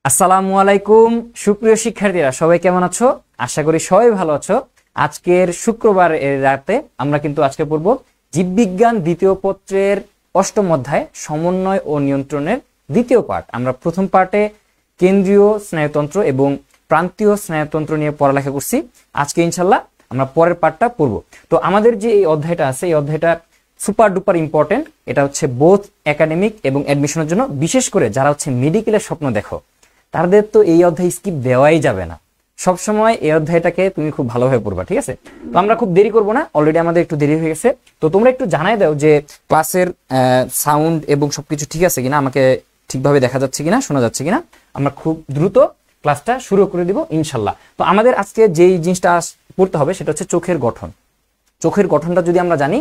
আসসালামু আলাইকুম সুপ্রিয় শিক্ষার্থীরা, সবাই কেমন আছো? আশা করি সবাই ভালো আছো। আজকের শুক্রবার এর রাতে আমরা কিন্তু আজকে পড়ব জীববিজ্ঞান দ্বিতীয় পত্রের অষ্টম অধ্যায় সমন্বয় ও নিয়ন্ত্রণের দ্বিতীয় পার্ট। আমরা প্রথম পার্টে কেন্দ্রীয় স্নায়ুতন্ত্র এবং প্রান্তীয় স্নায়ুতন্ত্র নিয়ে পড়ালেখা করছি। আজকে ইনশাল্লাহ আমরা পরের পার্টটা পড়ব। তো আমাদের যে এই অধ্যায়টা আছে, এই অধ্যায়টা সুপার ডুপার ইম্পর্টেন্ট। এটা হচ্ছে বোথ একাডেমিক এবং অ্যাডমিশনের জন্য, বিশেষ করে যারা হচ্ছে মেডিকেলের স্বপ্ন দেখো তাদের তো এই অধ্যায় স্কিপ দেওয়াই যাবে না। সবসময় এই অধ্যায়টাকে তুমি খুব ভালোভাবে পড়বা, ঠিক আছে? তো আমরা খুব দেরি করবো না, অলরেডি আমাদের একটু দেরি হয়ে গেছে। তো তোমরা একটু জানাই দাও যে ক্লাসের সাউন্ড এবং সবকিছু ঠিক আছে কিনা, আমাকে ঠিকভাবে দেখা যাচ্ছে কিনা, শোনা যাচ্ছে কিনা। আমরা খুব দ্রুত ক্লাসটা শুরু করে দিব ইনশাল্লাহ। তো আমাদের আজকে যেই জিনিসটা পড়তে হবে সেটা হচ্ছে চোখের গঠন। চোখের গঠনটা যদি আমরা জানি,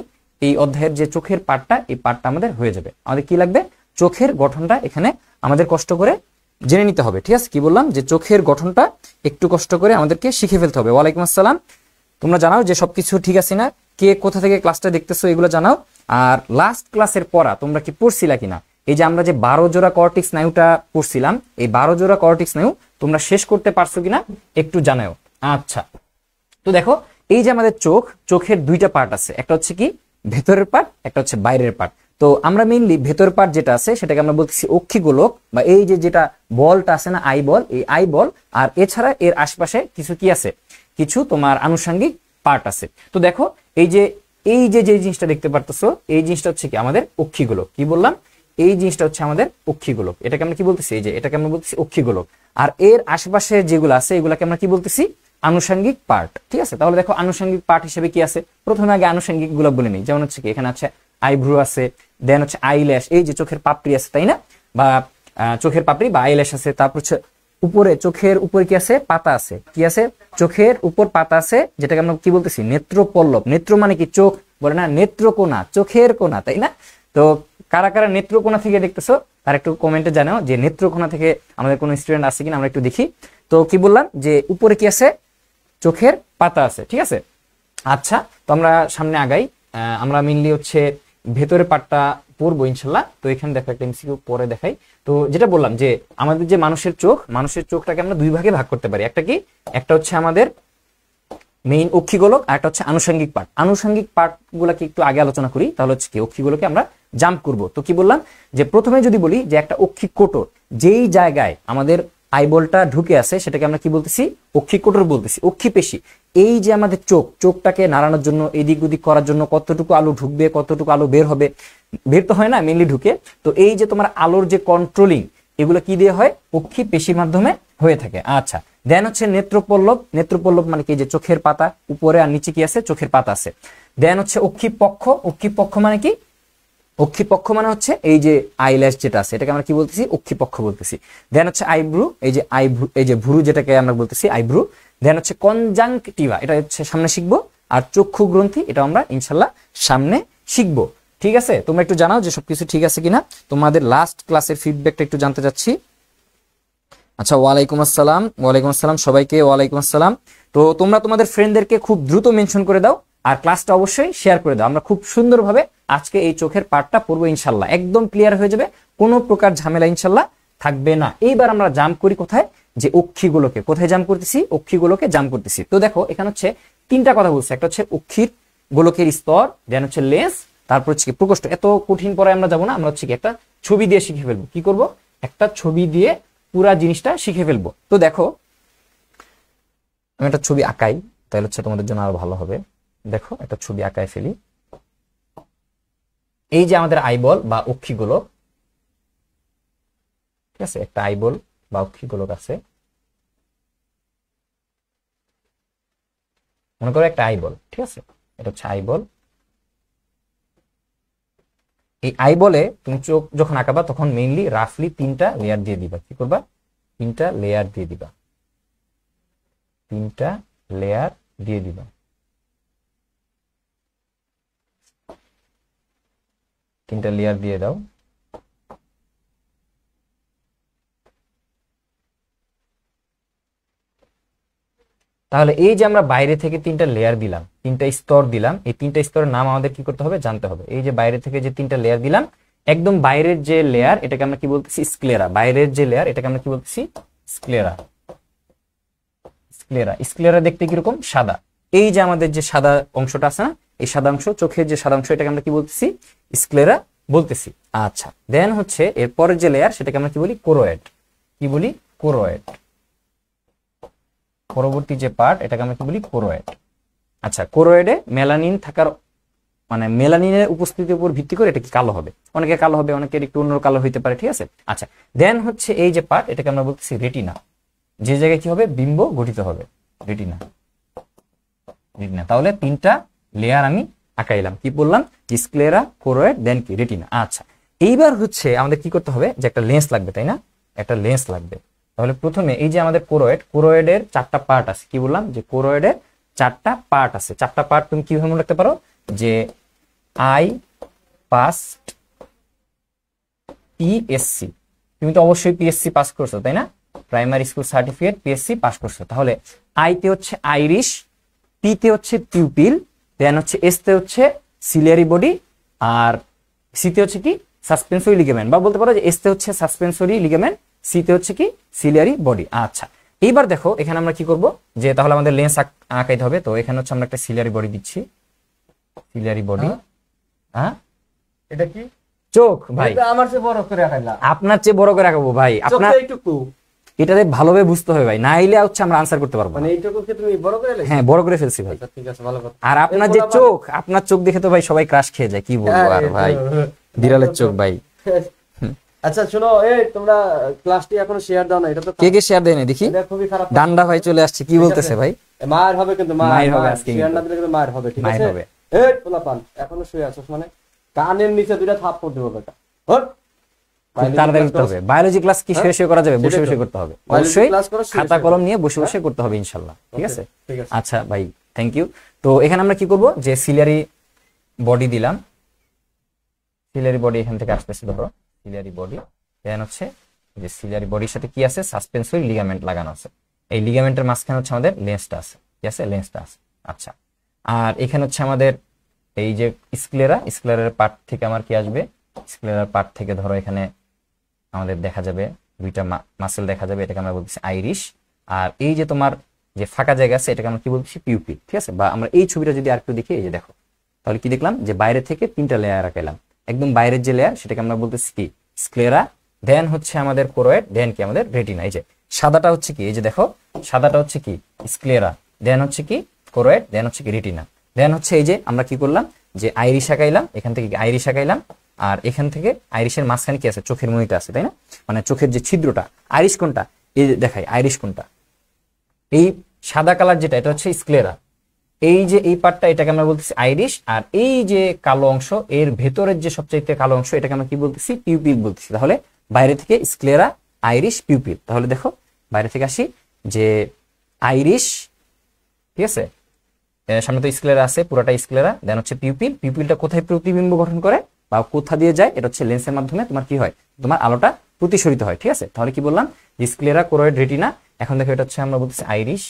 এই অধ্যায়ের যে চোখের পার্টটা, এই পার্টটা আমাদের হয়ে যাবে। আমাদের কি লাগবে? চোখের গঠনটা এখানে আমাদের কষ্ট করে জেনে নিতে হবে, ঠিক আছে? কি বললাম যে চোখের গঠনটা একটু কষ্ট করে আমাদেরকে শিখে ফেলতে হবে। ওয়ালাইকুম আসসালাম। তোমরা জানাও যে সবকিছু ঠিক আছে না, কে কোথা থেকে ক্লাসটা দেখতেছো এগুলো জানাও। আর লাস্ট ক্লাসের পড়া তোমরা কি পড়ছিলা কিনা? এই যে আমরা যে 12 জোড়া কর্টিক স্নায়ুটা পড়ছিলাম, এই 12 জোড়া কর্টিক স্নায়ু তোমরা শেষ করতে পারছো কিনা একটু জানাও। আচ্ছা, তো দেখো এই যে আমাদের চোখের দুইটা পার্ট আছে, একটা হচ্ছে কি ভেতরের পার্ট, একটা হচ্ছে বাইরের পার্ট। তো আমরা মেইনলি ভেতর পার্ট যেটা আছে সেটাকে আমরা বলতেছি অক্ষিগোলক, বা এই যে যেটা বলটা আছে না, আই বল, এই আই বল। আর এছাড়া এর আশেপাশে কিছু কি আছে, কিছু তোমার আনুষঙ্গিক পার্ট আছে। তো দেখো এই যে জিনিসটা দেখতে পারতেছো, এই জিনিসটা হচ্ছে কি আমাদের অক্ষিগোলক। কি বললাম? এই জিনিসটা হচ্ছে আমাদের অক্ষিগোলক। এটাকে আমরা কি বলতেছি? এই যে এটাকে আমরা বলতেছি অক্ষিগোলক। আর এর আশেপাশে যেগুলো আছে এগুলাকে আমরা কি বলতেছি? আনুষঙ্গিক পার্ট, ঠিক আছে? তাহলে দেখো আনুষঙ্গিক পার্ট হিসেবে কি আছে, প্রথমে আগে আনুষঙ্গিক গুলো বলে নিই। যেমন হচ্ছে কি এখানে আছে আইব্রু আছে, দেন হচ্ছে আইল্যাশ, এই যে চোখের পাপড়ি আছে, তাই না? বা চোখের পাপড়ি বা আইল্যাশ আছে। তারপর হচ্ছে উপরে, চোখের উপরে কি আছে? পাতা আছে। কি আছে? চোখের উপর পাতা আছে, যেটাকে আমরা কি বলতেছি? নেত্রপল্লব। নেত্র মানে কি? চোখ, বলে না নেত্রকোনা, চোখের কোনা, তাই না? তো কারা কারা নেত্রকোনা থেকে দেখতেছো তার একটু কমেন্টে জানাও যে নেত্রকোনা থেকে আমাদের কোনো স্টুডেন্ট আছে কিনা, আমরা একটু দেখি। তো কি বললাম যে উপরে কি আছে? চোখের পাতা আছে, ঠিক আছে? আচ্ছা, তো আমরা সামনে আগাই। আমরা মেইনলি হচ্ছে ভেতরের পার্টটা পড়বো ইনশাল্লাহ। তো এখানে দেখো একটা এমসিকিউ পরে দেখাই। তো যেটা বললাম যে আমাদের যে মানুষের চোখটাকে আমরা দুই ভাগে ভাগ করতে পারি। একটা কি? একটা হচ্ছে আমাদের মেইন অক্ষিগোলক, আর একটা হচ্ছে আনুষঙ্গিক পার্ট। আনুষঙ্গিক পার্ট গুলাকে একটু আগে আলোচনা করি, তাহলে হচ্ছে কি অক্ষিগোলকে আমরা জাম্প করব। তো কি বললাম যে প্রথমে যদি বলি যে একটা অক্ষিকোটর, যেই জায়গায় আমাদের আইবলটা ঢুকে আছে সেটাকে আমরা কি বলতেছি? অক্ষিকোটর বলতেছি। অক্ষিপেশি, এই যে আমাদের চোখটাকে নাড়ানোর জন্য, এদিক ওদিক করার জন্য কতটুকু আলো ঢুকবে, কতটুকু আলো বের হবে, বের তো হয় না, মেইনলি ঢুকে। তো এই যে তোমার আলোর যে কন্ট্রোলিং, এগুলো কি দিয়ে হয়? অক্ষিপেশির মাধ্যমে হয়ে থাকে। আচ্ছা, দেন হচ্ছে নেত্রপল্লব। নেত্রপল্লব মানে কি? যে চোখের পাতা, উপরে আর নিচে কি আছে? চোখের পাতা আছে। দেন হচ্ছে অক্ষিপক্ষ। অক্ষিপক্ষ মানে কি? অক্ষিপক্ষ মানে হচ্ছে এই যে আইল্যাশ যেটা আছে, এটাকে আমরা কি বলতেছি? অক্ষিপক্ষ বলতেছি। দেন হচ্ছে আইব্রু, এই যে আইব্রু, এই যে ভুরু যেটাকে আমরা বলতেছি আইব্রু। দেন হচ্ছে কনজাংটিভা, এটা হচ্ছে সামনে শিখবো। আর চক্ষু গ্রন্থি, এটা আমরা ইনশাল্লাহ সামনে শিখবো, ঠিক আছে? তোমরা একটু জানাও যে সবকিছু ঠিক আছে কিনা। তোমাদের লাস্ট ক্লাসের ফিডব্যাকটা একটু জানতে চাচ্ছি। আচ্ছা, ওয়ালাইকুম আসসালাম। ওয়ালাইকুম আসসালাম সবাইকে, ওয়ালাইকুম আসসালাম। তো তোমরা তোমাদের ফ্রেন্ডদেরকে খুব দ্রুত মেনশন করে দাও, আর ক্লাসটা অবশ্যই শেয়ার করে দাও। আমরা খুব সুন্দরভাবে আজকে এই চোখের পার্টটা পড়বো ইনশাল্লাহ, একদম ক্লিয়ার হয়ে যাবে, কোনো প্রকার ঝামেলা ইনশাল্লাহ থাকবে না। এইবার আমরা জাম্প করি কোথায়? যে অক্ষিগুলোকে। কোথায় জাম্প করতেছি? অক্ষিগুলোকে জাম্প করতেছি। তো দেখো এখানে হচ্ছে তিনটা কথা বলছে। একটা হচ্ছে অক্ষির গোলকের স্তর, দেন হচ্ছে লেন্স, তারপর হচ্ছে প্রকোষ্ঠ। এত কঠিন পরে আমরা যাবো না, আমরা হচ্ছে কি একটা ছবি দিয়ে শিখে ফেলবো। কি করব? একটা ছবি দিয়ে পুরা জিনিসটা শিখে ফেলবো। তো দেখো আমি একটা ছবি আঁকাই, তাহলে হচ্ছে তোমাদের জন্য আরো ভালো হবে। দেখো একটা ছবি আঁকায় ফেলি। এই যে আমাদের আইবল বা অক্ষিগোলক, ঠিক আছে? একটা আইবল বা অক্ষিগোলক আছে, মনে করো একটা আইবল, ঠিক আছে? এটা হচ্ছে আইবল। এই আইবলে তুমি চোখ যখন আঁকাবা তখন মেইনলি রাফলি 3টা লেয়ার দিয়ে দিবা। কি করবা? 3টা লেয়ার দিয়ে দিবা। 3টা লেয়ার দিয়ে দিবা। 3টা লেয়ার দিয়ে দাও। তাহলে এই যে আমরা বাইরে থেকে 3টা লেয়ার দিলাম, 3টা স্তর দিলাম, এই 3টা স্তরের নাম আমাদের কি করতে হবে? জানতে হবে। এই যে বাইরে থেকে যে 3টা লেয়ার দিলাম, একদম বাইরের যে লেয়ার এটাকে আমরা কি বলতেছি? স্ক্লেরা। বাইরের যে লেয়ার এটাকে আমরা কি বলতেছি? স্ক্লেরা। স্ক্লেরা, স্ক্লেরা দেখতে কিরকম? সাদা। এই যে আমাদের যে সাদা অংশটা আছে না, এই সাদা অংশ, চোখের যে সাদা অংশ, এটাকে আমরা কি বলতেছি? স্ক্লেরা বলতেছি। আচ্ছা, দেন হচ্ছে এর পরের যে লেয়ার, সেটাকে আমরা কি বলি? কোরোয়েড। কি বলি? কোরোয়েড। পরবর্তী যে পার্ট, এটাকে আমরা কি বলি? কোরোয়েড। আচ্ছা, কোরোয়েডে মেলানিন থাকার, মানে মেলানিনের উপস্থিতির উপর ভিত্তি করে এটা কি কালো হবে? অনেকে কালো হবে, অনেকের একটু অন্য কালো হইতে পারে, ঠিক আছে? আচ্ছা, দেন হচ্ছে এই যে পার্ট, এটাকে আমরা বলতেছি রেটিনা। যে জায়গায় কি হবে? বিম্ব গঠিত হবে, রেটিনা। রেটিনা। তাহলে তিনটা লেয়ার আমি আঁকাইলাম। কি বললাম? স্ক্লেরা, কোরোয়েড, দেন কি? রেটিনা। আচ্ছা, এইবার হচ্ছে আমাদের কি করতে হবে? যে একটা লেন্স লাগবে, তাই না? একটা লেন্স লাগবে। তাহলে প্রথমে এই যে আমাদের কোরোয়েড, কোরোয়েডের চারটা পার্ট আছে। কি বললাম? যে কোরোয়েডের চারটা পার্ট আছে। চারটা পার্ট তুমি কিভাবে মনে রাখতে পারো? যে আই পাসড পিএসসি। তুমি তো অবশ্যই পিএসসি পাস করছো, তাই না? Primary school certificate, PSC pass করছো। তাহলে আইতে হচ্ছে আইরিশ, পিতে হচ্ছে পিউপিল, দেন হচ্ছে এসতে হচ্ছে সিলিয়ারি বডি, আর সিতে হচ্ছে কি? সাসপেন্সরি লিগামেন্ট, বা বলতে পারো যে এসতে হচ্ছে সাসপেন্সরি লিগামেন্ট, সিতে হচ্ছে কি? Ciliary body. আচ্ছা, এইবার দেখো এখানে আমরা কি করব? যে তাহলে আমাদের লেন্স আঁকাইতে হবে। তো এখানে হচ্ছে আমরা একটা সিলিয়ারি বডি দিচ্ছি। Ciliary body. হ্যাঁ, এটা কি? চোখ ভাই। আমার চেয়ে বড় করে আঁকাইলা। আপনার চেয়ে বড় করে আঁকাবো ভাই। আপনার এইটুকু, এটাতে ভালোভাবে বুঝতে হবে ভাই, না হইলে হচ্ছে আমরা আনসার করতে পারবো না। মানে এইটুকুকে তুমি বড় করে লেখো? হ্যাঁ, বড় করে ফেলছি ভাই। আচ্ছা, ঠিক আছে, ভালো কথা। আর আপনার যে চোখ, আপনার চোখ দেখে তো ভাই সবাই ক্রাশ খেয়ে যায়। কি বলবো আর ভাই, বিড়ালের চোখ ভাই। আচ্ছা শোনো, এই তোমরা ক্লাসটি এখনো শেয়ার দাও না, এটা তো কে কে শেয়ার দেয় না দেখি? এটা খুবই খারাপ। ডান্ডা ভাই চলে আসছে, কি বলতেছে ভাই? মায়ের হবে কিন্তু, মায়ের হবে আজকে, শেয়ার না দিলে কিন্তু মায়ের হবে, ঠিক মায়ের আছে? হবে। এই পোলাপান এখনো শুয়ে আছিস মানে? কানের নিচে দুইটা থাপ্পড় দেবো বেটা। হট, খুব তাড়াতাড়ি করতে হবে। বায়োলজি ক্লাস কি শুয়ে শুয়ে করা যাবে? বসে বসে করতে হবে অবশ্যই। খাতা কলম নিয়ে বসে বসে করতে হবে ইনশাআল্লাহ, ঠিক আছে? ঠিক আছে। আচ্ছা ভাই, থ্যাংক ইউ। তো এখানে আমরা কি করব? যে সিলিয়ারি বডি দিলাম। সিলিয়ারি বডি এখান থেকে আসতেছে, ধরো সিলিয়ারি বডি। দেন হচ্ছে যে সিলিয়ারি বডির সাথে কি আছে? সাসপেন্সরি লিগামেন্ট লাগানো আছে। এই লিগামেন্টের মাঝখানে হচ্ছে আমাদের লেন্সটা আছে, ঠিক আছে? লেন্সটা আছে। আচ্ছা, আর এখানে হচ্ছে আমাদের এই যে স্ক্লেরা, স্ক্লেরার পার্ট থেকে আমার কি আসবে? স্ক্লেরার পার্ট থেকে ধরো এখানে আমাদের দেখা যাবে দুইটা মাসেল দেখা যাবে, এটাকে আমরা বলতেছি আইরিশ। আর এই যে তোমার যে ফাঁকা জায়গা আছে, এটাকে আমরা কি বলতেছি? পিউপিল, ঠিক আছে? বা আমরা এই ছবিটা যদি আরেকটু দেখি, এই যে দেখো, তাহলে কি দেখলাম? যে বাইরে থেকে তিনটা লেয়ার আঁকাইলাম। একদম বাইরের যে লেয়ার, সেটাকে আমরা বলতেছি কি? স্ক্লেরা। দেন হচ্ছে আমাদের কোরোয়েড, দেন কি? আমাদের রেটিনা। এই যে সাদাটা হচ্ছে কি? এই যে দেখো, সাদাটা হচ্ছে কি? স্ক্লেরা। দেন হচ্ছে কি? কোরোয়েড, দেন হচ্ছে কি? রেটিনা। দেন হচ্ছে এই যে আমরা কি করলাম? যে আইরিশ আঁকাইলাম, এখান থেকে আইরিশ আঁকাইলাম, আর এখান থেকে আইরিশের মাঝখানে কি আছে? চোখের মনিটা আছে, তাই না? মানে চোখের যে ছিদ্রটা। আইরিশ কোনটা? এই যে দেখাই, আইরিশ কোনটা? এই সাদা কালার যেটা, এটা হচ্ছে স্ক্লেরা। এই যে এই পার্টটা, এটাকে আমরা বলতেছি আইরিশ। আর এই যে কালো অংশ, এর ভেতরের যে সবচাইতে কালো অংশ, এটাকে আমরা কি বলতেছি? পিউপিল বলতেছি। তাহলে বাইরে থেকে স্ক্লেরা, আইরিশ, পিউপিল। তাহলে দেখো বাইরে থেকে আসি, যে আইরিশ, ঠিক আছে? সামনে তো স্ক্লেরা আছে, পুরোটা স্ক্লেরা। দেন হচ্ছে পিউপিল। পিউপিলটা কোথায় প্রতিবিম্ব গঠন করে বা কোথা দিয়ে যায়? এটা হচ্ছে লেন্সের মাধ্যমে তোমার কি হয়? তোমার আলোটা প্রতিসরিত হয়, ঠিক আছে? তাহলে কি বললাম? যে স্ক্লেরা, কোরোয়েড, রেটিনা। এখন দেখো এটা হচ্ছে আমরা বলতেছি আইরিশ।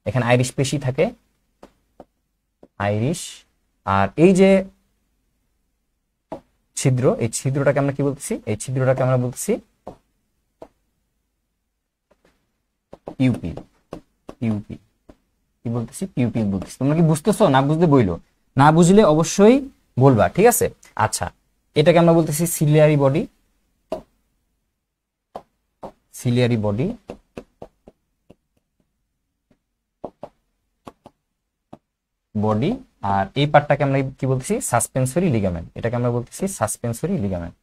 এখানে আইরিশ পেশি থাকে, আইরিশ। আর এই যে ছিদ্র, এই ছিদ্রটাকে আমরা কি বলতেছি? এই ছিদ্রটাকে আমরা বলতেছি পিউপিল। পিউপিল কি বলতেছি? পিউপিল বলতেছি। তোমরা কি বুঝতেছো? না বুঝলে বইলো, না বুঝলে অবশ্যই বলবা, ঠিক আছে? আচ্ছা, এটাকে আমরা বলতেছি ciliary body. Ciliary body. Body. আর এই পার্টটাকে আমরা কি বলতেছি? Suspensory ligament. এটাকে আমরা বলতেছি suspensory ligament.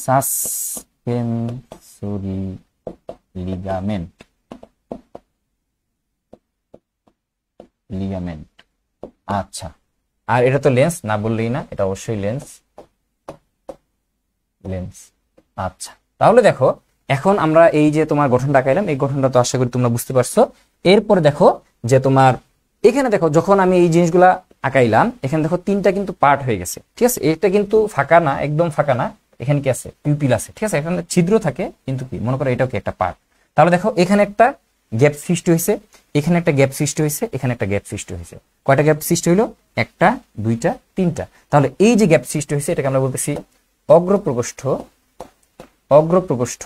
Suspensory ligament. Ligament. আচ্ছা, আর এটা তো লেন্স, না বললেই না, এটা অবশ্যই লেন্স। লেন্স। আচ্ছা, তাহলে দেখো এখন আমরা এই যে তোমার গঠনটা আঁকাইলাম, এই গঠনটা তো আশা করি তোমরা বুঝতে পারছো। এরপরে দেখো যে তোমার এখানে দেখো, যখন আমি এই জিনিসগুলা আঁকাইলাম, এখানে দেখো তিনটা কিন্তু পার্ট হয়ে গেছে, ঠিক আছে? এটা কিন্তু ফাঁকা না, একদম ফাঁকা না। এখানে কি আছে? পিউপিল আছে, ঠিক আছে? এখানে ছিদ্র থাকে, কিন্তু কি মনে করো এটাও কি একটা পার্ট। তাহলে দেখো এখানে একটা গ্যাপ সৃষ্টি হয়েছে, এখানে একটা গ্যাপ সৃষ্টি হয়েছে, এখানে একটা গ্যাপ সৃষ্টি হয়েছে। কয়টা গ্যাপ সৃষ্টি হইলো? একটা, দুইটা, তিনটা। তাহলে এই যে গ্যাপ সৃষ্টি হয়েছে, এটাকে আমরা বলতেছি অগ্রপ্রকোষ্ঠ। অগ্র প্রকোষ্ঠ,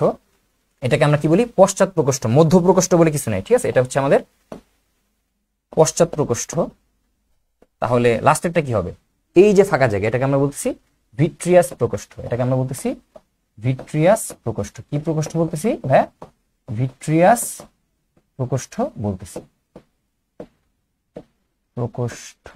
এটাকে আমরা কি বলি পশ্চাৎ প্রকোষ্ঠ, মধ্য প্রকোষ্ঠ বলে কিছু নাই, ঠিক আছে, এটা হচ্ছে আমাদের পশ্চাৎ প্রকোষ্ঠ। তাহলে লাস্টেরটা কি হবে, এই যে ফাঁকা জায়গা এটাকে আমরা বলতেছি ভিট্রিয়াস প্রকোষ্ঠ, এটাকে আমরা বলতেছি ভিট্রিয়াস প্রকোষ্ঠ। কি প্রকোষ্ঠ বলতেছি ভাইয়া, ভিট্রিয়াস প্রকোষ্ঠ বলতেছি, প্রকোষ্ঠ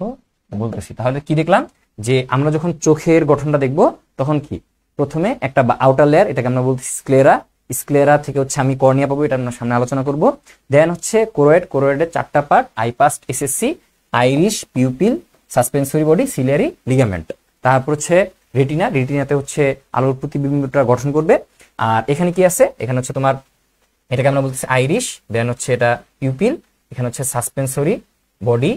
বলতেছি। তাহলে কি দেখলাম যে আমরা যখন চোখের গঠনটা দেখব তখন কি প্রথমে একটা আউটার লেয়ার, এটাকে আমরা বলতেছি স্ক্লেরা, স্ক্লেরা থেকে হচ্ছে আমি কর্নিয়া পাবো, এটা আমরা সামনে আলোচনা করব। দেন হচ্ছে কোরোয়েড, কোরোয়েডের 4টা পার্ট, আইপাস্ট, SSC, iris, pupil, suspensory body, ciliary, ligament. তারপর হচ্ছে রেটিনা, রেটিনাতে হচ্ছে আলোর প্রতিবিম্বটা গঠন করবে। আর এখানে কি আছে, এখানে হচ্ছে তোমার এটাকে আমরা বলতেছি আইরিশ, দেন হচ্ছে এটা পিউপিল, এখানে হচ্ছে suspensory body,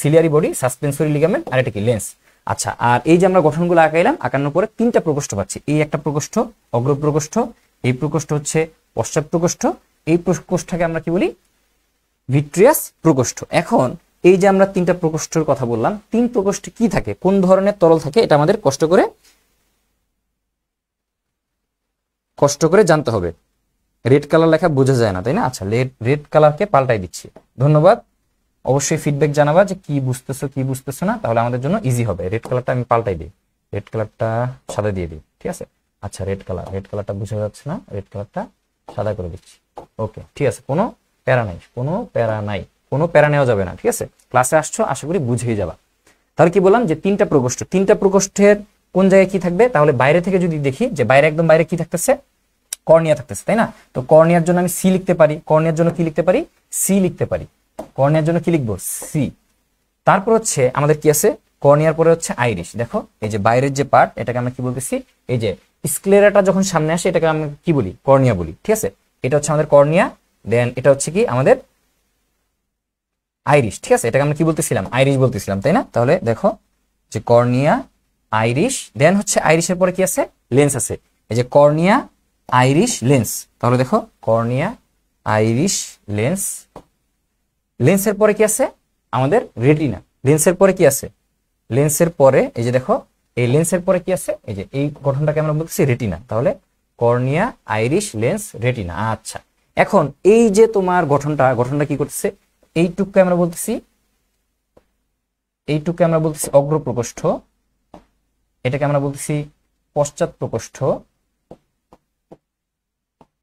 ciliary body, suspensory ligament, আর এটা কি লেন্স। আচ্ছা, আর এই যে আমরা গঠনগুলো আঁকাইলাম, আঁকানোর পরে 3টা প্রকোষ্ঠ পাচ্ছি। এই একটা প্রকোষ্ঠ অগ্র প্রকোষ্ঠ, এই প্রকোষ্ঠ হচ্ছে পশ্চাৎ প্রকোষ্ঠ, এই প্রকোষ্ঠকে আমরা কি বলি ভিট্রিয়াস প্রকোষ্ঠ। এখন এই যে আমরা 3টা প্রকোষ্ঠের কথা বললাম, 3 প্রকোষ্ঠে কি থাকে, কোন ধরনের তরল থাকে, এটা আমাদের কষ্ট করে জানতে হবে। রেড কালার লেখা বোঝা যায় না, তাই না? আচ্ছা, রেড কালারকে পাল্টাই দিচ্ছি। ধন্যবাদ, অবশ্যই ফিডব্যাক জানাবা যে কি বুঝতেছো না, তাহলে আমাদের জন্য ইজি হবে। রেড কালারটা আমি পাল্টাই দিই, রেড কালারটা সাদা দিয়ে দিই, ঠিক আছে? আচ্ছা, রেড কালারটা বোঝা যাচ্ছে না, রেড কালারটা সাদা করে দিচ্ছি। ওকে, ঠিক আছে, কোনো প্যারা নাই, কোনো প্যারা নেওয়া যাবে না, ঠিক আছে? ক্লাসে আসছো, আশা করি বুঝেই যাবা। তাহলে কি বললাম যে 3টা প্রকোষ্ঠ, 3টা প্রকোষ্ঠের কোন জায়গায় কি থাকবে, তাহলে বাইরে থেকে যদি দেখি যে বাইরে একদম বাইরে কি থাকতেছে, কর্নিয়া থাকতেছে, তাই না? তো কর্নিয়ার জন্য আমি সি লিখতে পারি, কর্নিয়ার জন্য কি লিখতে পারি, সি লিখতে পারি। কর্নিয়ার জন্য কি লিখবো, সি। তারপর হচ্ছে আমাদের কি আছে, কর্নিয়ার পরে হচ্ছে আইরিশ। দেখো এই যে বাইরের যে পার্ট, এটাকে আমরা কি বলতেছি, এই যে স্ক্লেরাটা যখন সামনে আসে এটাকে আমরা কি বলি, কর্নিয়া বলি, ঠিক আছে? এটা হচ্ছে আমাদের কর্নিয়া, দেন এটা হচ্ছে কি আমাদের আইরিশ, ঠিক আছে? এটাকে আমরা কি বলতেছিলাম, আইরিশ বলতেছিলাম, তাই না? তাহলে দেখো যে কর্নিয়া, আইরিশ, দেন হচ্ছে আইরিশের পরে কি আছে, লেন্স আছে। এই যে কর্নিয়া, আইরিশ, লেন্স। তাহলে দেখো কর্নিয়া, আইরিশ, লেন্স, লেন্সের পরে কি আছে আমাদের রেটিনা, লেন্সের পরে কি আছে, লেন্সের পরে এই যে দেখো এই লেন্সের পরে কি আছে, এই যে এই গঠনটাকে আমরা বলতেছি রেটিনা। তাহলে কর্নিয়া, আইরিশ, লেন্স, রেটিনা। আচ্ছা, এখন এই যে তোমার গঠনটা কি করতেছে, এইটুককে আমরা বলতেছি অগ্র প্রকোষ্ঠ, এটাকে আমরা বলতেছি পশ্চাৎ প্রকোষ্ঠ,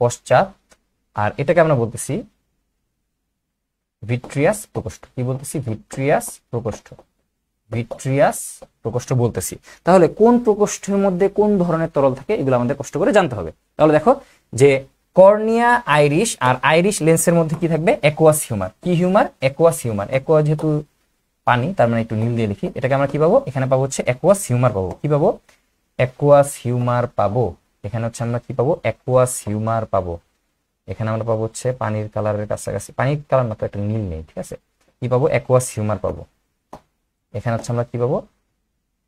পশ্চাৎ, আর এটাকে আমরা বলতেছি ভিট্রিয়াস প্রকোষ্ঠ। কি বলতেছি, ভিট্রিয়াস প্রকোষ্ঠ বলতেছি। তাহলে কোন প্রকোষ্ঠের মধ্যে কোন ধরনের তরল থাকে এগুলো আমাদের কষ্ট করে জানতে হবে। তাহলে দেখো যে কর্নিয়া, আইরিশ আর আইরিশ লেন্সের মধ্যে কি থাকবে, অ্যাকুয়াস হিউমার। কি হিউমার, অ্যাকুয়াস হিউমার। অ্যাকুয়া যেহেতু পানি, তার মানে একটু নীল দিয়ে লিখি, এটাকে আমরা কি পাবো, এখানে পাবো হচ্ছে অ্যাকুয়াস হিউমার পাবো। কি পাবো, অ্যাকুয়াস হিউমার পাবো। এখানে হচ্ছে আমরা কি পাবো, অ্যাকুয়াস হিউমার পাবো। এখানে আমরা পাবো হচ্ছে পানির কালারের কাছাকাছি, পানির কালার না তো, একটা নীল নেই, ঠিক আছে? কি পাবো, অ্যাকুয়াস হিউমার পাবো। এখানে হচ্ছে আমরা কি পাবো,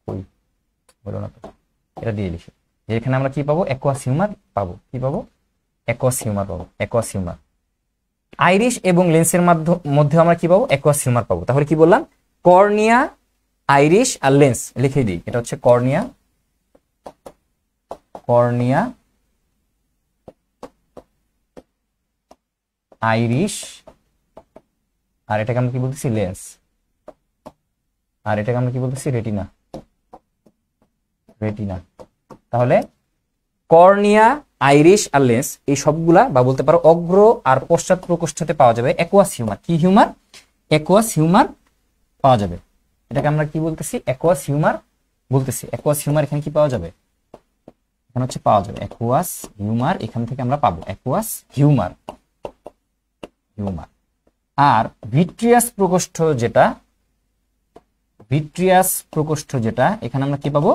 ওই বলো না তো, এটা দিয়ে লিখি যে এখানে আমরা কি পাবো, অ্যাকুয়াস হিউমার পাবো। কি পাবো, অ্যাকুয়াস হিউমার পাবো, অ্যাকুয়াস হিউমার। আইরিশ এবং লেন্সের মধ্যে আমরা কি পাবো, অ্যাকুয়াস হিউমার পাবো। তাহলে কি বললাম, কর্নিয়া, আইরিশ আর লেন্স লিখে দিই। এটা হচ্ছে কর্নিয়া, আইরিশ, আর এটাকে আমরা কি বলতেছি, লেন্স, আর এটাকে আমরা কি বলতেছি, রেটিনা। তাহলে কর্নিয়া, আইরিশ আর লেন্স এই সবগুলা বা বলতে পারো অগ্র আর পশ্চাৎ প্রকোষ্ঠতে পাওয়া যাবে অ্যাকুয়াস হিউমার। কি হিউমার, অ্যাকুয়াস হিউমার পাওয়া যাবে। এটাকে আমরা কি বলতেছি, অ্যাকুয়াস হিউমার বলতেছি। অ্যাকুয়াস হিউমার এখানে কি পাওয়া যাবে, এখানে হচ্ছে পাওয়া যাবে অ্যাকুয়াস হিউমার, এখান থেকে আমরা পাবো অ্যাকুয়াস হিউমার। আর ভিট্রিয়াস প্রকোষ্ঠ যেটা, এখানে আমরা কি পাবো,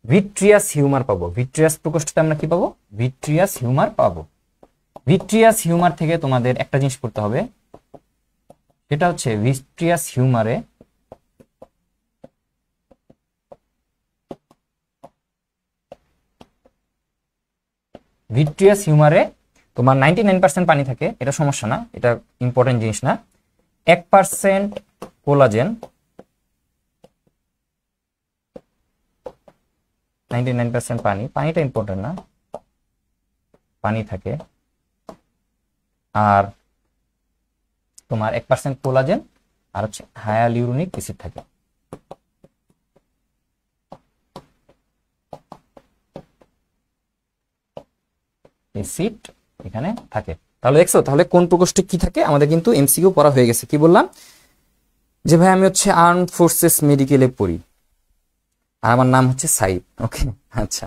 ভিট্রিয়াস হিউমার পাবো। ভিট্রিয়াস প্রকোষ্ঠতে আমরা কি পাবো, ভিট্রিয়াস হিউমার পাবো। ভিট্রিয়াস হিউমার থেকে তোমাদের একটা জিনিস পড়তে হবে, সেটা হচ্ছে ভিট্রিয়াস হিউমারে তোমার 99% পানি থাকে, এটা সমস্যা না, এটা ইম্পর্টেন্ট জিনিস না। 1% কোলাজেন, 99% পানি, পানিটা ইম্পর্টেন্ট না, পানি থাকে, আর তোমার 1% কোলাজেন, আর হচ্ছে হায়ালুরোনিক অ্যাসিড থাকে। অ্যাসিড এখানে থাকে। তাহলে দেখছো, তাহলে কোন প্রকোষ্ঠে কি থাকে আমাদের কিন্তু এমসিকিউ পড়া হয়ে গেছে। কি বললাম যে ভাই আমি হচ্ছে আর্ম ফোর্সেস মেডিকেলে পড়ি আর আমার নাম হচ্ছে সাইদ। ওকে, আচ্ছা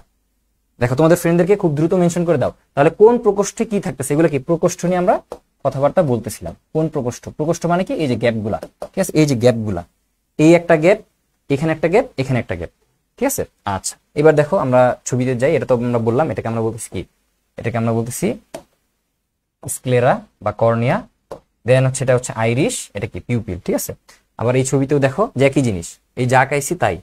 দেখো তোমাদের ফ্রেন্ডদেরকে খুব দ্রুত মেনশন করে দাও। তাহলে কোন প্রকোষ্ঠে কি থাকতেছে, এগুলো কি প্রকোষ্ঠ নিয়ে আমরা কথাবার্তা বলতেছিলাম। কোন প্রকোষ্ঠ? প্রকোষ্ঠ মানে কি এই যে গ্যাপগুলা, ঠিক আছে, এই যে গ্যাপগুলা, এই একটা গ্যাপ, এখানে একটা গ্যাপ, এখানে একটা গ্যাপ, ঠিক আছে। আচ্ছা এবার দেখো আমরা ছবিতে যাই। এটা তো আমরা বললাম, এটাকে আমরা বলতেছি কি, এটাকে আমরা বলতেছি স্ক্লেরা বা কর্নিয়া। দেন হচ্ছে এটা হচ্ছে আইরিশ, এটা কি পিউপিল, ঠিক আছে। আবার এই ছবিতেও দেখো যে একই জিনিস, এই যা আঁকাইছি তাই।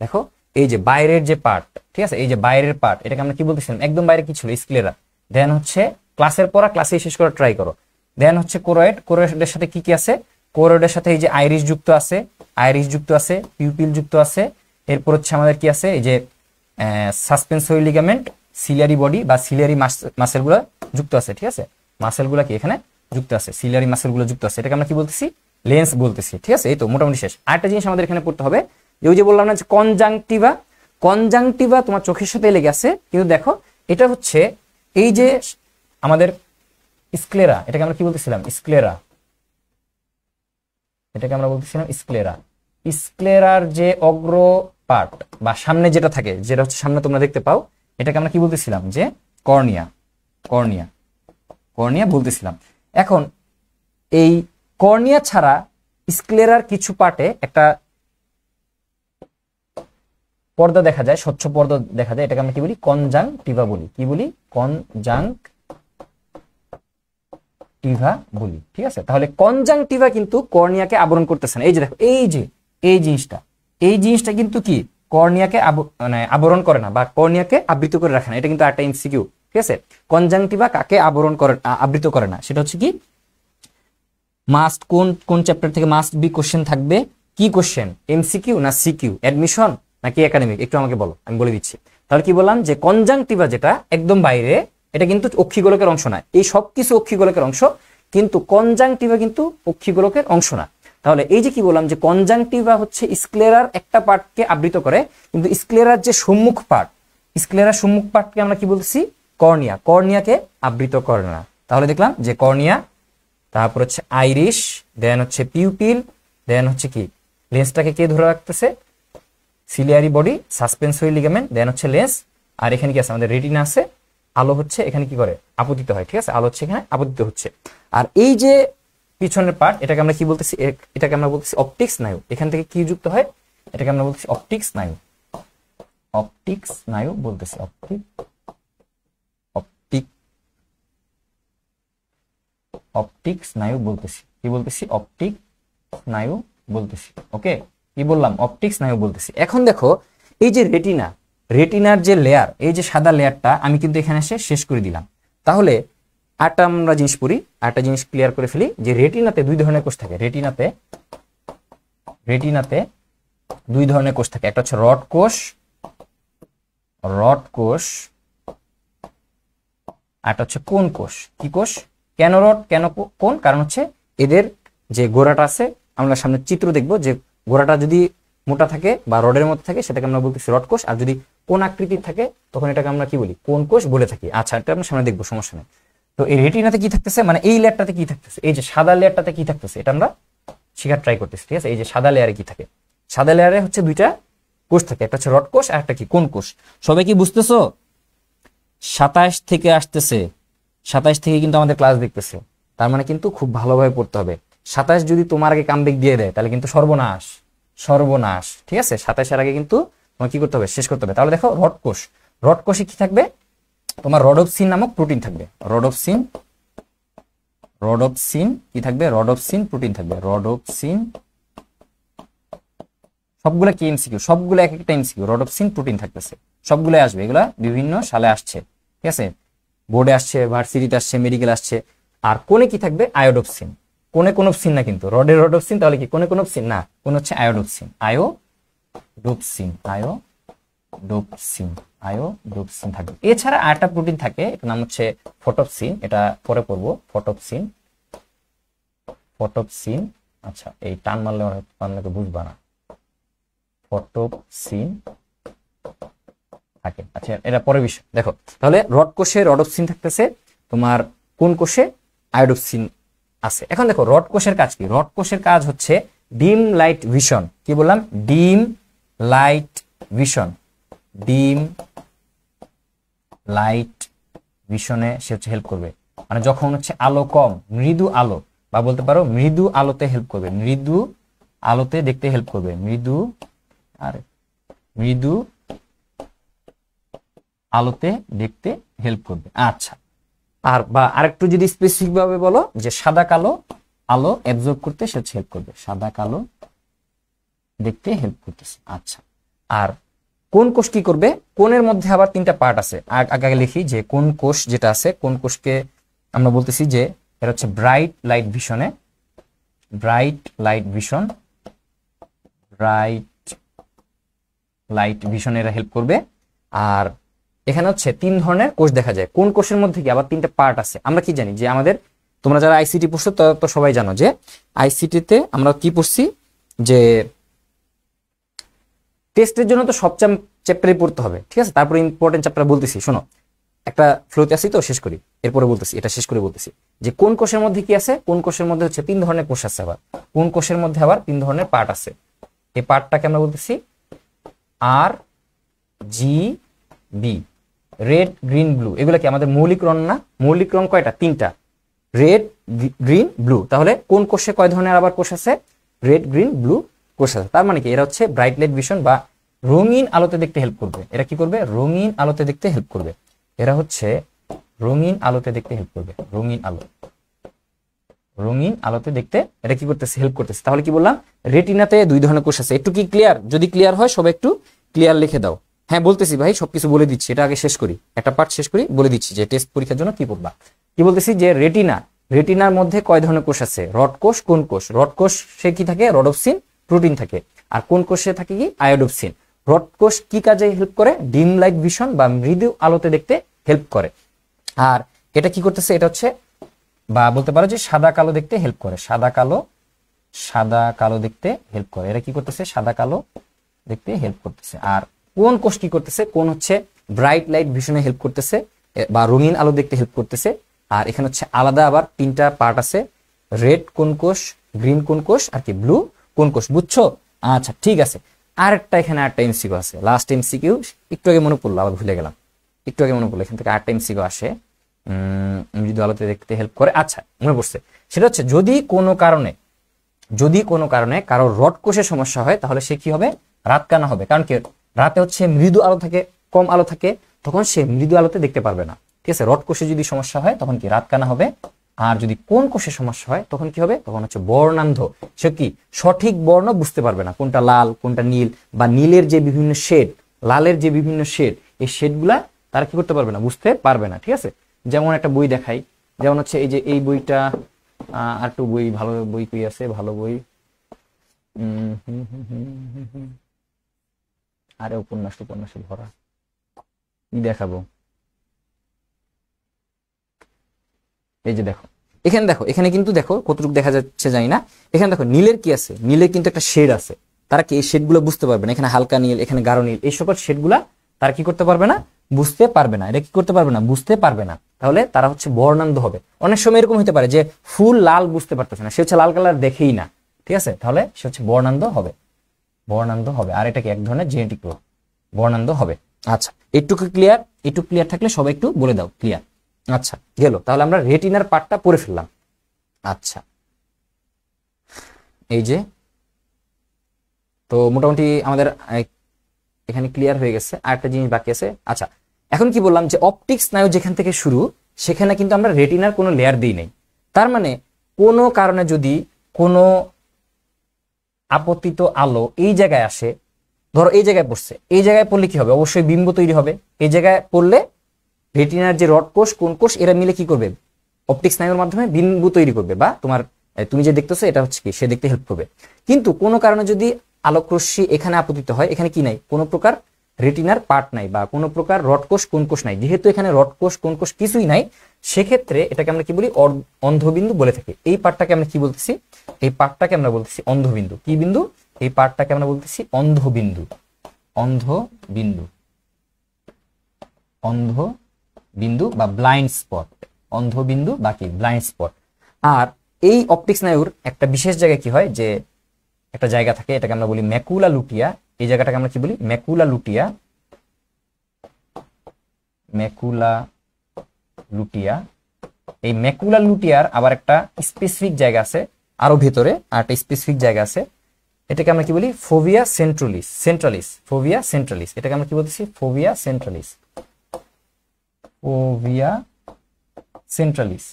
দেখো এই যে বাইরের যে পার্ট, ঠিক আছে, এই যে বাইরের পার্ট, এটাকে আমরা কি বলতেছিলাম, একদম বাইরে কি ছিল, স্ক্লেরা। দেন হচ্ছে ক্লাসের পড়া ক্লাসে শেষ করা ট্রাই করো। দেন হচ্ছে কোরয়েড, কোরয়েডের সাথে কি কি আছে, কোরয়েডের সাথে এই যে আইরিশ যুক্ত আছে, আইরিশ যুক্ত আছে, পিউপিল যুক্ত আছে। এরপর হচ্ছে আমাদের কি আছে, এই যে সাসপেন্সরি লিগামেন্ট, সিলিয়ারি বডি বা সিলিয়ারি মাসেল গুলো যুক্ত আছে, ঠিক আছে। মাসেল গুলা কি এখানে যুক্ত আছে, সিলিয়ারি মাসেল গুলো যুক্ত আছে, এটাকে আমরা কি বলতেছি, লেন্স বলতেছি, ঠিক আছে। এই তো মোটামুটি শেষ। আরেকটা জিনিস আমাদের এখানে পড়তে হবে, যে ওই যে বললাম না যে কনজাংটিভা, কনজাংটিভা তোমার চোখের সাথে লেগে আছে, কিন্তু দেখো এটা হচ্ছে এই যে আমাদের স্ক্লেরা, এটাকে আমরা কি বলতেছিলাম, স্ক্লেরা, এটাকে আমরা বলতেছিলাম স্ক্লেরা। স্ক্লেরার যে অগ্র পার্ট বা সামনে যেটা থাকে, যেটা হচ্ছে সামনে তোমরা দেখতে পাও, এটাকে আমরা কি বলতেছিলাম, যে কর্নিয়া, কর্নিয়া, কর্নিয়া বলতেছিলাম। এখন এই কর্নিয়া ছাড়া স্ক্লেরার কিছু পার্টে একটা পর্দা দেখা যায়, স্বচ্ছ পর্দা দেখা যায়, এটাকে আমরা কি বলি, কনজাংটিভা বলি। কি বলি, কনজাংটিভা বলি, ঠিক আছে। তাহলে কনজাংটিভা কিন্তু কর্নিয়াকে আবরণ করতেছে না। এই যে দেখো, এই যে এই জিনিসটা, এই জিনিসটা কিন্তু কি কর্নিয়াকে মানে আবরণ করে না বা কর্নিয়াকে আবৃত করে রাখে না। এটা কিন্তু একটা এমসিকিউ, ঠিক আছে। কনজাংটিভা কাকে আবরণ করে, আবৃত করে না, সেটা হচ্ছে কি মাস্ট, কোন কোন চ্যাপ্টার থেকে মাস্ট বি কোশ্চেন থাকবে, কি কোশ্চেন, এমসিকিউ না সিকিউ, অ্যাডমিশন নাকি একাডেমিক, একটু আমাকে বলো, আমি বলে দিচ্ছি। তাহলে কি বললাম, যে কনজাংটিভা যেটা একদম বাইরে, এটা কিন্তু অক্ষিগোলকের অংশ না। এই সবকিছু অক্ষিগোলকের অংশ, কিন্তু কনজাংটিভা কিন্তু অক্ষিগোলকের অংশ না। তাহলে এই যে কি বললাম, যে কনজাংটিভা হচ্ছে স্ক্লেরার একটা পার্টকে আবৃত করে, কিন্তু স্ক্লেরার যে সম্মুখ পার্ট, স্ক্লেরার সম্মুখ পার্টকে আমরা কি বলছি, কর্নিয়া, কর্নিয়াকে আবৃত করে না। তাহলে দেখলাম যে কর্নিয়া, তারপর হচ্ছে আইরিশ, দেন হচ্ছে পিউপিল, দেন হচ্ছে কি লেন্সটাকে কে ধরে রাখতেছে, সিলিয়ারি বডি, সাসপেন্সরি লিগামেন্ট, দেন হচ্ছে লেন্স। আর এখানে কি আছে, আমাদের রেটিনা আছে, আলো হচ্ছে এখানে কি করে, আপতিত হয়, ঠিক আছে, আলো হচ্ছে এখানে আপতিত হচ্ছে। আর এই যে পিছনের পার্ট, এটাকে আমরা কি বলতেছি, এটাকে আমরা বলতেছি অপটিক স্নায়ু। এখান থেকে কি যুক্ত হয়, এটাকে আমরা বলতেছি অপটিক স্নায়ু, অপটিক স্নায়ু বলতেছি, অপটিক, অপটিক, অপটিক স্নায়ু বলতেছি। কি বলতেছি, অপটিক স্নায়ু বলতেছি। ওকে, কি বললাম, অপটিক স্নায়ু বলতেছি। এখন দেখো এই যে রেটিনা, রেটিনার যে লেয়ার, এই যে সাদা লেয়ারটা আমি কিন্তু এখানে এসে শেষ করে দিলাম। তাহলে আরেকটা আমরা জিনিস পড়ি, আরেকটা জিনিস ক্লিয়ার করে ফেলি, যে রেটিনাতে দুই ধরনের কোষ থাকে। রেটিনাতে, রেটিনাতে দুই ধরনের কোষ থাকে, একটা হচ্ছে রড কোষ, রড কোষ, আর একটা হচ্ছে কোন কোষ। কি কোষ, কেন রড, কেন কোন, কারণ হচ্ছে এদের যে গোড়াটা আছে, আমরা সামনে চিত্র দেখবো, যে গোড়াটা যদি মোটা থাকে বা রডের মধ্যে থাকে, সেটাকে আমরা বলতেছি রড কোষ, আর যদি কোন আকৃতির থাকে তখন এটাকে আমরা কি বলি, কোন কোষ বলে থাকি। আচ্ছা, এটা আমরা সামনে দেখবো, সমস্যা নেই। তো এই রেটিনাতে কি থাকতেছে, মানে এই লেয়ারটাতে কি থাকতেছে, এই যে সাদা লেয়ারটাতে কি থাকতেছে, এটা আমরা শেখার ট্রাই করতেছি, ঠিক আছে। এই যে সাদা লেয়ারে কি থাকে, সাদা লেয়ারে হচ্ছে দুইটা কোষ থাকে, একটা হচ্ছে রড কোষ আর একটা কি কোন কোষ। সবাই কি বুঝতেছো? 27 থেকে আসতেছে, 27 থেকে কিন্তু আমাদের ক্লাস দেখতেছে, তার মানে কিন্তু খুব ভালোভাবে পড়তে হবে। 27 যদি তোমার আগে কামব্যাক দিয়ে দেয়, তাহলে কিন্তু সর্বনাশ, সর্বনাশ, ঠিক আছে। 27 এর আগে কিন্তু তোমার কি করতে হবে, শেষ করতে হবে। তাহলে দেখো রড কোষ, রড কোষে কি থাকবে, তোমার রডোপসিন নামক প্রোটিন থাকবে, রডোপসিন, রডোপসিন কি থাকবে, রডোপসিন প্রোটিন থাকবে, রডোপসিন। সবগুলা কি এমসিকিউ, সবগুলো এক একটা এমসিকিউ, রডোপসিন প্রোটিন থাকতেছে, সবগুলো আসবে, এগুলা বিভিন্ন সালে আসছে, ঠিক আছে, বোর্ডে আসছে, ভার্সিটিতে আসছে, মেডিকেল আসছে। আর কোনে কি থাকবে, আয়োডোপসিন, কোনে কোনোপসিন না কিন্তু, রডের রডোপসিন, তাহলে কি কোনে কোনোপসিন না, কোন হচ্ছে iodopsin, iodopsin, iodopsin. Iodopsin, iodopsin থাকবে। এছাড়া আরেকটা প্রোটিন থাকে, এটার নাম হচ্ছে ফটোপসিন, এটা পরে পড়বো। ফটোপসিন, ফটোপসিন, আচ্ছা এই টান মারলে আপনাকে বুঝবা না। ফটোপসিন থাকে, আচ্ছা এটা পরের বিষয়। দেখো তাহলে রড কোষে রডোপসিন থাকতেছে, তোমার কোন কোষে আয়োডোপসিন আছে। এখন দেখো রড কোষের কাজ কি? রড কোষের কাজ হচ্ছে ডিম লাইট ভিশন। কি বললাম? Dim light vision, dim light ভিশনে সে হচ্ছে হেল্প করবে। মানে যখন হচ্ছে আলো কম, মৃদু আলো বা বলতে পারো মৃদু আলোতে হেল্প করবে, মৃদু আলোতে দেখতে হেল্প করবে, মৃদু আর মৃদু আলোতে দেখতে হেল্প করবে। আচ্ছা, আর বা আরেকটু যদি স্পেসিফিক ভাবে বলো যে সাদা কালো আলো অ্যাবজর্ব করতে সে হেল্প করবে, সাদা কালো দেখতে হেল্প করতেছে। আচ্ছা, আর কোন কোষ কি করবে? কোণের মধ্যে আবার তিনটা পার্ট আছে। আগে লিখি যে কোন কোষ যেটা আছে, কোন কোষকে আমরা বলতেছি যে এটা হচ্ছে ব্রাইট লাইট ভিশনে, bright light vision, bright light ভিশনে এরা হেল্প করবে। আর এখানে হচ্ছে তিন ধরনের কোষ দেখা যায়। কোন কোষের মধ্যে কি আবার তিনটা পার্ট আছে। আমরা কি জানি যে আমাদের, তোমরা যারা আইসিটি পড়ছো তারা তো সবাই জানো যে আইসিটিতে আমরা কি পড়ছি, যে টেস্টের জন্য তো সব চ্যাপ্টারই পড়তে হবে, ঠিক আছে। তারপরে ইম্পর্টেন্ট চ্যাপ্টার বলতেছি, শোনো একটা ফ্লোতে আসি তো শেষ করি, এরপরে বলতেছি, এটা শেষ করে বলতেছি যে কোন কোষের মধ্যে কি আছে। কোন কোষের মধ্যে হচ্ছে তিন ধরনের কোষ আছে, আবার কোন কোষের মধ্যে আবার তিন ধরনের পার্ট আছে। এই পার্টটাকে আমরা বলতেছি R G B, red green blue. এগুলো কি আমাদের মৌলিক রং না? মৌলিক রং কয়টা? তিনটা, রেড গ্রিন ব্লু। তাহলে কোন কোষে কয় ধরনের আবার কোষ আছে? রেড গ্রিন ব্লু কোষ আছে। তার মানে কি এরা হচ্ছে ব্রাইট লাইট ভিশন বা রঙিন আলোতে দেখতে হেল্প করবে। এরা কি করবে? রঙিন আলোতে দেখতে হেল্প করবে। এরা হচ্ছে রঙিন আলোতে দেখতে হেল্প করবে, রঙিন আলো, রঙিন আলোতে দেখতে এটা কি করতেছে? হেল্প করতেছে। তাহলে কি বললাম? রেটিনাতে দুই ধরনের কোষ আছে। একটু কি ক্লিয়ার? যদি ক্লিয়ার হয় সবাই একটু ক্লিয়ার লিখে দাও। হ্যাঁ বলতেছি ভাই, সবকিছু বলে দিচ্ছি, এটা আগে শেষ করি, একটা পার্ট শেষ করি, বলে দিচ্ছি যে টেস্ট পরীক্ষার জন্য কি পড়বা। কি বলতেছি যে রেটিনা, রেটিনার মধ্যে কয় ধরনের কোষ আছে? রড কোষ, কোন কোষ? রড কোষ সে কি থাকে? রডোপসিন প্রোটিন থাকে। আর কোন কোষে থাকে কি? আয়োডোপসিন। রড কোষ কি কাজে হেল্প করে? ডিম লাইট ভিশন বা মৃদু আলোতে দেখতে হেল্প করে। আর এটা কি করতেছে? এটা হচ্ছে বা বলতে পারো যে সাদা কালো দেখতে হেল্প করে, সাদা কালো, সাদা কালো দেখতে হেল্প করে। এরা কি করতেছে? সাদা কালো দেখতে হেল্প করতেছে। আর কোন কোষ কি করতেছে? কোন হচ্ছে ব্রাইট লাইট ভিশনে হেল্প করতেছে বা রঙিন আলো দেখতে হেল্প করতেছে। আর এখানে হচ্ছে আলাদা আবার তিনটা পার্ট আছে, রেড কোন কোষ, গ্রিন কোন কোষ, আর কি ব্লু কোন কোষ। বুঝছো? আচ্ছা ঠিক আছে। আরেকটা এখানে আরেকটা এমসিকিউ আছে, লাস্ট এমসিকিউ, একটু আগে মনে পড়লো, আবার ভুলে গেলাম, একটু আগে মনে পড়লো। এখান থেকে আরেকটা এমসিকিউ আসে, মৃদু আলোতে দেখতে হেল্প করে। আচ্ছা মনে পড়ছে, সেটা হচ্ছে যদি কোনো কারণে কারো রড কোষের সমস্যা হয় তাহলে সে কি হবে? রাত কানা হবে। কারণ কি? রাতে হচ্ছে মৃদু আলো থাকে, কম আলো থাকে, তখন সে মৃদু আলোতে দেখতে পারবে না, ঠিক আছে। রড কোষে যদি সমস্যা হয় তখন কি? রাত কানা হবে। আর যদি কোন কোষে সমস্যা হয় তখন কি হবে? তখন হচ্ছে বর্ণান্ধ। সে কি সঠিক বর্ণ বুঝতে পারবে না, কোনটা লাল কোনটা নীল, বা নীলের যে বিভিন্ন শেড, লালের যে বিভিন্ন শেড, এই শেডগুলা তারা কি করতে পারবে না? বুঝতে পারবে না, ঠিক আছে। যেমন একটা বই দেখাই, যেমন হচ্ছে এই যে এই বইটা, আর একটু বই, ভালো বই কই আছে? ভালো বই, আরে উপন্যাসে ভরা, কি দেখাবো? এই যে দেখো, এখানে কিন্তু দেখো কতটুকু দেখা যাচ্ছে জানি না। এখানে দেখো নীলের কি আছে? নীলের কিন্তু একটা শেড আছে। তারা কি এই শেডগুলো বুঝতে পারবে না? এখানে হালকা নীল, এখানে গাঢ় নীল, এই সকল শেডগুলা তারা কি করতে পারবে না? বুঝতে পারবে না। এটা কি করতে পারবে না? বুঝতে পারবে না। তাহলে তারা হচ্ছে বর্ণান্ধ হবে। অনেক সময় এরকম হতে পারে যে ফুল লাল বুঝতে পারতেছে না, সে হচ্ছে লাল কালার দেখেই না, ঠিক আছে। তাহলে সে হচ্ছে বর্ণান্ধ হবে, বর্ণান্ধ হবে। আর এটা কি এক ধরনের জেনেটিক রোগ, বর্ণান্ধ হবে। আচ্ছা এইটুকু ক্লিয়ার? এইটুকু ক্লিয়ার থাকলে সবাই একটু বলে দাও ক্লিয়ার। আচ্ছা গেল, তাহলে আমরা রেটিনার পার্টটা পড়ে ফেললাম। আচ্ছা এই যে, তো মোটামুটি আমাদের এখানে ক্লিয়ার হয়ে গেছে। আর একটা জিনিস বাকি আছে। আচ্ছা এখন কি বললাম যে অপটিক স্নায়ু যেখান থেকে শুরু, সেখানে কিন্তু আমরা রেটিনার কোনো লেয়ার দিই নাই। তার মানে কোনো কারণে যদি কোনো আপতিত আলো এই জায়গায় আসে, ধরো এই জায়গায় পড়ছে, এই জায়গায় পড়লে কি হবে? অবশ্যই বিম্ব তৈরি হবে। এই জায়গায় পড়লে রেটিনার যে রড কোষ, কোন কোষ, এরা মিলে কি করবে? অপটিক স্নায়ুর মাধ্যমে বিন্দু তৈরি করবে, বা তুমি যে দেখতেছো এটা হচ্ছে কি, সে দেখতে হেল্প করবে। কিন্তু কোনো কারণে যদি আলোক রশ্মি এখানে আপতিত হয়, এখানে কি নাই? কোনো প্রকার রেটিনার পার্ট নাই বা কোনো প্রকার রডকোষ কোষকোষ নাই, যেহেতু এখানে রডকোষ কোষকোষ কিছুই নাই, সেক্ষেত্রে এটাকে আমরা কি বলি, অন্ধবিন্দু বলে থাকি। এই পার্টটাকে আমরা কি বলতেছি, এই পার্টটাকে আমরা বলতেছি অন্ধবিন্দু। কি বিন্দু? এই পার্টটাকে আমরা বলতেছি অন্ধবিন্দু। অন্ধবিন্দু, অন্ধবিন্দু বা ব্লাইন্ড স্পট। অন্ধবিন্দু বা কি ব্লাইন্ড স্পট। আর এই অপটিক স্নায়ুর একটা বিশেষ জায়গায় কি হয়, যে একটা জায়গা থাকে, এটাকে আমরা বলি ম্যাকুলা লুটিয়া। এই জায়গাটাকে আমরা কি বলি, ম্যাকুলা লুটিয়া। ম্যাকুলা লুটিয়া। এই ম্যাকুলা লুটিয়ার আবার একটা স্পেসিফিক জায়গা আছে, আরো ভেতরে আর একটা স্পেসিফিক জায়গা আছে, এটাকে আমরা কি বলি, ফোভিয়া সেন্ট্রালিস। সেন্ট্রালিস, ফোভিয়া সেন্ট্রালিস, এটাকে আমরা কি বলতেছি, ফোভিয়া সেন্ট্রালিস। ফোভিয়া সেন্ট্রালিস,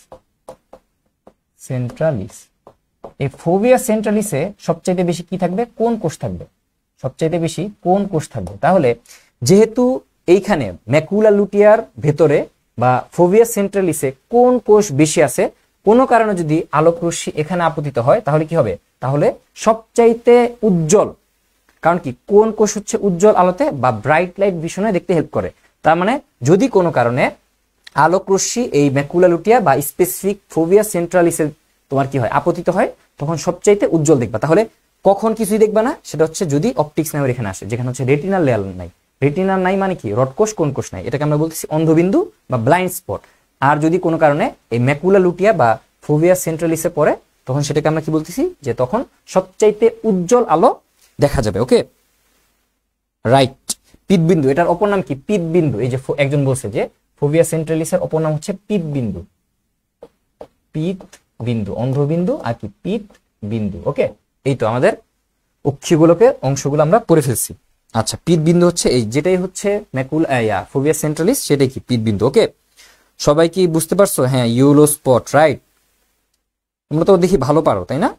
সেন্ট্রালিস। এই ফোভিয়া সেন্ট্রালিসে সবচাইতে বেশি কি থাকবে, কোন কোষ থাকবে, সবচাইতে বেশি কোন কোষ থাকবে। তাহলে যেহেতু এইখানে ম্যাকুলা লুটিয়ার ভেতরে বা ফোভিয়া সেন্ট্রালিসে কোন কোষ বেশি আছে, কোনো কারণে যদি আলোক রশ্মি এখানে আপতিত হয়, তাহলে কি হবে, তাহলে সবচাইতে উজ্জ্বল, কারণ কি কোন কোষ হচ্ছে উজ্জ্বল আলোতে বা ব্রাইট লাইট ভিশনে দেখতে হেল্প করে। তার মানে যদি কোনো কারণে আলোক রশ্মি এই ম্যাকুলা লুটিয়া বা স্পেসিফিক ফোভিয়া সেন্ট্রালিসে তোমার কি হয়, আপতিত হয়, তখন সবচাইতে উজ্জ্বল দেখবা। তাহলে কখন কিছুই দেখবা না, সেটা হচ্ছে যদি অপটিক স্নায়ু এখানে আসে, যেখানে হচ্ছে রেটিনাল লেয়ার নাই। রেটিনাল নাই মানে কি, রডকোষ কোন কোষ নাই, এটাকে আমরা বলতেছি অন্ধবিন্দু বা ব্লাইন্ড স্পট। আর যদি কোনো কারণে এই ম্যাকুলা লুটিয়া বা ফোভিয়া সেন্ট্রালিসে পড়ে, তখন সেটাকে আমরা কি বলতেছি, যে তখন সবচাইতে উজ্জ্বল আলো দেখা যাবে। ওকে, রাইট। পিতবিন্দু, এটার অপর নাম কি, পিতবিন্দু। এই যে একজন বলছে যে ফোভিয়া সেন্ট্রালিসের অপর নাম হচ্ছে পিতবিন্দু। পিতবিন্দু, অন্ধবিন্দু আর কি পিতবিন্দু। ওকে, এই তো আমাদের অক্ষিগোলকের অংশগুলো আমরা পড়ে ফেলছি। আচ্ছা, পিতবিন্দু হচ্ছে এই যেটাই হচ্ছে ম্যাকুলা ফোভিয়া সেন্ট্রালিস, সেটাই কি পিতবিন্দু। ওকে, সবাই কি বুঝতে পারছো? হ্যাঁ, ইয়েলো স্পট, রাইট। তোমরা তো দেখি ভালো পারো, তাই না?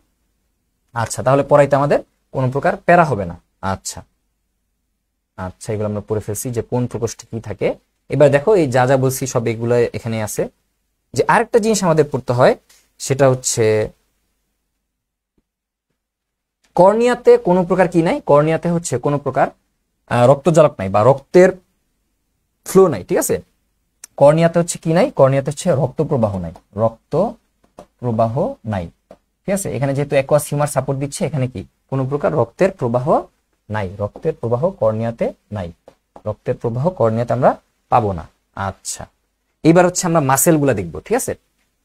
আচ্ছা, তাহলে পড়াইতে আমাদের কোনো প্রকার প্যারা হবে না। আচ্ছা আচ্ছা, এগুলো আমরা পড়ে ফেলছি যে কোন প্রকোষ্ঠে কি থাকে। এবার দেখো, এই যা যা বলছি সব এগুলো এখানে আছে। যে আরেকটা জিনিস আমাদের পড়তে হয়, সেটা হচ্ছে কর্নিয়াতে কোনো প্রকার কি নাই, কর্নিয়াতে হচ্ছে কোনো প্রকার রক্তজালক নাই বা রক্তের ফ্লো নাই। ঠিক আছে, কর্নিয়াতে হচ্ছে কি নাই, কর্নিয়াতে হচ্ছে রক্ত প্রবাহ নাই, রক্ত প্রবাহ নাই। ঠিক আছে, এখানে যেহেতু অ্যাকুয়াস হিউমার সাপোর্ট দিচ্ছে, এখানে কি কোনো প্রকার রক্তের প্রবাহ নাই, রক্তের প্রবাহ কর্নিয়াতে নাই, রক্তের প্রবাহ কর্নিয়াতে আমরা পাবো না। আচ্ছা, এইবার হচ্ছে আমরা মাসেল গুলা দেখবো। ঠিক আছে,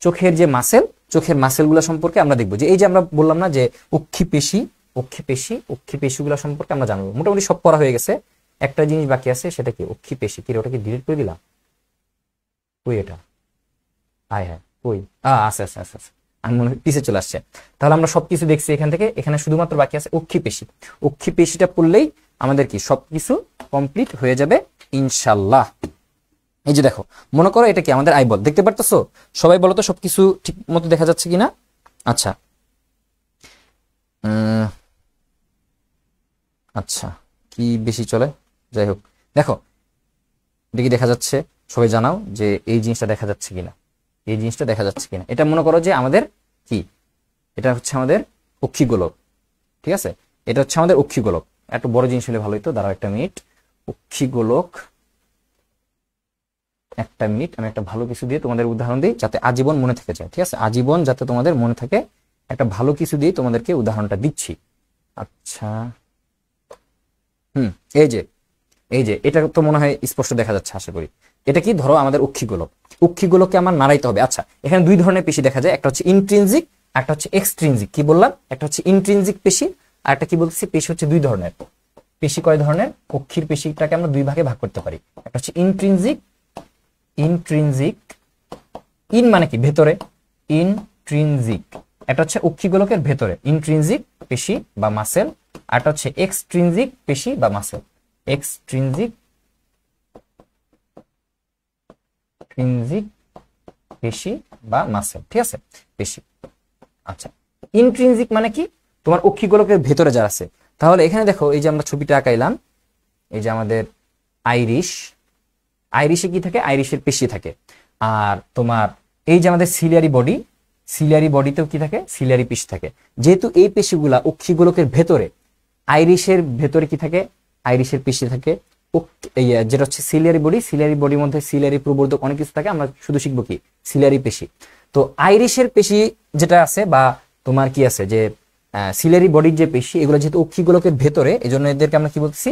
চোখের যে মাসেল, চোখের মাসেল গুলা সম্পর্কে আমরা দেখবো। যে এই যে আমরা বললাম না যে অক্ষি পেশি, অক্ষি পেশিগুলা সম্পর্কে আমরা জানবো। মোটামুটি সব পড়া হয়ে গেছে, একটা জিনিস বাকি আছে, সেটা কি অক্ষি পেশি। কি ওটা কি ডিলিট করে দিলাম? কই এটা? হায় হায়, কই? আচ্ছা আচ্ছা আচ্ছা, আমি মনে হয় পিছে চলে আসছে। তাহলে আমরা সবকিছু দেখছি এখান থেকে, এখানে শুধুমাত্র বাকি আছে অক্ষি পেশি। অক্ষি পেশিটা পড়লেই আমাদের কি সবকিছু কমপ্লিট হয়ে যাবে ইনশাল্লাহ। এই যে দেখো, মনে করো এটা কি আমাদের আইবল, দেখতে পারতেছো? সবাই বলো তো সবকিছু ঠিক মতো দেখা যাচ্ছে কিনা। আচ্ছা আচ্ছা, কি বেশি চলে, যাই হোক। দেখো, এটা কি দেখা যাচ্ছে? সবাই জানাও যে এই জিনিসটা দেখা যাচ্ছে কিনা, এই জিনিসটা দেখা যাচ্ছে কিনা। এটা মনে করো যে আমাদের কি, এটা হচ্ছে আমাদের অক্ষিগোলক। ঠিক আছে, এটা হচ্ছে আমাদের অক্ষিগোলক। একটু বড় জিনিস হলে ভালো হতো, দাঁড়াও একটা মিনিট। অক্ষিগোলক, একটা মিনিট, আমি একটা ভালো কিছু দিয়ে তোমাদের উদাহরণ দিই, যাতে আজীবন মনে থেকে যায়। ঠিক আছে, আজীবন যাতে তোমাদের মনে থাকে, একটা ভালো কিছু দিয়ে তোমাদেরকে উদাহরণটা দিচ্ছি। আচ্ছা, এই যে এটা তো মনে হয় স্পষ্ট দেখা যাচ্ছে, আশা করি। এটা কি, ধরো আমাদের অক্ষিগোলক, অক্ষিগোলককে আমার নাড়াইতে হবে। আচ্ছা, এখানে দুই ধরনের পেশি দেখা যায়, একটা হচ্ছে ইন্ট্রিনজিক, একটা হচ্ছে এক্সট্রিনজিক। কি বললাম? একটা হচ্ছে ইন্ট্রিনজিক পেশি, আর একটা কি বলতেছি, পেশি হচ্ছে দুই ধরনের। পেশি কয় ধরনের? অক্ষির পেশিটাকে আমরা দুই ভাগে ভাগ করতে পারি। একটা হচ্ছে ইন্ট্রিনজিক, ইন্ট্রিনজিক, ইন মানে কি ভেতরে, ইন্ট্রিনজিক। এটা হচ্ছে অক্ষিগোলকের ভেতরে ইন্ট্রিনজিক পেশি বা মাসেল, আর এটা হচ্ছে এক্সট্রিনজিক পেশি বা মাসেল, এক্সট্রিনজিক পেশি বা মাসেল। ঠিক আছে, পেশি। আচ্ছা, ইন্ট্রিনজিক মানে কি, তোমার অক্ষিগোলকের ভেতরে যা আছে। তাহলে এখানে দেখো, এই যে আমরা ছবিটা আঁকাইলাম, এই যে আমাদের আইরিশ, আইরিশে কি থাকে, আইরিশের পেশি থাকে। আর তোমার এই যে আমাদের সিলিয়ারি বডি, সিলিয়ারি বডিতেও কি থাকে, সিলিয়ারি পেশি থাকে। যেহেতু এই পেশিগুলা অক্ষিগোলকের ভেতরে, আইরিশের ভেতরে কি থাকে, আইরিশের পেশি থাকে, যেটা হচ্ছে সিলিয়ারি বডি, সিলিয়ারি বডির মধ্যে সিলিয়ারি প্রবর্ধক অনেক কিছু থাকে, আমরা শুধু শিখবো কি সিলিয়ারি পেশি। তো আইরিশের পেশি যেটা আছে বা তোমার কি আছে যে সিলিয়ারি বডির যে পেশি, এগুলো যেহেতু অক্ষিগোলকের ভেতরে, এই জন্য এদেরকে আমরা কি বলতেছি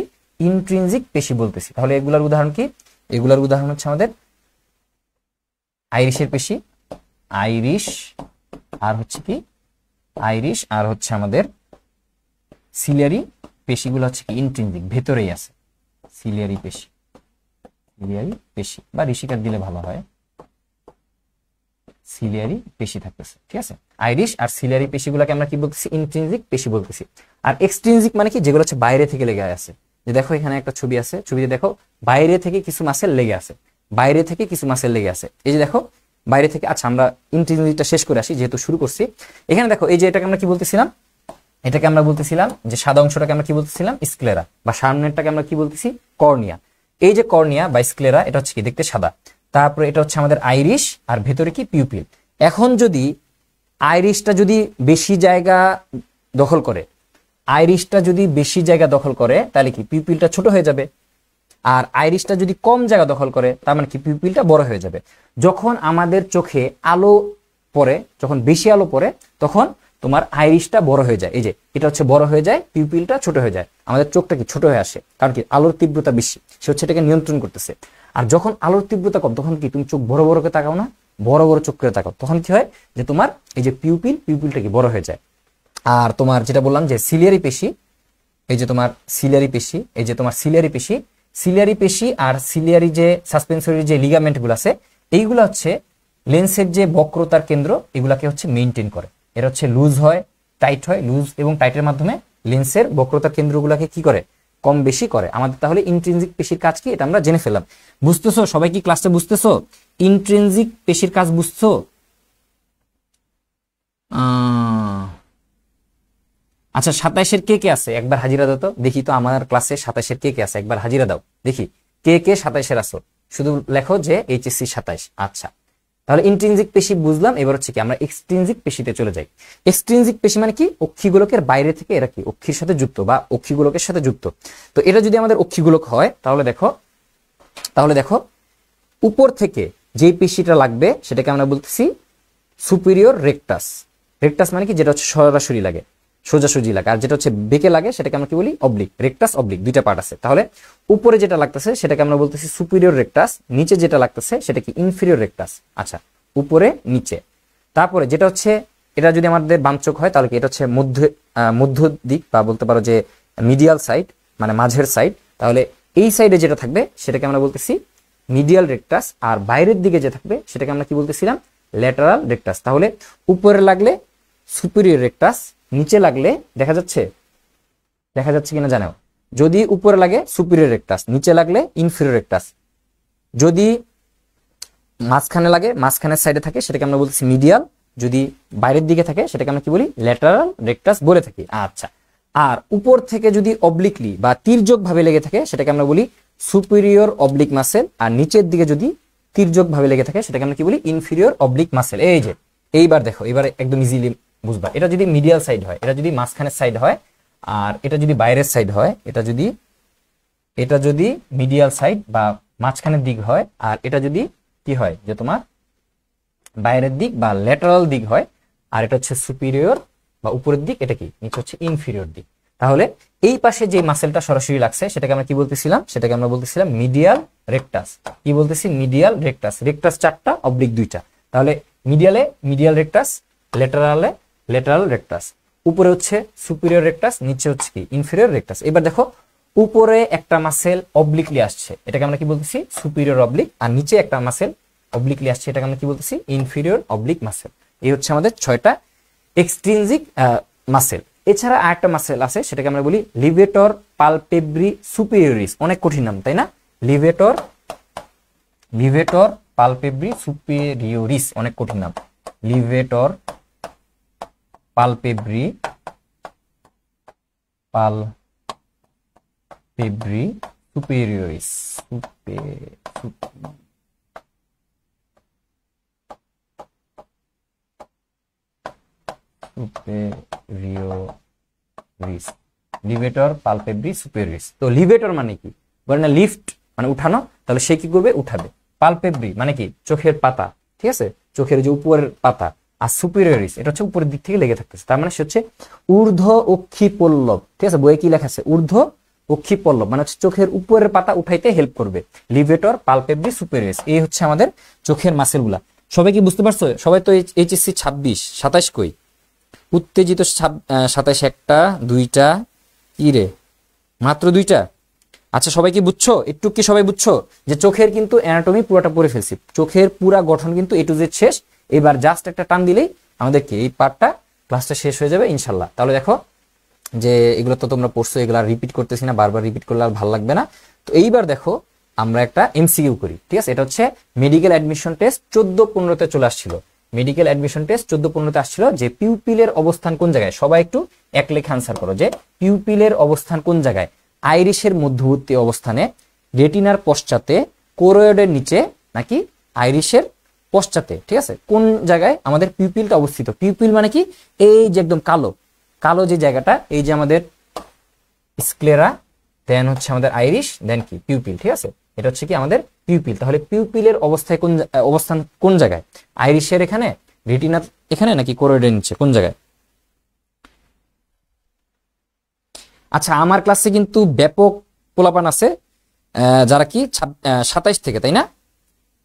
ইন্ট্রিনজিক পেশি বলতেছি। তাহলে এগুলার উদাহরণ কি? এগুলার উদাহরণ হচ্ছে আমাদের আইরিশের পেশি, আইরিশ, আর হচ্ছে কি আইরিশ, আর হচ্ছে আমাদের সিলিয়ারি পেশিগুলো হচ্ছে কি ইন্ট্রিনজিক, ভেতরেই আছে সিলিয়ারি পেশি, সিলিয়ারি পেশি বা ঋষিকার দিলে ভালো হয়, সিলিয়ারি পেশি থাকতেছে, ঠিক আছে। আইরিশ আর সিলিয়ারি পেশিগুলোকে আমরা কি বলতেছি ইন্ট্রিনজিক পেশি বলতেছি। আর এক্সট্রিনজিক মানে কি, যেগুলো হচ্ছে বাইরে থেকে লেগে আছে। যে দেখো এখানে একটা ছবি আছে, ছবিতে দেখো বাইরে থেকে কিছু মাসেল লেগে আছে, বাইরে থেকে কিছু মাসেল লেগে আছে, এই যে দেখো বাইরে থেকে। আচ্ছা আমরা ইন্ট্রিনজিকটা শেষ করে আসি যেহেতু শুরু করছি। এখানে দেখো এই যে এটাকে আমরা কি বলতেছিলাম, এটাকে আমরা বলতেছিলাম যে সাদা অংশটাকে আমরা কি বলতেছিলাম স্ক্লেরা, বা সামনেরটাকে আমরা কি বলতেছি কর্নিয়া। এই যে কর্নিয়া বা স্ক্লেরা, এটা হচ্ছে কি দেখতে সাদা। তারপরে এটা হচ্ছে আমাদের আইরিশ, আর ভেতরে কি পিউপিল। এখন যদি আইরিশটা যদি বেশি জায়গা দখল করে, আইরিশটা যদি বেশি জায়গা দখল করে তাহলে কি পিউপিলটা ছোট হয়ে যাবে। আর আইরিশটা যদি কম জায়গা দখল করে তার মানে কি পিউপিলটা বড় হয়ে যাবে। যখন আমাদের চোখে আলো পড়ে, যখন বেশি আলো পড়ে, তখন তোমার আইরিশটা বড় হয়ে যায়। এই যে এটা হচ্ছে বড় হয়ে যায়, পিউপিলটা ছোট হয়ে যায়, আমাদের চোখটা কি ছোট হয়ে আসে, কারণ কি আলোর তীব্রতা বেশি, সে হচ্ছে এটাকে নিয়ন্ত্রণ করতেছে। আর যখন আলোর তীব্রতা কম, তখন কি তুমি চোখ বড় বড় করে তাকাও না, বড় বড় চোখ করে তাকাও, তখন কি হয় যে তোমার এই যে পিউপিলটা কি বড় হয়ে যায়। আর তোমার যেটা বললাম যে সিলিয়ারি পেশি, এই যে তোমার সিলিয়ারি পেশি, এই যে তোমার সিলিয়ারি পেশি, সিলিয়ারি পেশি আর সিলিয়ারি যে সাসপেন্সরি যে লিগামেন্ট গুলো আছে, এইগুলো হচ্ছে লেন্সের যে বক্রতার কেন্দ্র, এগুলাকে হচ্ছে মেইনটেইন করে। এটা হচ্ছে লুজ হয়, টাইট হয়, লুজ এবং টাইটের মাধ্যমে লেন্সের বক্রতার কেন্দ্রগুলোকে কি করে, কম বেশি করে আমাদের। তাহলে ইন্ট্রিনজিক পেশির কাজ কি, এটা আমরা জেনে ফেললাম। বুঝতেছো সবাই? কি ক্লাসটা বুঝতেছো? ইন্ট্রিনজিক পেশির কাজ বুঝছো? আচ্ছা 27-এর কে কে আছে একবার হাজিরা দাও তো দেখি। তো আমার ক্লাসে 27-এর কে কে আছে একবার হাজিরা দাও দেখি, কে কে 27-এর আছো, শুধু লেখো যে এইচএসসি 27। আচ্ছা তাহলে ইন্ট্রিনজিক পেশি বুঝলাম। এবার হচ্ছে কি আমরা এক্সট্রিনজিক পেশিতে চলে যাই। এক্সট্রিনজিক পেশি মানে কি, অক্ষিগোলকের বাইরে থেকে এরা কি অক্ষির সাথে যুক্ত বা অক্ষিগোলকের সাথে যুক্ত। তো এটা যদি আমাদের অক্ষিগোলক হয় তাহলে দেখো উপর থেকে যেই পেশিটা লাগবে সেটাকে আমরা বলতেছি সুপিরিয়র রেকটাস। রেকটাস মানে কি, যেটা হচ্ছে সরাসরি লাগে, সোজাসুজি লাগে। আর যেটা হচ্ছে বেঁকে লাগে সেটাকে আমরা কি বলি অবলিক। রেকটাস অবলিক দুইটা পার্ট আছে। তাহলে উপরে যেটা লাগতেছে সেটাকে আমরা বলতেছি সুপিরিয়র রেকটাস, নিচে যেটা লাগতেছে সেটা কি ইনফিরিয়র রেকটাস। আচ্ছা উপরে নিচে। তারপরে যেটা হচ্ছে, এটা যদি আমাদের বাম চোখ হয় তাহলে কি এটা হচ্ছে মধ্য দিক বা বলতে পারো যে মিডিয়াল সাইড, মানে মাঝের সাইড। তাহলে এই সাইডে যেটা থাকবে সেটাকে আমরা বলতেছি মিডিয়াল রেকটাস, আর বাইরের দিকে যে থাকবে সেটাকে আমরা কি বলতেছিলাম ল্যাটারাল রেকটাস। তাহলে উপরে লাগলে সুপিরিয়র রেকটাস, নিচে লাগলে দেখা যাচ্ছে কিনা জানো, যদি উপরে লাগে সুপিরিয়র রেকটাস, নিচে লাগলে ইনফিরিয়র রেকটাস, যদি মাঝখানে লাগে, মাঝখানের সাইডে থাকে সেটাকে আমরা বলতেছি মিডিয়াল, যদি বাইরের দিকে থাকে সেটাকে আমরা কি বলি ল্যাটারাল রেকটাস বলে থাকি। আচ্ছা আর উপর থেকে যদি অবলিকলি বা তির্যক ভাবে লেগে থাকে সেটাকে আমরা বলি সুপিরিয়র অবলিক মাসেল, আর নিচের দিকে যদি তির্যক ভাবে লেগে থাকে সেটাকে আমরা কি বলি ইনফিরিয়র অবলিক মাসেল। এই যে এইবার দেখো, এবার একদম ইজিলি বুঝবা। এটা যদি মিডিয়াল সাইড হয়, এটা যদি মাঝখানের সাইড হয়, আর এটা যদি বাইরের সাইড হয়, এটা যদি মিডিয়াল সাইড বা মাঝখানের দিক হয়, আর এটা যদি কি হয় যে তোমার বাইরের দিক বা ল্যাটারাল দিক হয়, আর এটা হচ্ছে সুপিরিয়র বা উপরের দিক, এটা কি নিচে হচ্ছে ইনফিরিয়র দিক। তাহলে এই পাশে যে মাসেলটা সরাসরি লাগছে সেটাকে আমরা কি বলতেছিলাম, সেটাকে আমরা বলতেছিলাম মিডিয়াল রেকটাস। কি বলতেছি মিডিয়াল রেকটাস। রেকটাস 4টা, অবলিক 2টা। তাহলে মিডিয়ালে মিডিয়াল রেকটাস, ল্যাটারালে ল্যাটারাল রেকটাস, উপরে হচ্ছে সুপিরিয়র রেকটাস, নিচে হচ্ছে কি ইনফিরিয়র রেকটাস। এবার দেখো উপরে একটা মাসেল অবলিকলি আসছে, এটাকে আমরা কি বলতেছি সুপিরিয়র অবলিক, আর নিচে একটা মাসেল অবলিকলি আসছে, এটাকে আমরা কি বলতেছি ইনফিরিয়র অবলিক মাসেল। এই হচ্ছে আমাদের 6টা এক্সট্রিনজিক মাসেল। এছাড়া আরেকটা মাসেল আছে সেটাকে আমরা বলি লিভেটর পালপেব্রি সুপিরিয়রিস। অনেক কঠিন নাম তাই না, লিভেটর পালপেব্রি সুপিরিয়রিস, অনেক কঠিন নাম। লিভেটর পালপেব্রি সুপিরিয়রিস, লিভেটর পালপেব্রি সুপিরিয়রিস। তো লিভেটর মানে কি, বলে না লিফট মানে উঠানো, তাহলে সে কি করবে, উঠাবে। পালপেব্রি মানে কি, চোখের পাতা, ঠিক আছে, চোখের যে উপরের পাতা। আর সুপিরিয়রিস এটা হচ্ছে উপরের দিক থেকে লেগে থাকতেছে, তার মানে সে হচ্ছে ঊর্ধ্ব অক্ষি পল্লব, ঠিক আছে, বইয়ে কি লেখা আছে, ঊর্ধ্ব অক্ষি পল্লব মানে হচ্ছে চোখের উপরের পাতা উঠাইতে হেল্প করবে। লিভেটর, পালপেব্রি, সুপিরিয়রিস, এই হচ্ছে আমাদের চোখের মাসেল গুলা। সবাই কি বুঝতে পারছো? সবাই তো এইচএসসি 26 কই, উত্তেজিত 27, একটা দুইটা, কি রে, মাত্র দুইটা। আচ্ছা সবাই কি বুঝছো, একটু কি সবাই বুঝছো যে চোখের কিন্তু অ্যানাটমি পুরোটা পড়ে ফেলছি, চোখের পুরা গঠন কিন্তু A to Z শেষ। এবার জাস্ট একটা টান দিলেই আমাদের কি এই পার্টটা, ক্লাসটা শেষ হয়ে যাবে ইনশাল্লাহ। তাহলে দেখো যে এগুলো তো তোমরা পড়ছো, এগুলো রিপিট করতেছি না, বারবার রিপিট করলে আর ভালো লাগবে না। তো এইবার দেখো আমরা একটা এমসিকিউ করি, ঠিক আছে। এটা হচ্ছে মেডিকেল অ্যাডমিশন টেস্ট 14-15-তে চলে আসছিল। মেডিকেল অ্যাডমিশন টেস্ট 14-15-তে আসছিল যে পিউপিলের অবস্থান কোন জায়গায়। সবাই একটু এক লেখা আনসার করো যে পিউপিলের অবস্থান কোন জায়গায়, আইরিশের মধ্যবর্তী অবস্থানে, রেটিনার পশ্চাতে, কোরোয়েডের নিচে, নাকি আইরিশের পশ্চাতে, ঠিক আছে, কোন জায়গায় আমাদের পিউপিলটা অবস্থিত। পিউপিল মানে কি, এই যে একদম কালো কালো যে জায়গাটা, এই যে আমাদের স্ক্লেরা, দেন হচ্ছে আমাদের আইরিশ, দেন কি পিউপিল, ঠিক আছে, এটা হচ্ছে কি আমাদের পিউপিল। তাহলে পিউপিলের অবস্থান কোন জায়গায়, আইরিশের এখানে, রেটিনার এখানে, নাকি কোরোয়েডের নিচে, কোন জায়গায়। আচ্ছা আমার ক্লাসে কিন্তু ব্যাপক পোলাপান আছে যারা কি 27 থেকে, তাই না,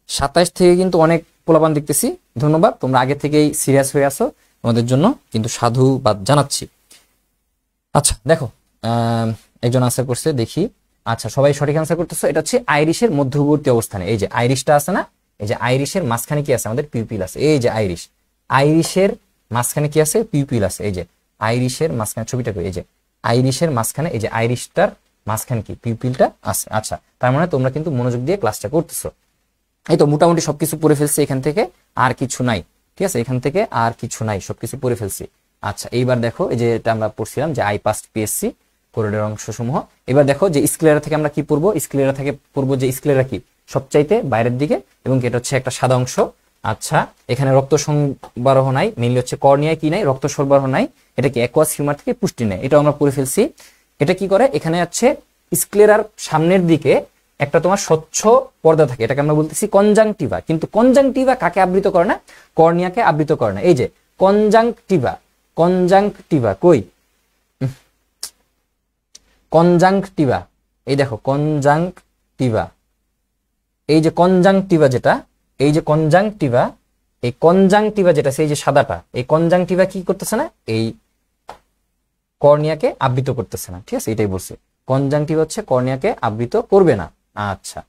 27 থেকে কিন্তু অনেক পোলাপান দেখতেছি। ধন্যবাদ, তোমরা আগে থেকেই সিরিয়াস হয়ে আসো, তোমাদের জন্য কিন্তু সাধুবাদ জানাচ্ছি। আচ্ছা দেখো একজন আনসার করছে, দেখি। আচ্ছা সবাই সঠিক আনসার করতেছো। এটা হচ্ছে আইরিশের মধ্যবর্তী অবস্থানে, এই যে আইরিশটা আছে না, এই যে আইরিশের মাঝখানে কি আছে, আমাদের পিউপিল আছে। এই যে আইরিশের মাঝখানে কি আছে, পিউপিল আছে। এই যে আইরিশের মাঝখানে, ছবিটা কই, এই যে আইরিশের মাঝখানে, এই যে আইরিশটার মাঝখানে কি পিউপিলটা আছে। আচ্ছা তার মানে তোমরা কিন্তু মনোযোগ দিয়ে ক্লাসটা করতেছো। এই তো মোটামুটি সবকিছু পড়ে ফেলছি, এখান থেকে আর কিছু নাই, ঠিক আছে, এখান থেকে আর কিছু নাই, সবকিছু পড়ে ফেলছি। আচ্ছা এইবার দেখো, এই যে এটা আমরা পড়ছিলাম যে আই পাস্ট পিএসসি কোরিডোর অংশসমূহ। এবার দেখো যে স্ক্লেরা থেকে আমরা কি পড়বো, স্ক্লেরা থেকে পড়বো যে স্ক্লেরা কি সবচাইতে বাইরের দিকে, এবং এটা হচ্ছে একটা সাদা অংশ। আচ্ছা এখানে রক্ত সরবরাহ নাই, মেইনলি হচ্ছে কর্নিয়ায় কি নাই, রক্ত সরবরাহ নাই। এটা কি অ্যাকুয়াস হিউমার থেকে পুষ্টি নেয়, এটা আমরা পড়ে ফেলছি। এটা কি করে, এখানে আছে স্ক্লেরার সামনের দিকে একটা তোমার স্বচ্ছ পর্দা থাকে, এটাকে আমরা বলতেছি কনজাংটিভা। কিন্তু কনজাংটিভা কাকে আবৃত করে না, কর্নিয়াকে আবৃত করে না। এই যে কনজাংটিভা, কনজাংটিভা কই, কনজাংটিভা, এই দেখো কনজাংটিভা, এই যে কনজাংটিভা যেটা, এই যে কনজাংটিভা, এই কনজাংটিভা যেটা সেই যে সাদাটা, এই কনজাংটিভা কি করতেছে না, এই কর্নিয়াকে আবৃত করতেছে না, ঠিক আছে, এটাই বলছে। কনজাংটিভা হচ্ছে কর্নিয়াকে আবৃত করবে না। আচ্ছা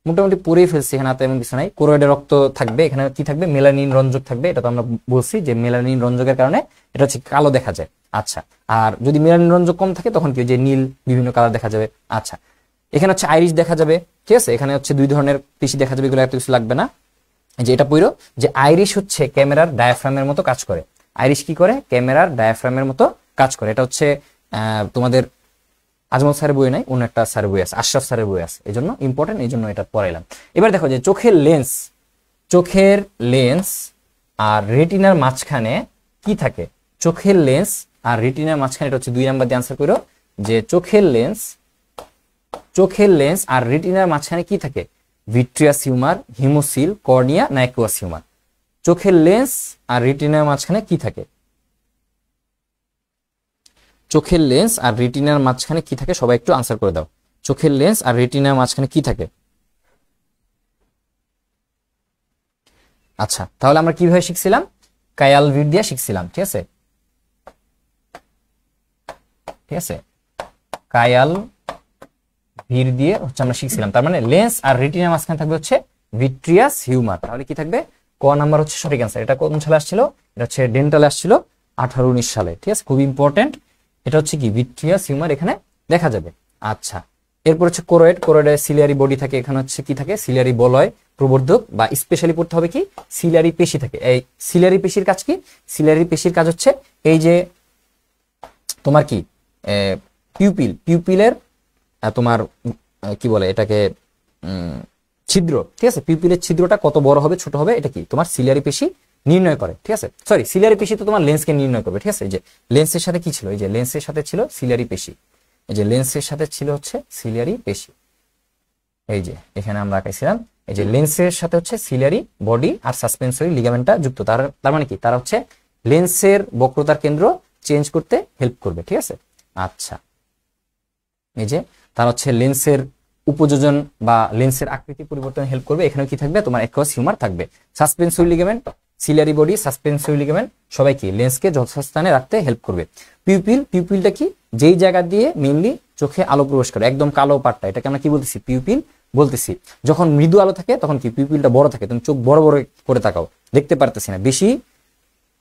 মোটামুটি পড়েই ফেলছি, এখানে তেমন কিছু নাই। কোরোয়েডে রক্ত থাকবে, এখানে কি থাকবে, মেলানিন রঞ্জক থাকবে। এটা তো আমরা বলছি যে মেলানিন রঞ্জকের কারণে এটা হচ্ছে কালো দেখা যায়। আচ্ছা আর যদি মেলানিন রঞ্জক কম থাকে তখন কি, যে নীল বিভিন্ন কালার দেখা যাবে। আচ্ছা এখানে হচ্ছে আইরিশ দেখা যাবে, ঠিক আছে, এখানে হচ্ছে 2 ধরনের পেশি দেখা যাবে, এগুলো এত কিছু লাগবে না। যে এটা পড়ো যে আইরিশ হচ্ছে ক্যামেরার ডায়াফ্রামের মতো কাজ করে। আইরিশ কি করে, ক্যামেরার ডায়াফ্রামের মতো কাজ করে। এটা হচ্ছে তোমাদের আজমল স্যারের বই নাই, অন্য একটা স্যারের বই আছে, আশরাফ স্যারের বই আছে, এই জন্য ইম্পর্টেন্ট, এই জন্য এটা পড়াইলাম। এবার দেখো যে চোখের লেন্স আর রেটিনার মাঝখানে কি থাকে, চোখের লেন্স আর রেটিনার মাঝখানে, এটা হচ্ছে 2 নাম্বার দিয়ে আনসার করো যে চোখের লেন্স আর রেটিনার মাঝখানে কি থাকে, ভিট্রিয়াস হিউমার, হিমোসিল, কর্নিয়া না অ্যাকুয়াস হিউমার। চোখের লেন্স আর রেটিনার মাঝখানে কি থাকে, চোখের লেন্স আর রেটিনার মাঝখানে কি থাকে, সবাই একটু আনসার করে দাও। চোখের লেন্স আর রেটিনার মাঝখানে কি থাকে। আচ্ছা তাহলে আমরা কিভাবে শিখছিলাম, কায়ালভির দিয়ে শিখছিলাম, ঠিক আছে, কায়াল ভির দিয়ে হচ্ছে আমরা শিখছিলাম। তার মানে লেন্স আর রেটিনার মাঝখানে থাকবে হচ্ছে ভিট্রিয়াস হিউমার। তাহলে কি থাকবে, ক নাম্বার হচ্ছে সঠিক অ্যান্সার। এটা কোন সালে আসছিল, এটা হচ্ছে ডেন্টালে আসছিল 18-19 সালে, ঠিক আছে, খুব ইম্পর্টেন্ট। এটা হচ্ছে কি ভিট্রিয়াস হিউমার এখানে দেখা যাবে। আচ্ছা এরপর হচ্ছে কোরোয়েড, সিলিয়ারি বডি থাকে, এখানে হচ্ছে কি থাকে, সিলিয়ারি বলয় প্রবর্ধক, বা স্পেশালি পড়তে হবে কি, সিলিয়ারি পেশি থাকে। এই সিলিয়ারি পেশির কাজ কি, সিলিয়ারি পেশির কাজ হচ্ছে এই যে তোমার কি পিউপিলের তোমার কি বলে এটাকে ছিদ্র, ঠিক আছে, পিউপিলের ছিদ্রটা কত বড় হবে ছোট হবে, এটা কি তোমার সিলিয়ারি পেশি নির্ণয় করে, ঠিক আছে। সরি সিলিয়ারি পেশি তো তোমার লেন্সকে নির্ণয় করবে, ঠিক আছে। এই যে লেন্সের সাথে কি ছিল, এই যে লেন্সের সাথে ছিল সিলিয়ারি পেশি, এই যে লেন্সের সাথে ছিল হচ্ছে সিলিয়ারি পেশি, এই যে এখানে আমরা আঁকাইছিলাম, এই যে লেন্সের সাথে হচ্ছে সিলিয়ারি বডি আর সাসপেন্সরি লিগামেন্টটা যুক্ত, তার মানে কি, তারা হচ্ছে লেন্সের বক্রতার কেন্দ্র চেঞ্জ করতে হেল্প করবে, ঠিক আছে। আচ্ছা, এই যে তারা হচ্ছে লেন্সের উপযোজন বা লেন্সের আকৃতি পরিবর্তনে হেল্প করবে। এখানে কি থাকবে, তোমার অ্যাকুয়াস হিউমার থাকবে। Suspensory ligament, ciliary body, suspensory ligament সবাই কি লেন্সকে যথাস্থানে রাখতে হেল্প করবে। পিউপিল, পিউপিলটা কি, যেই জায়গা দিয়ে মেইনলি চোখে আলো প্রবেশ করে, একদম কালো পাটটা, এটাকে আমরা কি বলতেছি, পিউপিল বলতেছি। যখন মৃদু আলো থাকে তখন কি পিউপিলটা বড় থাকে, তুমি চোখ বড় বড় করে তাকাও, দেখতে পারতেছি না বেশি,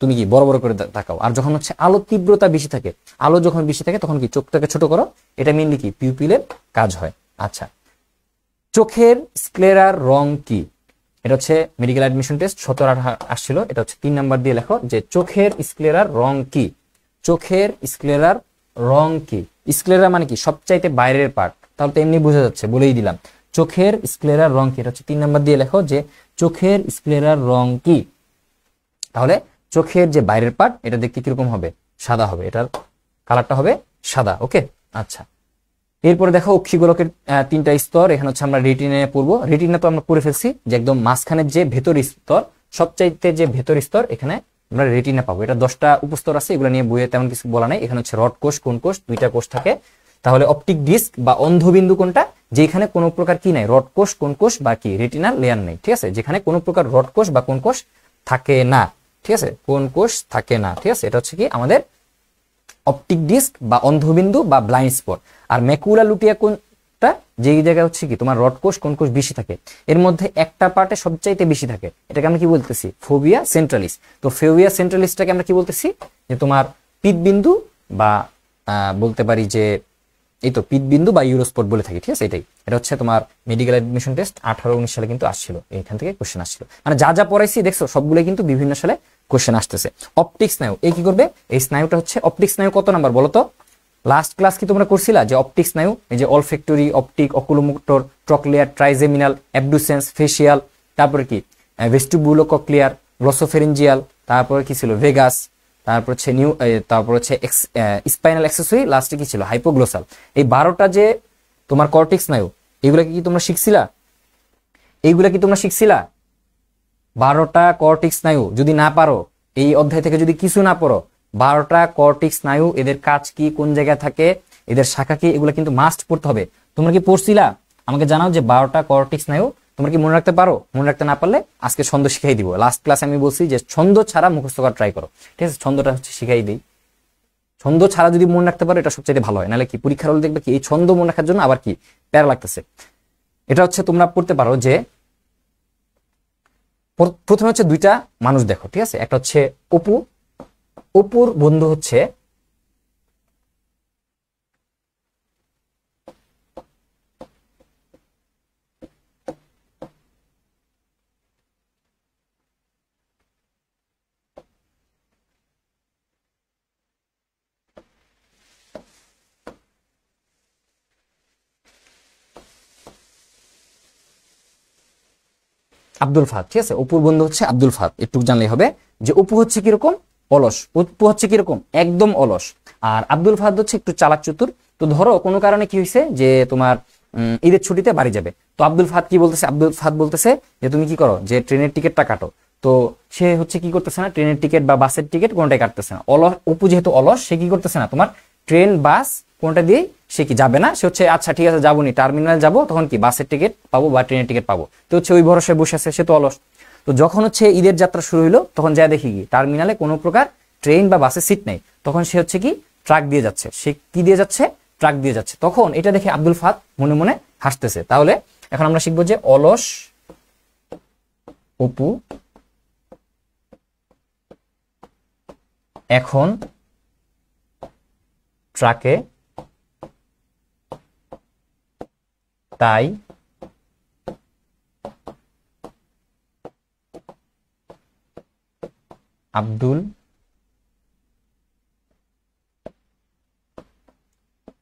তুমি কি বড় বড় করে তাকাও। আর যখন হচ্ছে আলো তীব্রতা বেশি থাকে, আলো যখন বেশি থাকে তখন কি চোখটাকে ছোট করো, এটা মেইনলি কি পিউপিলের কাজ হয়। আচ্ছা, চোখের স্ক্লেরার রং কি, এটা হচ্ছে মেডিকেল অ্যাডমিশন টেস্ট 17 আসছিল, এটা হচ্ছে 3 নাম্বার দিয়ে লেখো যে চোখের স্ক্লেরার রং কি। চোখের স্ক্লেরার রং কি, স্ক্লেরা মানে কি, সবচাইতে বাইরের পার্ট, তাহলে তো এমনি বোঝা যাচ্ছে, বলেই দিলাম। চোখের স্ক্লেরার রং কি, এটা হচ্ছে 3 নাম্বার দিয়ে লেখো যে চোখের স্ক্লেরার রং কি। তাহলে চোখের যে বাইরের পার্ট, এটা দেখতে কিরকম হবে, সাদা হবে, এটার কালারটা হবে সাদা। ওকে, আচ্ছা। এরপরে দেখো অক্ষিগোলকের 3টা স্তর, এখানে হচ্ছে আমরা রেটিনা পড়বো। রেটিনা তো আমরা পড়ে ফেলছি, যে একদম মাঝখানের যে ভেতর স্তর, সবচাইতে যে ভেতর স্তর, এখানে আমরা রেটিনা পাবো। এটা 10টা উপস্তর আছে, এগুলো নিয়ে বইয়ে তেমন কিছু বলা নাই। এখানে হচ্ছে রড কোষ, কোন কোষ, 2টা কোষ থাকে। তাহলে অপটিক ডিস্ক বা অন্ধবিন্দু কোনটা, যেখানে কোনো প্রকার কি নাই, রড কোষ, কোন কোষ বা কি রেটিনার লেয়ার নেই, ঠিক আছে, যেখানে কোনো প্রকার রড কোষ বা কোন কোষ থাকে না, ঠিক আছে, কোন কোষ থাকে না, ঠিক আছে, এটা হচ্ছে কি আমাদের অপটিক ডিস্ক বা অন্ধবিন্দু বা ব্লাইন্ড স্পট। আর ম্যাকুলা লুটিয়া কোনটা, যেই জায়গায় হচ্ছে কি তোমার রড কোষ, কোন কোষ বেশি থাকে, এর মধ্যে একটা পার্টে সবচাইতে বেশি থাকে, এটাকে আমরা কি বলতেছি, ফোভিয়া সেন্ট্রালিস। তো ফোভিয়া সেন্ট্রালিসটাকে আমরা কি বলতেছি, যে তোমার পিত্তবিন্দু বা বলতে পারি যে এই তো পিত্তবিন্দু বা ইউরোস্পট বলে থাকি, ঠিক আছে। এটা হচ্ছে তোমার মেডিকেল অ্যাডমিশন টেস্ট 18-19 সালে কিন্তু আসছিল, এখান থেকে কোশ্চেন আসছিল, মানে যা যা পড়াইছি দেখছো সবগুলো কিন্তু বিভিন্ন সালে কোশ্চেন আসতেছে। অপটিক স্নায়ু, এই কি করবে, এই স্নায়ুটা হচ্ছে অপটিক স্নায়ু কত নাম্বার বলো তো, লাস্ট ক্লাস কি তোমরা করছিলা যে অপটিক স্নায়ু, এই যে olfactory, optic, oculomotor, trochlear, trigeminal, abducens, facial, তারপরে কি ভেস্টিবুলোকক্লিয়ার, গ্লসোফেরিঞ্জিয়াল, তারপরে কি ছিল ভেগাস, তারপর হচ্ছে তারপর হচ্ছে স্পাইনাল অ্যাক্সেসরি, লাস্টে কি ছিল হাইপোগ্লোসাল। এই 12টা যে তোমার কর্টিক স্নায়ু, এগুলা কি তোমরা শিখছিলা, এইগুলা কি তোমরা শিখছিলা? 12টা কর্টিক স্নায়ু যদি না পারো, এই অধ্যায় থেকে যদি কিছু না পড়ো, 12টা কর্টিক স্নায়ু, এদের কাজ কি, কোন জায়গায় থাকে, এদের শাখা কি, এগুলো কিন্তু মাস্ট পড়তে হবে। তোমরা কি পড়ছিলা? আমাকে জানাও যে 12টা কর্টিক স্নায়ু তোমরা কি মনে রাখতে পারো? মনে রাখতে না পারলে আজকে ছন্দ শিখাই দিব। লাস্ট ক্লাসে আমি বলছি যে ছন্দ ছাড়া মুখস্থ করা ট্রাই করো, ঠিক আছে, ছন্দটা হচ্ছে শিখাই দিই। ছন্দ ছাড়া যদি মনে রাখতে পারো এটা সবচেয়ে ভালো হয়, নাহলে কি পরীক্ষার হলে দেখবে কি এই ছন্দ মনে রাখার জন্য আবার কি প্যারা লাগতেছে। এটা হচ্ছে তোমরা পড়তে পারো যে প্রথমে হচ্ছে 2টা মানুষ দেখো, ঠিক আছে, একটা হচ্ছে অপু, অপুর বন্ধু হচ্ছে আব্দুল ফাহাদ, ঠিক আছে, অপুর বন্ধু হচ্ছে আব্দুল ফাহাদ। একটু জানলেই হবে যে অপু হচ্ছে কিরকম, অলস, অপু হচ্ছে কিরকম, একদম অলস, আর আব্দুল ফাহাদ হচ্ছে একটু চালাক চতুর। তো ধরো কোনো কারণে কি হয়েছে যে তোমার ঈদের ছুটিতে বাড়ি যাবে, তো আব্দুল ফাহাদ কি বলতেছে, আব্দুল ফাহাদ বলতেছে যে তুমি কি করো, যে ট্রেনের টিকিটটা কাটো। তো সে হচ্ছে কি করতেছে না, ট্রেনের টিকিট বা বাসের টিকিট কোনটাই কাটতেছে না। অলস, অপু যেহেতু অলস, সে কি করতেছে না, তোমার ট্রেন বাস কোনটা দিয়ে সে কি যাবে না, সে হচ্ছে আচ্ছা ঠিক আছে যাবো নি, টার্মিনাল যাবো, তখন কি বাসের টিকিট পাবো বা ট্রেনের টিকিট পাবো, তো হচ্ছে ওই ভরসায় বসে আছে, সে তো অলস। তো যখন হচ্ছে ঈদের যাত্রা শুরু হইলো, তখন যা দেখি কি টার্মিনালে কোনো প্রকার ট্রেন বা বাসের সিট নেই, তখন সে হচ্ছে কি ট্রাক দিয়ে যাচ্ছে, সে কি দিয়ে যাচ্ছে, ট্রাক দিয়ে যাচ্ছে। তখন এটা দেখে আব্দুল ফাহাদ মনে মনে হাসতেছে। তাহলে এখন আমরা শিখবো যে অলস অপু এখন ট্রাকে, তাই আব্দুল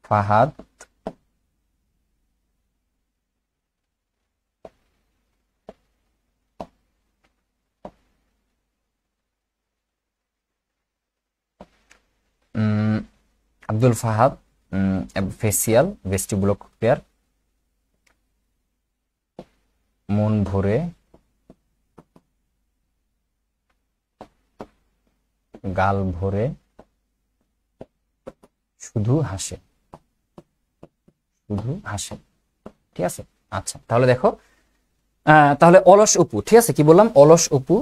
ফাহাদ আব্দুল ফাহাদ ফেসিয়াল ভেস্টিবুলোকক্লিয়ার মন ভরে গাল ভরে শুধু হাসে, শুধু হাসে। ঠিক আছে, আচ্ছা তাহলে দেখো তাহলে অলস অপু, ঠিক আছে, কি বললাম, অলস অপু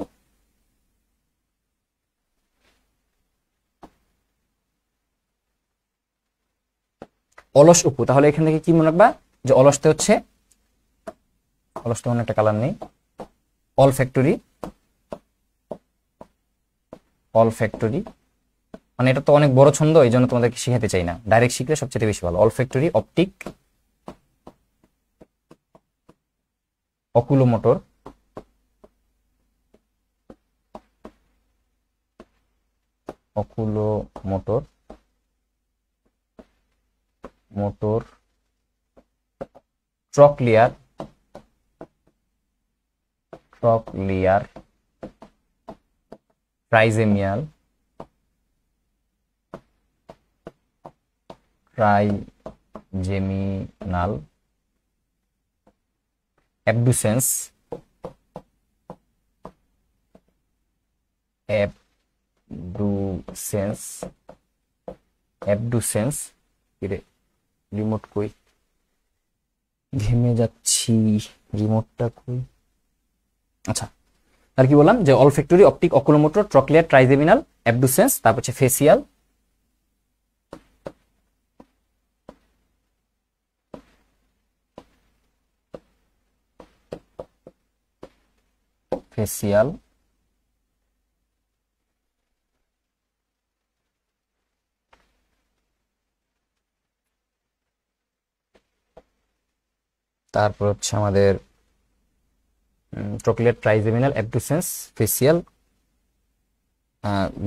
অলস অপু। তাহলে এখান থেকে কি মনে রাখবা যে অলসতে হচ্ছে, অলসতে মনে একটা কালার নেই, অল ফ্যাক্টরি, অল ফ্যাক্টরি মানে এটা তো অনেক বড় ছন্দ, এই জন্য তোমাদেরকে শিখাতে চাই না, ডাইরেক্ট শিখলে সবচেয়ে বেশি ভালো। Olfactory, optic, oculomotor, oculomotor, motor, trochlear, trochlear, trigeminal, trigeminal, abducens, abducens, abducens, কিরে রিমোট কই, ঘেমে যাচ্ছি, রিমোটটা কই। আচ্ছা আর কি বললাম যে olfactory, optic, oculomotor, trochlear, trigeminal, abducens, তারপর হচ্ছে ফেসিয়াল, ফেসিয়াল, তারপর হচ্ছে আমাদের ট্রকলিয়ার, ট্রাইজেমিনাল, অ্যাবডুসেন্স, ফেসিয়াল,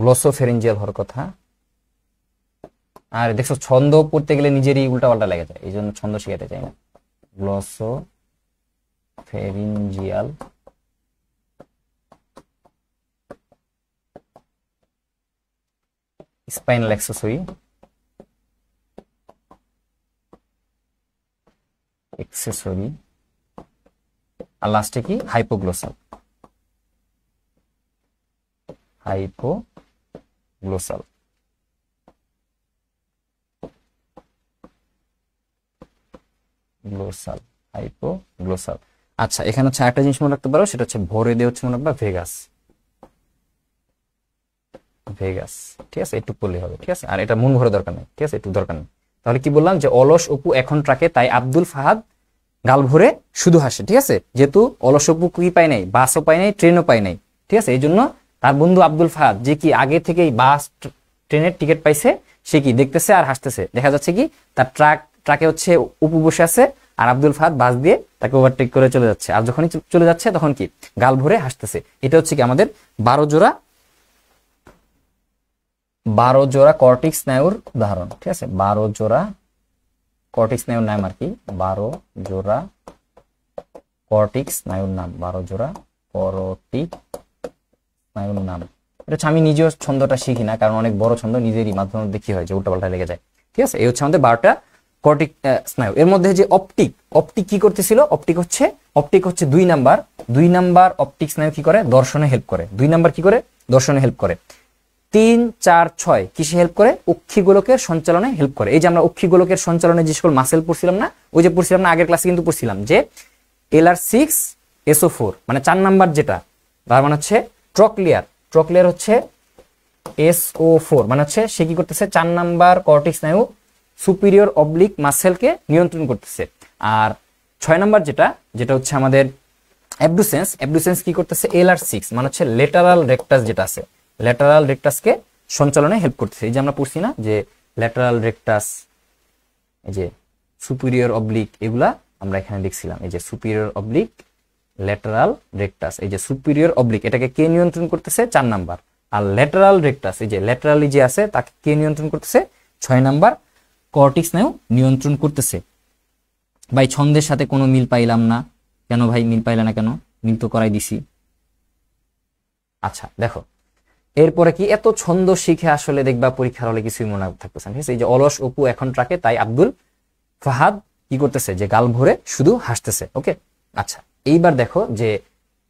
গ্লোসোফেরিঞ্জিয়াল হওয়ার কথা। আর দেখছো ছন্দ পড়তে গেলে নিজেরই উল্টাপাল্টা লেগে যায়, এই জন্য ছন্দ শিখাতে চাই না। গ্লোসোফেরিঞ্জিয়াল, স্পাইনাল অ্যাক্সেসরি, অ্যাক্সেসরি, আর লাস্টে কি হাইপোগ্লোসাল, হাইপোগ্লোসাল। গ্লোসাল, হাইপোগ্লোসাল। আচ্ছা এখানে হচ্ছে একটা জিনিস মনে রাখতে পারো, সেটা হচ্ছে ভরে দিয়ে হচ্ছে মনে রাখবা ভেগাস, ভেগাস। ঠিক আছে, একটু পড়লে হবে। ঠিক আছে, আর এটা মন ভরে দরকার নেই। ঠিক আছে, একটু দরকার নেই। তাহলে কি বললাম যে অলস অপু এখন ট্রাকে, তাই আব্দুল ফাহাদ গাল ভরে শুধু হাসে। ঠিক আছে, যেহেতু অলস অপু কি পায় নাই, বাসও পায় নাই, ট্রেনও পায় নাই। ঠিক আছে, এই জন্য তার বন্ধু আব্দুল ফাহাদ, যে কি আগে থেকেই বাস ট্রেনের টিকিট পাইছে, সে কি দেখতেছে আর হাসতেছে। দেখা যাচ্ছে কি তার ট্রাকে হচ্ছে অপু বসে আছে, আর আব্দুল ফাহাদ বাস দিয়ে তাকে ওভারটেক করে চলে যাচ্ছে, আর যখনই চলে যাচ্ছে তখন কি গাল ভরে হাসতেছে। এটা হচ্ছে কি আমাদের 12 জোড়া কর্টিক্স স্নায়ুর উদাহরণ। ঠিক আছে, 12 জোড়া কর্টিক্স স্নায়ুর নাম আর কি, 12 জোড়া কর্টিক্স স্নায়ুর নাম, 12 জোড়া কর্টিক স্নায়ুর নাম। এটা হচ্ছে আমি নিজেও ছন্দটা শিখি না, কারণ অনেক বড় ছন্দ, নিজেরই মাধ্যমে দেখি হয় যে উল্টাপাল্টা লেগে যায়। ঠিক আছে, এই হচ্ছে আমাদের 12টা কর্টিক স্নায়ু। এর মধ্যে যে অপটিক, অপটিক কি করতেছিল, অপটিক হচ্ছে 2 নাম্বার অপটিক স্নায়ু কি করে, দর্শনে হেল্প করে। 2 নাম্বার কি করে, দর্শনে হেল্প করে। 3, 4, 6 কিসে হেল্প করে, অক্ষিগোলকের সঞ্চালনে হেল্প করে। এই যে আমরা অক্ষিগোলকের সঞ্চালনে যে সকল মাসেল পড়ছিলাম না, ওই যে পড়ছিলাম না আগের ক্লাসে, কিন্তু পড়ছিলাম যে LR6 SO4 মানে 4 নাম্বার যেটা, তার মানে হচ্ছে ট্রকলিয়ার, ট্রকলিয়ার হচ্ছে SO4 মানে হচ্ছে সে কি করতেছে, 4 নাম্বার কর্টিক স্নায়ু সুপিরিয়র অবলিক মাসেলকে নিয়ন্ত্রণ করতেছে। আর 6 নাম্বার যেটা হচ্ছে আমাদের অ্যাবডুসেন্স কি করতেছে, LR6 মানে হচ্ছে লেটারাল রেকটাস যেটা আছে, ল্যাটারাল রেকটাসকে সঞ্চালনে হেল্প করতেছে। এই যে আমরা পড়ছি না যে ল্যাটারাল রেকটাস, এই যে সুপিরিয়র অবলিক, এগুলা আমরা এখানে দেখছিলাম। এই যে সুপিরিয়র অবলিক, ল্যাটারাল রেকটাস, এই যে সুপিরিয়র অবলিক, এটাকে কে নিয়ন্ত্রণ করতেছে, 4 নাম্বার। আর ল্যাটারাল রেকটাস, এই যে ল্যাটারালি যে আছে, তাকে কে নিয়ন্ত্রণ করতেছে, 6 নাম্বার কর্টিক স্নায়ু নিয়ন্ত্রণ করতেছে। ভাই ছন্দের সাথে কোনো মিল পাইলাম না কেন, ভাই মিল পাইলা না কেন, মিল তো করাই দিছি। আচ্ছা দেখো এরপরে কি, এত ছন্দ শিখে আসলে দেখবা পরীক্ষার হলে কিছুই মনে থাকতেছে না। ঠিক আছে, এই যে অলস অপু এখন ট্রাকে, তাই আব্দুল ফাহাদ কি করতেছে, যে গাল ভরে শুধু হাসতেছে। ওকে, আচ্ছা, এইবার দেখো যে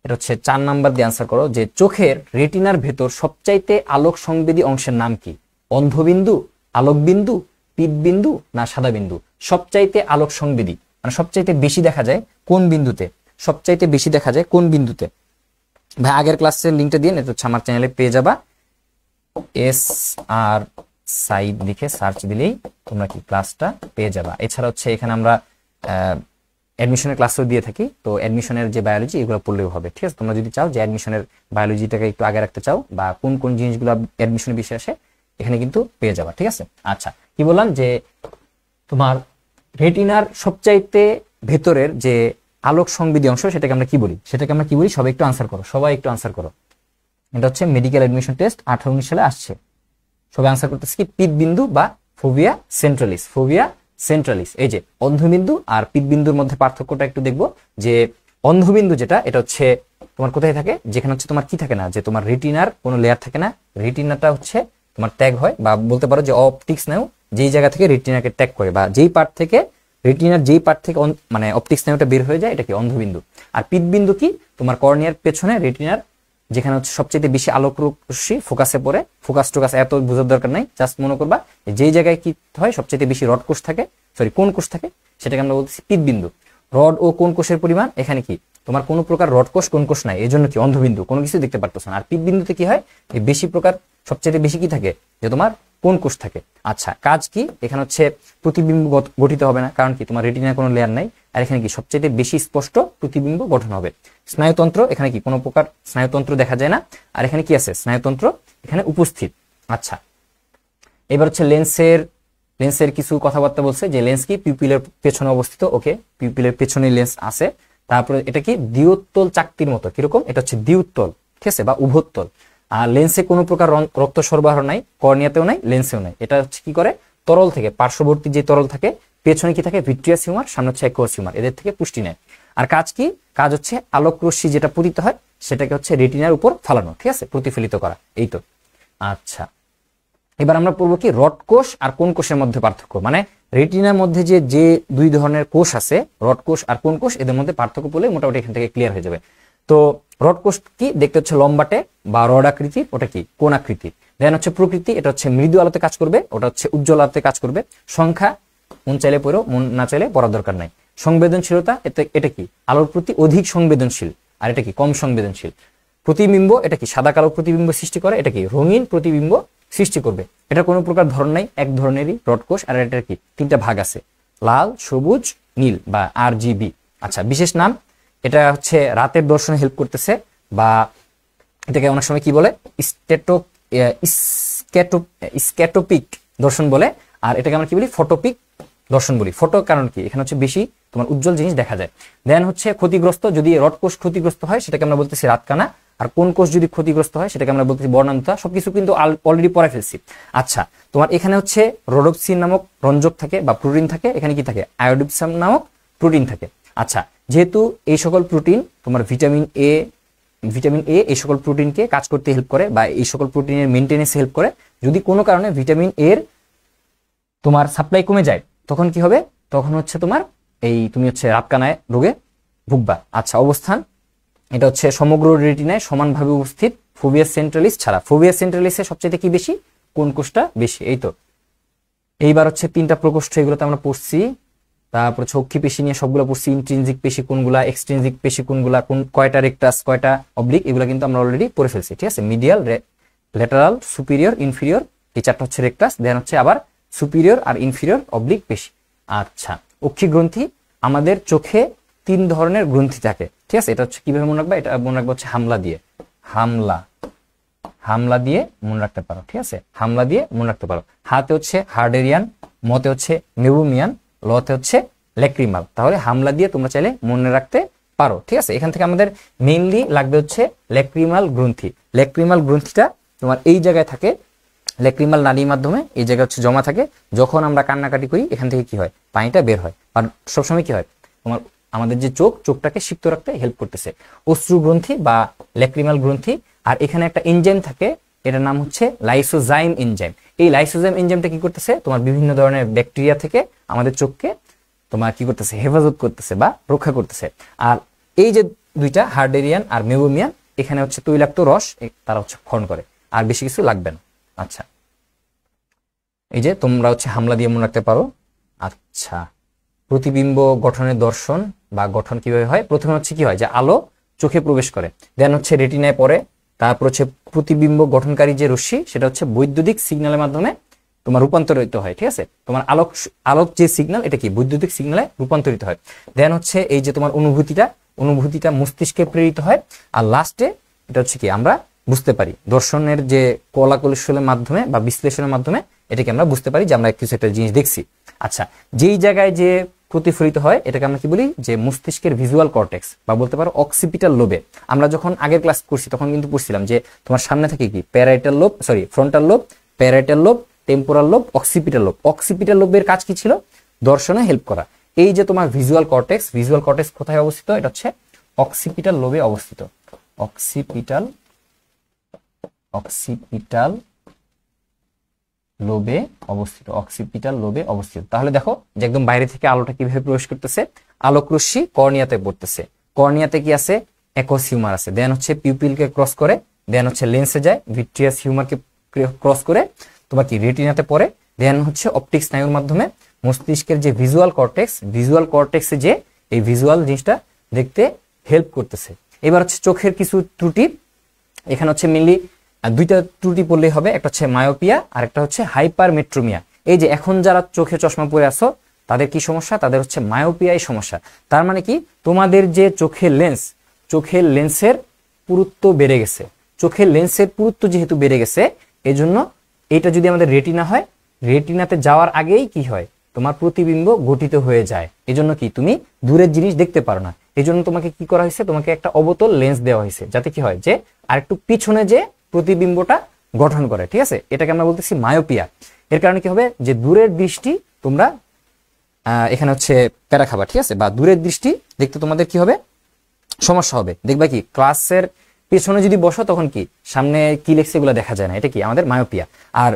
এটা হচ্ছে 4 নাম্বার দিয়ে আনসার করো যে চোখের রেটিনার ভেতর সবচাইতে আলোক সংবেদী অংশের নাম কি? অন্ধবিন্দু, আলোকবিন্দু, পীতবিন্দু না সাদা বিন্দু? সবচাইতে আলোক সংবেদী মানে সবচাইতে বেশি দেখা যায় কোন বিন্দুতে? সবচাইতে বেশি দেখা যায় কোন বিন্দুতে? ভাই আগের ক্লাসের লিঙ্কটা দিয়ে এটা হচ্ছে আমার চ্যানেলে পেয়ে যাবা। এস আর সাইড লিখে সার্চ দিলেই তোমরা কি ক্লাসটা পেয়ে যাবা। এছাড়া হচ্ছে এখানে আমরা অ্যাডমিশনের ক্লাসও দিয়ে থাকি, তো অ্যাডমিশনের যে বায়োলজি এগুলো পড়লেও হবে, ঠিক আছে? তোমরা যদি চাও যে অ্যাডমিশনের বায়োলজিটাকে একটু আগে রাখতে চাও বা কোন কোন জিনিসগুলো অ্যাডমিশনের বিষয়ে আসে এখানে কিন্তু পেয়ে যাবা, ঠিক আছে? আচ্ছা, কি বললাম যে তোমার রেটিনার সবচাইতে ভেতরের যে আলোক সংবেদী অংশ সেটাকে আমরা কি বলি? সবাই একটু আনসার করো, সবাই একটু আনসার করো। এটা হচ্ছে মেডিকেল অ্যাডমিশন টেস্ট 18-19 সালে আসছে। সবাই আনসার করতেছে কি? পীতবিন্দু বা ফোভিয়া সেন্ট্রালিস। ফোভিয়া সেন্ট্রালিস। এই যে অন্ধবিন্দু আর পীতবিন্দুর মধ্যে পার্থক্যটা একটু দেখবো যে অন্ধবিন্দু যেটা এটা হচ্ছে তোমার কোথায় থাকে? যেখানে হচ্ছে তোমার কি থাকে না, যে তোমার রেটিনার কোনো লেয়ার থাকে না, রেটিনাটা হচ্ছে তোমার ত্যাগ হয়, বা বলতে পারো যে অপটিক্স নাও যেই জায়গা থেকে রেটিনাকে ত্যাগ করে বা যেই পার্ট থেকে রেটিনার যেই পার্ট থেকে মানে অপটিক্স নাওটা বের হয়ে যায় এটা কি? অন্ধবিন্দু। আর পীতবিন্দু কি? তোমার কর্নিয়ার পেছনে রেটিনার যেখানে হচ্ছে সবচেয়ে বেশি আলোক রশ্মি ফোকাসে পড়ে। ফোকাস টোকাস এত বোঝার দরকার নাই, জাস্ট মনে করবা যেই জায়গায় কি হয় সবচেয়ে বেশি রড কোষ থাকে, কোন কোষ থাকে সেটাকে আমরা বলতেছি পীতবিন্দু। রড ও কোন কোষের পরিমাণ এখানে কি তোমার কোনো প্রকার রড কোষ কোন কোষ নাই, এই জন্য কি অন্ধবিন্দু, কোনো কিছু দেখতে পারতেছ না। আর পীতবিন্দুতে কি হয়? এই বেশি প্রকার সবচেয়ে বেশি কি থাকে? যে তোমার কোন কোষ থাকে। আচ্ছা, কাজ কি? এখানে হচ্ছে প্রতিবিম্ব গঠিত হবে না, কারণ কি তোমার রেটিনার কোনো লেয়ার নাই। আর এখানে কি সবচেয়ে বেশি স্পষ্ট প্রতিবিম্ব গঠন হবে। স্নায়ুতন্ত্র এখানে কি কোনো প্রকার স্নায়ুতন্ত্র দেখা যায় না। আর এখানে কি আছে? স্নায়ুতন্ত্র এখানে উপস্থিত। আচ্ছা, এবার হচ্ছে লেন্সের কিছু কথাবার্তা বলছে যে লেন্স কি পিউপিলের পেছনে অবস্থিত। ওকে, পিউপিলের পেছনে লেন্স আছে। তারপরে এটা কি দ্বিউত্তল চাকতির মতো, কিরকম? এটা হচ্ছে দ্বিউত্তল, ঠিক আছে, বা উভোত্তল। আর লেন্সে কোনো প্রকার রক্ত সরবরাহ নাই, কর্নিয়াতেও নাই, লেন্সেও নাই। এটা হচ্ছে কি করে? তরল থেকে, পার্শ্ববর্তী যে তরল থাকে, পেছনে কি থাকে? ভিট্রিয়াস হিউমার, সামনে হচ্ছে অ্যাকুয়াস হিউমার, এদের থেকে পুষ্টি নেয়। আর কাজ কি? কাজ হচ্ছে আলোক রশ্মি যেটা পতিত হয় সেটাকে হচ্ছে রেটিনার উপর ফালানো, ঠিক আছে, প্রতিফলিত করা, এই তো। আচ্ছা, এবার আমরা পড়বো কি রড কোষ আর কোন কোষের মধ্যে পার্থক্য। মানে রেটিনার মধ্যে যে দুই ধরনের কোষ আছে, রড কোষ আর কোন কোষ, এদের মধ্যে পার্থক্য পড়লে মোটামুটি এখান থেকে ক্লিয়ার হয়ে যাবে। তো রড কোষ কি? দেখতে হচ্ছে লম্বাটে বা রড আকৃতির, ওটা কি? কোন আকৃতি। দেন হচ্ছে প্রকৃতি, এটা হচ্ছে মৃদু আলোতে কাজ করবে, ওটা হচ্ছে উজ্জ্বল আলোতে কাজ করবে। সংখ্যা মন চাইলে পড়ো, মন না চাইলে পড়ার দরকার নাই। সংবেদনশীলতা, এটা কি? আলোর প্রতি অধিক সংবেদনশীল। আর এটা কি? কম সংবেদনশীল। প্রতিবিম্ব, এটা কি? সাদা কালো প্রতিবিম্ব সৃষ্টি করে, এটা কি? রঙিন প্রতিবিম্ব সৃষ্টি করবে। এটা কোনো প্রকার ধরন নাই, এক ধরনেরই রড কোষ। আর এটার কি? 3টা ভাগ আছে, লাল, সবুজ, নীল বা RGB। আচ্ছা, বিশেষ নাম, এটা হচ্ছে রাতের দর্শনে হেল্প করতেছে, বা এটাকে অনেক সময় কি বলে? স্ক্যাটোপিক দর্শন বলে। আর এটাকে আমরা কি বলি? ফটোপিক দর্শন বলি। ফটো কারণ কি? এখানে হচ্ছে বেশি তোমার উজ্জ্বল জিনিস দেখা যায়। দেন হচ্ছে ক্ষতিগ্রস্ত, যদি রড কোষ ক্ষতিগ্রস্ত হয় সেটাকে আমরা বলতেছি রাতকানা। আর কোন কোষ যদি ক্ষতিগ্রস্ত হয় সেটাকে আমরা বলতেছি বর্ণান্ধতা। সবকিছু কিন্তু অলরেডি পড়ে ফেলছি। আচ্ছা, তোমার এখানে হচ্ছে রোডোপসিন নামক রঞ্জক থাকে বা প্রোটিন থাকে, এখানে কি থাকে? আয়োডিপসাম নামক প্রোটিন থাকে। আচ্ছা, যেহেতু এই সকল প্রোটিন তোমার ভিটামিন এ এই সকল প্রোটিনকে কাজ করতে হেল্প করে বা এই সকল প্রোটিনের মেইনটেনেন্সে হেল্প করে। যদি কোনো কারণে ভিটামিন এর তোমার সাপ্লাই কমে যায় তখন কি হবে? তখন হচ্ছে তোমার তুমি হচ্ছে রাতকানায় রোগে ভুগবা। আচ্ছা, অবস্থান, এটা হচ্ছে সমগ্র রেটিনায় সমানভাবে উপস্থিত ফোভিয়া সেন্ট্রালিস ছাড়া। ফোভিয়া সেন্ট্রালিসে সবচেয়ে কি বেশি? কোন কোষটা বেশি, এই তো। এইবার হচ্ছে 3টা প্রকোষ্ঠ, এগুলোতে আমরা পড়ছি। তারপর হচ্ছে অক্ষি পেশি নিয়ে সবগুলো পড়ছি। ইন্ট্রিনজিক পেশি কোনগুলা, এক্সট্রিনজিক পেশি কোনগুলা, কয়টা রেক্টাস, কয়টা অবলিক, এগুলো কিন্তু আমরা অলরেডি পড়ে ফেলছি, ঠিক আছে। মিডিয়াল, ল্যাটারাল, সুপিরিয়র, ইনফিরিয়র, এই 4টা হচ্ছে রেক্টাস। দেন হচ্ছে আবার সুপিরিয়র আর ইনফিরিয়র অবলিক পেশি। আচ্ছা, অক্ষি গ্রন্থি, আমাদের চোখে 3 ধরনের গ্রন্থি থাকে, ঠিক আছে। এটা হচ্ছে কিভাবে মনে রাখবা? এটা মনে রাখবো হচ্ছে হামলা দিয়ে মনে রাখতে পারো, ঠিক আছে। হামলা দিয়ে মনে রাখতে পারো। হাতে হচ্ছে হার্ডেরিয়ান, মতে হচ্ছে মেবুমিয়ান, লতে হচ্ছে ল্যাক্রিমাল। তাহলে হামলা দিয়ে তোমরা চাইলে মনে রাখতে পারো, ঠিক আছে। এখান থেকে আমাদের মেইনলি লাগবে হচ্ছে ল্যাক্রিমাল গ্রন্থি। ল্যাক্রিমাল গ্রন্থিটা তোমার এই জায়গায় থাকে, ল্যাক্রিমাল নালীর মাধ্যমে এই জায়গায় হচ্ছে জমা থাকে। যখন আমরা কান্নাকাটি করি এখান থেকে কি হয়? পানিটা বের হয়। আর সবসময় কি হয়? তোমার আমাদের যে চোখটাকে সিক্ত রাখতে হেল্প করতেছে। অশ্রু গ্রন্থি বা ল্যাক্রিমাল গ্রন্থি। আর এখানে একটা এনজাইম থাকে, এটার নাম হচ্ছে লাইসোজাইম এনজাইম। এই লাইসোজাইম এনজাইমটা কি করতেছে? তোমার বিভিন্ন ধরনের ব্যাকটেরিয়া থেকে আমাদের চোখকে তোমার কি করতেছে? হেফাজত করতেছে বা রক্ষা করতেছে। আর এই যে দুইটা হার্ডেরিয়ান আর মেবোমিয়ান, এখানে হচ্ছে তৈলাক্ত রস তারা হচ্ছে ক্ষরণ করে, আর বেশি কিছু লাগবে না। আচ্ছা, এই যে তোমরা হচ্ছে হামলা দিয়ে মনে রাখতে পারো। আচ্ছা, প্রতিবিম্ব গঠনের দর্শন বা গঠন কিভাবে হয়? প্রথমে হচ্ছে কি হয় যে আলো চোখে প্রবেশ করে, দেন হচ্ছে রেটিনায় পড়ে, তারপর হচ্ছে প্রতিবিম্ব গঠনকারী যে রশ্মি সেটা হচ্ছে বৈদ্যুতিক সিগন্যালের মাধ্যমে তোমার রূপান্তরিত হয়। ঠিক আছে, তোমার আলোক যে সিগন্যাল এটা কি বৈদ্যুতিক সিগন্যালে রূপান্তরিত হয়। দেন হচ্ছে এই যে তোমার অনুভূতিটা মস্তিষ্কে প্রেরিত হয়, আর লাস্টে এটা হচ্ছে কি আমরা বুঝতে পারি দর্শনের যে কলা কৌশলের মাধ্যমে বা বিশ্লেষণের মাধ্যমে এটাকে আমরা বুঝতে পারি যে আমরা কিছু একটা জিনিস দেখছি। আচ্ছা, যেই জায়গায় যে প্রতিফলিত হয় এটাকে আমরা কি বলি যে মস্তিষ্কের ভিজুয়াল কর্টেক্স বা বলতে পারো অক্সিপিটাল লোবে। আমরা যখন আগের ক্লাস করছি তখন কিন্তু পড়ছিলাম যে তোমার সামনে থাকে কি frontal lobe, parietal lobe, temporal lobe, occipital lobe. Occipital লোবের কাজ কি ছিল? দর্শনে হেল্প করা। এই যে তোমার ভিজুয়াল কর্টেক্স কোথায় অবস্থিত? এটা হচ্ছে অক্সিপিটাল লোবে অবস্থিত। অক্সিপিটাল লোবে অবস্থিত। তাহলে দেখো যে একদম বাইরে থেকে আলোটা কিভাবে প্রবেশ করতেছে, আলোক রশ্মি কর্নিয়াতে পড়তেছে, কর্নিয়াতে কি আছে? অ্যাকুয়াস হিউমার আছে, দেন হচ্ছে পিউপিলকে ক্রস করে, দেন হচ্ছে লেন্সে যায়, ভিট্রিয়াস হিউমারকে ক্রস করে তোমার কি রেটিনাতে পড়ে, দেন হচ্ছে অপটিক স্নায়ুর মাধ্যমে মস্তিষ্কের যে ভিজুয়াল কর্টেক্সে যে এই ভিজুয়াল জিনিসটা দেখতে হেল্প করতেছে। এবার হচ্ছে চোখের কিছু ত্রুটি, এখানে হচ্ছে মেনলি দুইটা ত্রুটি পড়লেই হবে, একটা হচ্ছে মায়োপিয়া আর একটা হচ্ছে হাইপারমেট্রোমিয়া। এই যে এখন যারা চোখে চশমা পরে আছো তাদের কি সমস্যা? তাদের হচ্ছে মায়োপিয়াই সমস্যা। তার মানে কি তোমাদের যে চোখের লেন্সের পুরুত্ব বেড়ে গেছে, চোখের লেন্সের পুরুত্ব যেহেতু বেড়ে গেছে এজন্য এটা যদি আমাদের রেটিনা হয়, রেটিনাতে যাওয়ার আগেই কি হয়? তোমার প্রতিবিম্ব গঠিত হয়ে যায়, এজন্য কি তুমি দূরের জিনিস দেখতে পারো না। এজন্য তোমাকে কি করা হয়েছে? তোমাকে একটা অবতল লেন্স দেওয়া হয়েছে, যাতে কি হয় যে আরেকটু পিছনে যে প্রতিবিম্বটা গঠন করে। ঠিক আছে, এটাকে আমরা বলতেছি মায়োপিয়া। এর কারণে কি হবে? যে দূরের দৃষ্টি তোমরা এখানে হচ্ছে প্যারা খাবা। ঠিক আছে, বা দূরের দৃষ্টি দেখতে তোমাদের কি হবে? সমস্যা হবে। দেখবা কি ক্লাসের পেছনে যদি বসো তখন কি সামনে কি লেখছে এগুলো দেখা যায় না, এটা কি আমাদের মায়োপিয়া। আর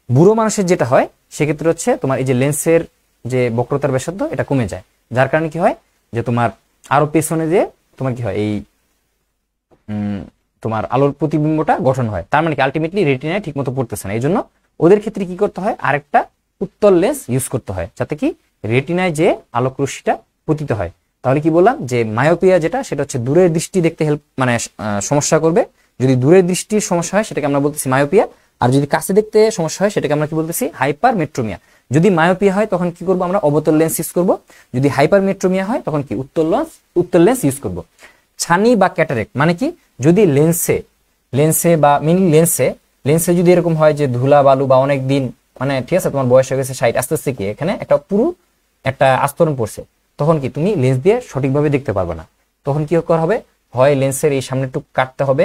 বুড়ো মানুষের যেটা হয় সেক্ষেত্রে হচ্ছে তোমার এই যে লেন্সের যে বক্রতার ব্যাসার্ধ এটা কমে যায়, যার কারণে কি হয় যে তোমার আরো পেছনে যে তোমার কি হয় এই তোমার আলোর প্রতিবিম্বটা গঠন হয়। তার মানে কি আলটিমেটলি রেটিনায় ঠিক মতো পড়তেছে না। এই জন্য ওদের ক্ষেত্রে কি করতে হয়? আরেকটা উত্তল লেন্স ইউজ করতে হয়, যাতে কি রেটিনায় যে আলোক রশ্মিটা পতিত হয়। তাহলে কি বললাম যে মায়োপিয়া যেটা সেটা হচ্ছে দূরের দৃষ্টি দেখতে সমস্যা করবে। যদি দূরের দৃষ্টির সমস্যা হয় সেটাকে আমরা বলতেছি মায়োপিয়া, আর যদি কাছে দেখতে সমস্যা হয় সেটাকে আমরা কি বলতেছি? হাইপারমেট্রোমিয়া। যদি মায়োপিয়া হয় তখন কি করব? আমরা অবতল লেন্স ইউজ করব। যদি হাইপারমেট্রোমিয়া হয় তখন কি উত্তল লেন্স ইউজ করব। ছানি বা ক্যাটারেক্ট মানে কি? যদি লেন্সে বা মেইনলি লেন্সে যদি এরকম হয় যে ধুলা বালু বা অনেক দিন মানে ঠিক আছে তোমার বয়স হয়ে গেছে 60, আস্তে আস্তে কি এখানে একটা আস্তরণ পড়ছে, তখন কি তুমি লেন্স দিয়ে সঠিকভাবে দেখতে পারবে না। তখন কি করা হবে? হয় লেন্সের এই সামনেটুকু কাটতে হবে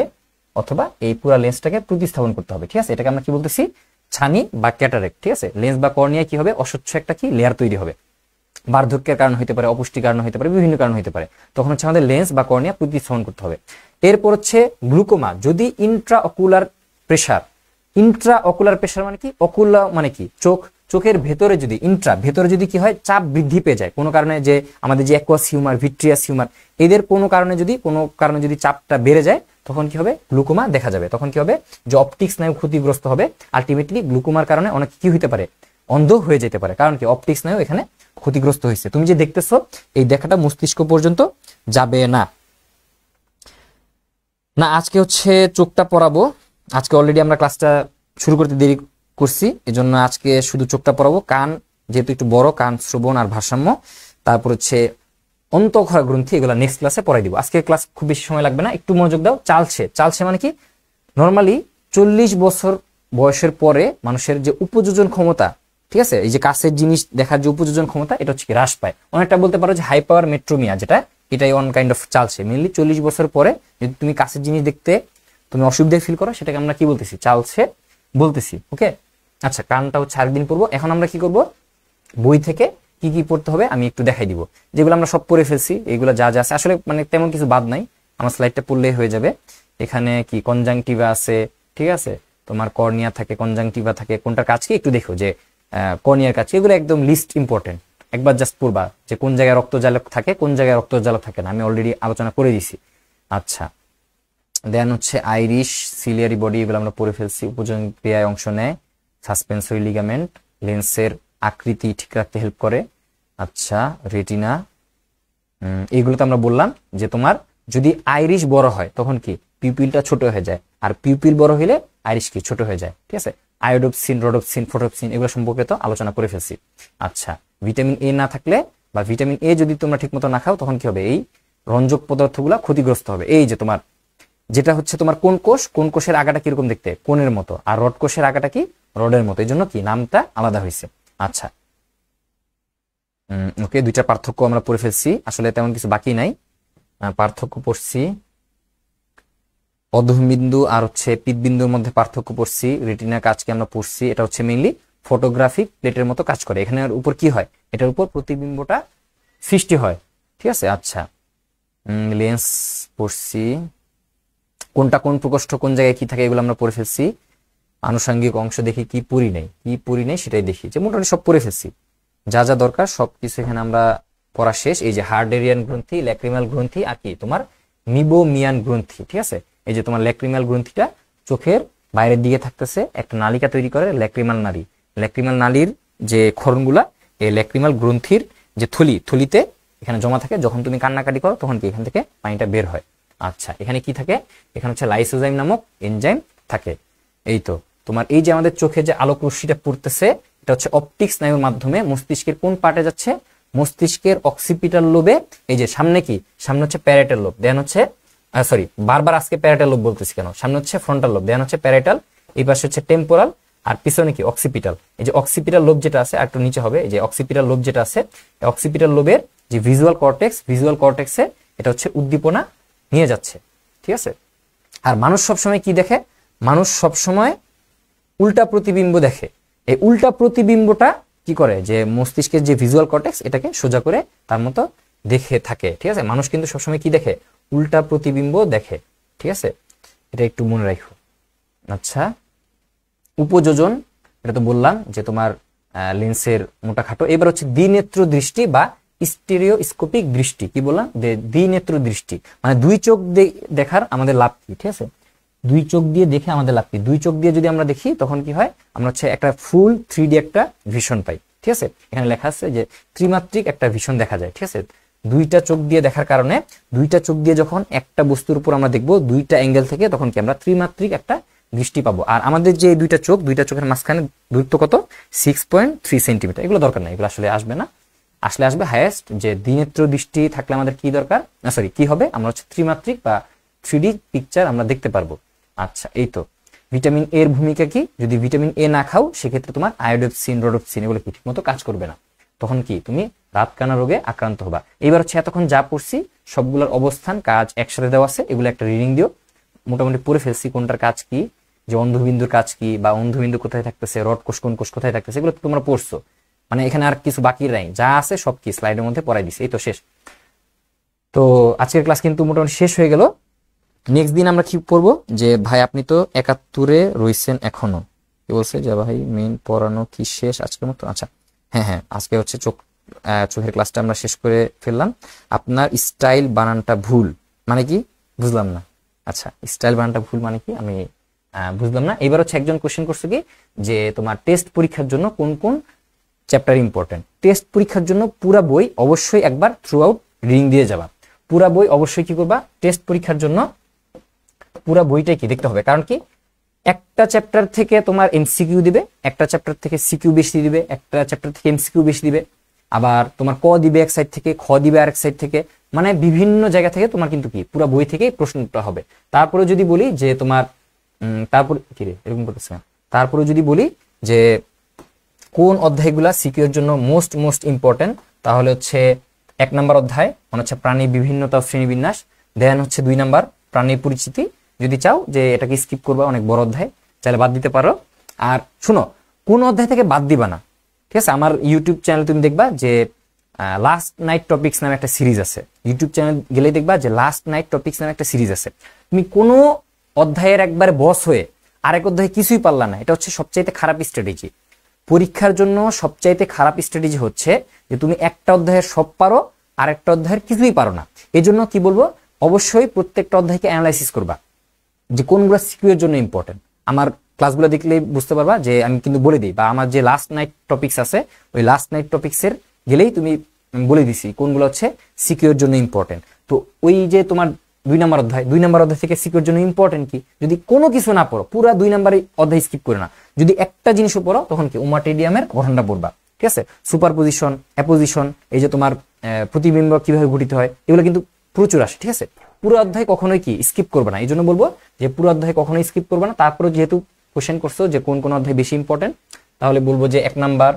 অথবা এই পুরো লেন্সটাকে প্রতিস্থাপন করতে হবে। ঠিক আছে, এটাকে আমরা কি বলতেছি? ছানি বা ক্যাটারেক্ট। ঠিক আছে, লেন্স বা কর্নিয়া কি হবে? অস্বচ্ছ একটা কি লেয়ার তৈরি হবে, বার্ধক্যের কারণ হইতে পারে, অপুষ্টির কারণ হইতে পারে, বিভিন্ন কারণ হইতে পারে। তখন হচ্ছে আমাদের লেন্স বা কর্নিয়া প্রতিস্থাপন করতে হবে। এরপর হচ্ছে গ্লুকোমা। যদি ইন্ট্রাঅকুলার প্রেসার মানে কি? অকুলা মানে কি? চোখের ভেতরে যদি ভেতরে যদি কি হয় চাপ বৃদ্ধি পেয়ে যায় কোনো কারণে, যে আমাদের যে অ্যাকুয়াস হিউমার, ভিট্রিয়াস হিউমার এদের কোনো কারণে যদি চাপটা বেড়ে যায় তখন কি হবে? গ্লুকোমা দেখা যাবে। তখন কি হবে? যে অপটিক স্নায়ু ক্ষতিগ্রস্ত হবে। আলটিমেটলি গ্লুকোমার কারণে অনেক কি হইতে পারে? অন্ধ হয়ে যেতে পারে। কারণ কি? অপটিক স্নায়ু এখানে ক্ষতিগ্রস্ত হয়েছে। তুমি যে দেখতেছো এই দেখাটা মস্তিষ্ক পর্যন্ত যাবে না। আজকে হচ্ছে চোখটা পড়াবো। আজকে অলরেডি আমরা ক্লাসটা শুরু করতে দেরি করছি, এজন্য আজকে শুধু চোখটা পড়াবো। কান যেহেতু একটু বড়, কান, শ্রবণ আর ভারসাম্য, তারপর হচ্ছে অন্তঃক্ষরা গ্রন্থি, এগুলো নেক্সট ক্লাসে পড়াই দিব। আজকে ক্লাস খুব বেশি সময় লাগবে না, একটু মনোযোগ দাও। চালছে মানে কি? নর্মালি 40 বছর বয়সের পরে মানুষের যে উপযোজন ক্ষমতা, ঠিক আছে, এই যে কাছের জিনিস দেখার যে উপযোজন ক্ষমতা, এটা হচ্ছে কি হ্রাস পায়। অনেকটা বলতে পারো যে হাইপার মেট্রোমিয়া, যেটা এটাই ওয়ান কাইন্ড অফ চালছে। মেনলি 40 বছর পরে যদি তুমি কাছের জিনিস দেখতে তুমি অসুবিধা ফিল করো, সেটাকে আমরা কি বলতেছি? চালছে বলতেছি। ওকে, আচ্ছা, কানটা হচ্ছে আরেকদিন পড়বো। এখন আমরা কি করব? বই থেকে কি কি পড়তে হবে আমি একটু দেখাই দিব। যেগুলো আমরা সব পড়ে ফেলছি, এগুলো যা যা আছে আসলে মানে তেমন কিছু বাদ নাই, আমার স্লাইডটা পড়লেই হয়ে যাবে। এখানে কি কনজাংটিভা আছে, ঠিক আছে, তোমার কর্নিয়া থাকে, কনজাংটিভা থাকে, কোনটার কাজ কি একটু দেখো, যে কর্নিয়ার কাজ, এগুলো একদম লিস্ট ইম্পর্টেন্ট, একবার জাস্ট পড়বা যে কোন জায়গায় রক্তজালক থাকে, কোন জায়গায় রক্তজালক থাকে না, আমি অলরেডি আলোচনা করে দিছি। আচ্ছা, দেন হচ্ছে আইরিশ, সিলিয়ারি বডি, এগুলো আমরা পড়ে ফেলছি। উপযোজন ক্রিয়ায় অংশ নেয়, সাসপেন্সরি লিগামেন্ট, লেন্সের আকৃতি ঠিক রাখতে হেল্প করে। আচ্ছা, রেটিনা, এইগুলো তো আমরা বললাম যে তোমার যদি আইরিশ বড় হয় তখন কি পিউপিলটা ছোট হয়ে যায়, আর পিউপিল বড় হলে আইরিশ কি ছোট হয়ে যায়, ঠিক আছে। আয়োডোপসিন, রোডোপসিন, ফটোপসিন এগুলো সম্পর্কে তো আলোচনা করে ফেলছি। আচ্ছা, ভিটামিন এ না থাকলে বা ভিটামিন এ যদি তোমরা ঠিকমতো না খাও তখন কি হবে, এই রঞ্জক পদার্থগুলো ক্ষতিগ্রস্ত হবে। এই যে তোমার যেটা হচ্ছে তোমার কোন কোষ, কোন কোষের আগাটা কিরকম দেখতে, কোণের মতো, আর রড কোষের আগাটা কি রডের মতো, এই জন্য কি নামটা আলাদা হয়েছে। আচ্ছা, ওকে, দুইটা পার্থক্য আমরা পড়ে ফেলছি, আসলে তেমন কিছু বাকি নাই। পার্থক্য পড়ছি, অধঃবিন্দু আর হচ্ছে পিত্তবিন্দুর মধ্যে পার্থক্য পড়ছি। রেটিনা কাজকে আমরা পড়ছি, এটা হচ্ছে মেইনলি ফটোগ্রাফিক প্লেটের মতো কাজ করে। এখানের উপর কি হয়, এটার উপর প্রতিবিম্বটা সৃষ্টি হয়, ঠিক আছে। আচ্ছা, লেন্স পড়ছি, কোনটা কোন প্রকোষ্ঠ কোন জায়গায় কি থাকে এগুলো আমরা পড়ে ফেলছি। আনুষঙ্গিক অংশ দেখি কি পড়ি নাই সেটাই দেখি, যে মোটামুটি সব পড়ে ফেলছি, যা যা দরকার সবকিছু এখানে আমরা পড়া শেষ। এই যে হার্ডেরিয়ান গ্রন্থি, ল্যাক্রিমাল গ্রন্থি, আর কি তোমার মিবোমিয়ান গ্রন্থি, ঠিক আছে। এই যে তোমার ল্যাক্রিমাল গ্রন্থিটা চোখের বাইরের দিকে থাকতেছে, একটা নালিকা তৈরি করে ল্যাক্রিমাল নালী। ল্যাক্রিমাল নালীর যে ক্ষরণগুলা এই ল্যাক্রিমাল গ্রন্থির যে থলিতে এখানে জমা থাকে, যখন তুমি কান্নাকাটি করো তখন কি এখান থেকে পানিটা বের হয়। আচ্ছা, এখানে কি থাকে, এখানে হচ্ছে লাইসোজাইম নামক এনজাইম থাকে। এই তো তোমার এই যে আমাদের চোখে যে আলোক রশ্মিটা পড়তেছে, এটা হচ্ছে অপটিক স্নায়ুর মাধ্যমে মস্তিষ্কের কোন পার্টে যাচ্ছে, মস্তিষ্কের অক্সিপিটাল লোবে। এই যে সামনে কি, সামনে হচ্ছে প্যারাইটাল লোব, দেন হচ্ছে বারবার আজকে প্যারাইটাল লোব বলতেছি কেন, সামনে হচ্ছে ফ্রন্টাল লোব, দেন হচ্ছে প্যারাইটাল, এই পাশে হচ্ছে টেম্পোরাল, আর পিছনে কি অক্সিপিটাল। এই যে অক্সিপিটাল লোব যেটা আছে, আর একটু নিচে হবে, এই যে অক্সিপিটাল লোব যেটা আছে, অক্সিপিটাল লোবের যে ভিজুয়াল কর্টেক্সে এটা হচ্ছে উদ্দীপনা নিয়ে যাচ্ছে, ঠিক আছে। আর মানুষ সবসময় কি দেখে, মানুষ সবসময় উল্টা প্রতিবিম্ব দেখে। এই উল্টা প্রতিবিম্বটা কি করে, যে মস্তিষ্কের যে ভিজুয়াল কর্টেক্স এটাকে সোজা করে তার মতো দেখে থাকে, ঠিক আছে। মানুষ কিন্তু সবসময় কি দেখে, উল্টা প্রতিবিম্ব দেখে, ঠিক আছে, এটা একটু মনে রাখো। আচ্ছা, উপযোজন, এটা তো বললাম যে তোমার লেন্সের মোটা খাটো। এবার হচ্ছে দ্বিনেত্র দৃষ্টি বা স্টেরিওস্কোপিক দৃষ্টি। কি বললাম, দ্বিনেত্র দৃষ্টি মানে দুই চোখ দেখার আমাদের লাভ কি, ঠিক আছে। দুই চোখ দিয়ে দেখে আমাদের লাভ কি, দুই চোখ দিয়ে যদি আমরা দেখি তখন কি হয়, আমরা হচ্ছে একটা ফুল 3D একটা ভিশন পাই, ঠিক আছে। এখানে লেখা আছে যে ত্রিমাত্রিক একটা ভিশন দেখা যায়, ঠিক আছে। দুইটা চোখ দিয়ে দেখার কারণে, দুইটা চোখ দিয়ে যখন একটা বস্তুর উপর আমরা দেখবো দুইটা অ্যাঙ্গেল থেকে, তখন কি আমরা ত্রিমাত্রিক একটা দৃষ্টি পাবো। আর আমাদের যে দুইটা চোখের মাঝখানে দূরত্ব কত, 6.3 সেন্টিমিটার। এগুলো দরকার নাই, এগুলো আসলে আসবে না, আসবে হাইয়েস্ট যে দ্বিনেত্র দৃষ্টি থাকলে আমাদের কি দরকার, কি হবে, আমরা হচ্ছে ত্রিমাত্রিক বা 3D পিকচার আমরা দেখতে পারবো। আচ্ছা, এই তো ভিটামিন এর ভূমিকা কি, যদি ভিটামিন এ না খাও সেক্ষেত্রে তোমার আয়োডোপসিন, রোডোপসিন এগুলো কি ঠিকমতো কাজ করবে না, তখন কি তুমি রাতকানা রোগে আক্রান্ত হবা। এবার হচ্ছে এতক্ষণ যা পড়ছি সবগুলোর অবস্থান কাজ একসাথে দেওয়া আছে, এগুলো একটা রিডিং দিও। মোটামুটি পড়ে ফেলছি কোনটার কাজ কি, যে অন্ধবিন্দুর কাজ কি, বা অন্ধবিন্দু কোথায় থাকতেছে, রড কোষ কোন কোষ কোথায় থাকতেছে, এগুলো তোমরা পড়ছো। মানে এখানে আর কিছু বাকি নাই, যা আছে সব কি স্লাইডের মধ্যে পড়াই দিছি, এই তো শেষ। তো আজকের ক্লাস কিন্তু মোটামুটি শেষ হয়ে গেল। নেক্সট দিন আমরা কি পড়বো, যে ভাই আপনি তো 71-এ রয়েছেন এখনো, কি বলছে যে ভাই মেইন পড়ানো কি শেষ আজকের মতো। আচ্ছা, হ্যাঁ, আজকে হচ্ছে চোখের ক্লাসটা আমরা শেষ করে ফেললাম। আপনার স্টাইল বানানটা ভুল মানে কি বুঝলাম না। আচ্ছা, স্টাইল বানানটা ভুল মানে কি আমি বুঝলাম না। এবার হচ্ছে একজন কোশ্চেন করছে কি, যে তোমার টেস্ট পরীক্ষার জন্য কোন কোন চ্যাপ্টার ইম্পর্টেন্ট। টেস্ট পরীক্ষার জন্য পুরা বই অবশ্যই একবার থ্রু আউট রিডিং দিয়ে যাবা। পুরা বই অবশ্যই কি করবা, টেস্ট পরীক্ষার জন্য পুরা বইটাই কি দেখতে হবে। কারণ কি, একটা চ্যাপ্টার থেকে তোমার এমসিকিউ দিবে, একটা চ্যাপ্টার থেকে সিকিউ বেশি দিবে, একটা চ্যাপ্টার থেকে এমসিকিউ বেশি দিবে, আবার তোমার ক দিবে এক সাইড থেকে, খ দিবে আরেক সাইড থেকে, মানে বিভিন্ন জায়গা থেকে তোমার কিন্তু কি পুরা বই থেকে প্রশ্নটা হবে। তারপরে যদি বলি যে তোমার তারপর কি রে এরকম করতেছে, তারপরে যদি বলি যে কোন অধ্যায়গুলা সিকিউর জন্য মোস্ট ইম্পর্টেন্ট, তাহলে হচ্ছে 1 নাম্বার অধ্যায় মানে হচ্ছে প্রাণী বিভিন্নতা ও শ্রেণীবিন্যাস, দেন হচ্ছে 2 নাম্বার প্রাণীর পরিচিতি। যদি চাও যে এটাকে স্কিপ করবা, অনেক বড় অধ্যায়, চাইলে বাদ দিতে পারো। আর শুনো, কোন অধ্যায় থেকে বাদ দিবা না, ঠিক আছে। আমার ইউটিউব চ্যানেল তুমি দেখবা যে লাস্ট নাইট টপিক্স নামে একটা সিরিজ আছে, ইউটিউব চ্যানেল গেলেই দেখবা যে লাস্ট নাইট টপিক্স নামে একটা সিরিজ আছে। তুমি কোনো অধ্যায়ের একবারে বস হয়ে আরেক অধ্যায়ে কিছুই পারলা না, এটা হচ্ছে সবচাইতে খারাপ স্ট্র্যাটেজি। পরীক্ষার জন্য সবচাইতে খারাপ স্ট্র্যাটেজি হচ্ছে যে তুমি একটা অধ্যায়ের সব পারো আর একটা অধ্যায়ের কিছুই পারো না। এই জন্য কি বলবো, অবশ্যই প্রত্যেকটা অধ্যায়কে অ্যানালাইসিস করবা যে কোনগুলো সিকিউ এর জন্য ইম্পর্টেন্ট। আমার ক্লাসগুলো দেখলেই বুঝতে পারবা যে আমি কিন্তু বলে দিই, বা আমার যে লাস্ট নাইট টপিকস আছে ওই লাস্ট নাইট টপিক্সের গেলেই তুমি বলে দিছি কোনগুলো হচ্ছে সিকিউ এর জন্য ইম্পর্টেন্ট। তো ওই যে তোমার 2 নম্বর অধ্যায় থেকে সিকিউর জন্য ইম্পর্টেন্ট কি, যদি কোনো কিছু না পড়ো পুরো 2 নম্বরের অধ্যায় স্কিপ করে না, যদি একটা জিনিসও পড়ো তখন কি ওমাটেডিয়ামের গঠনটা পড়বা, ঠিক আছে? সুপারপজিশন, অ্যাপোজিশন, এই যে তোমার প্রতিবিম্ব কিভাবে গঠিত হয়, এগুলো কিন্তু প্রচুর আসে, ঠিক আছে? পুরো অধ্যায় কখনোই কি স্কিপ করবে না। এই জন্য বলবো যে পুরো অধ্যায় কখনোই স্কিপ করবে না। তারপরে যেহেতু কোশ্চেন করছো যে কোন কোন অধ্যায় বেশি ইম্পর্টেন্ট, তাহলে বলবো যে 1 নাম্বার,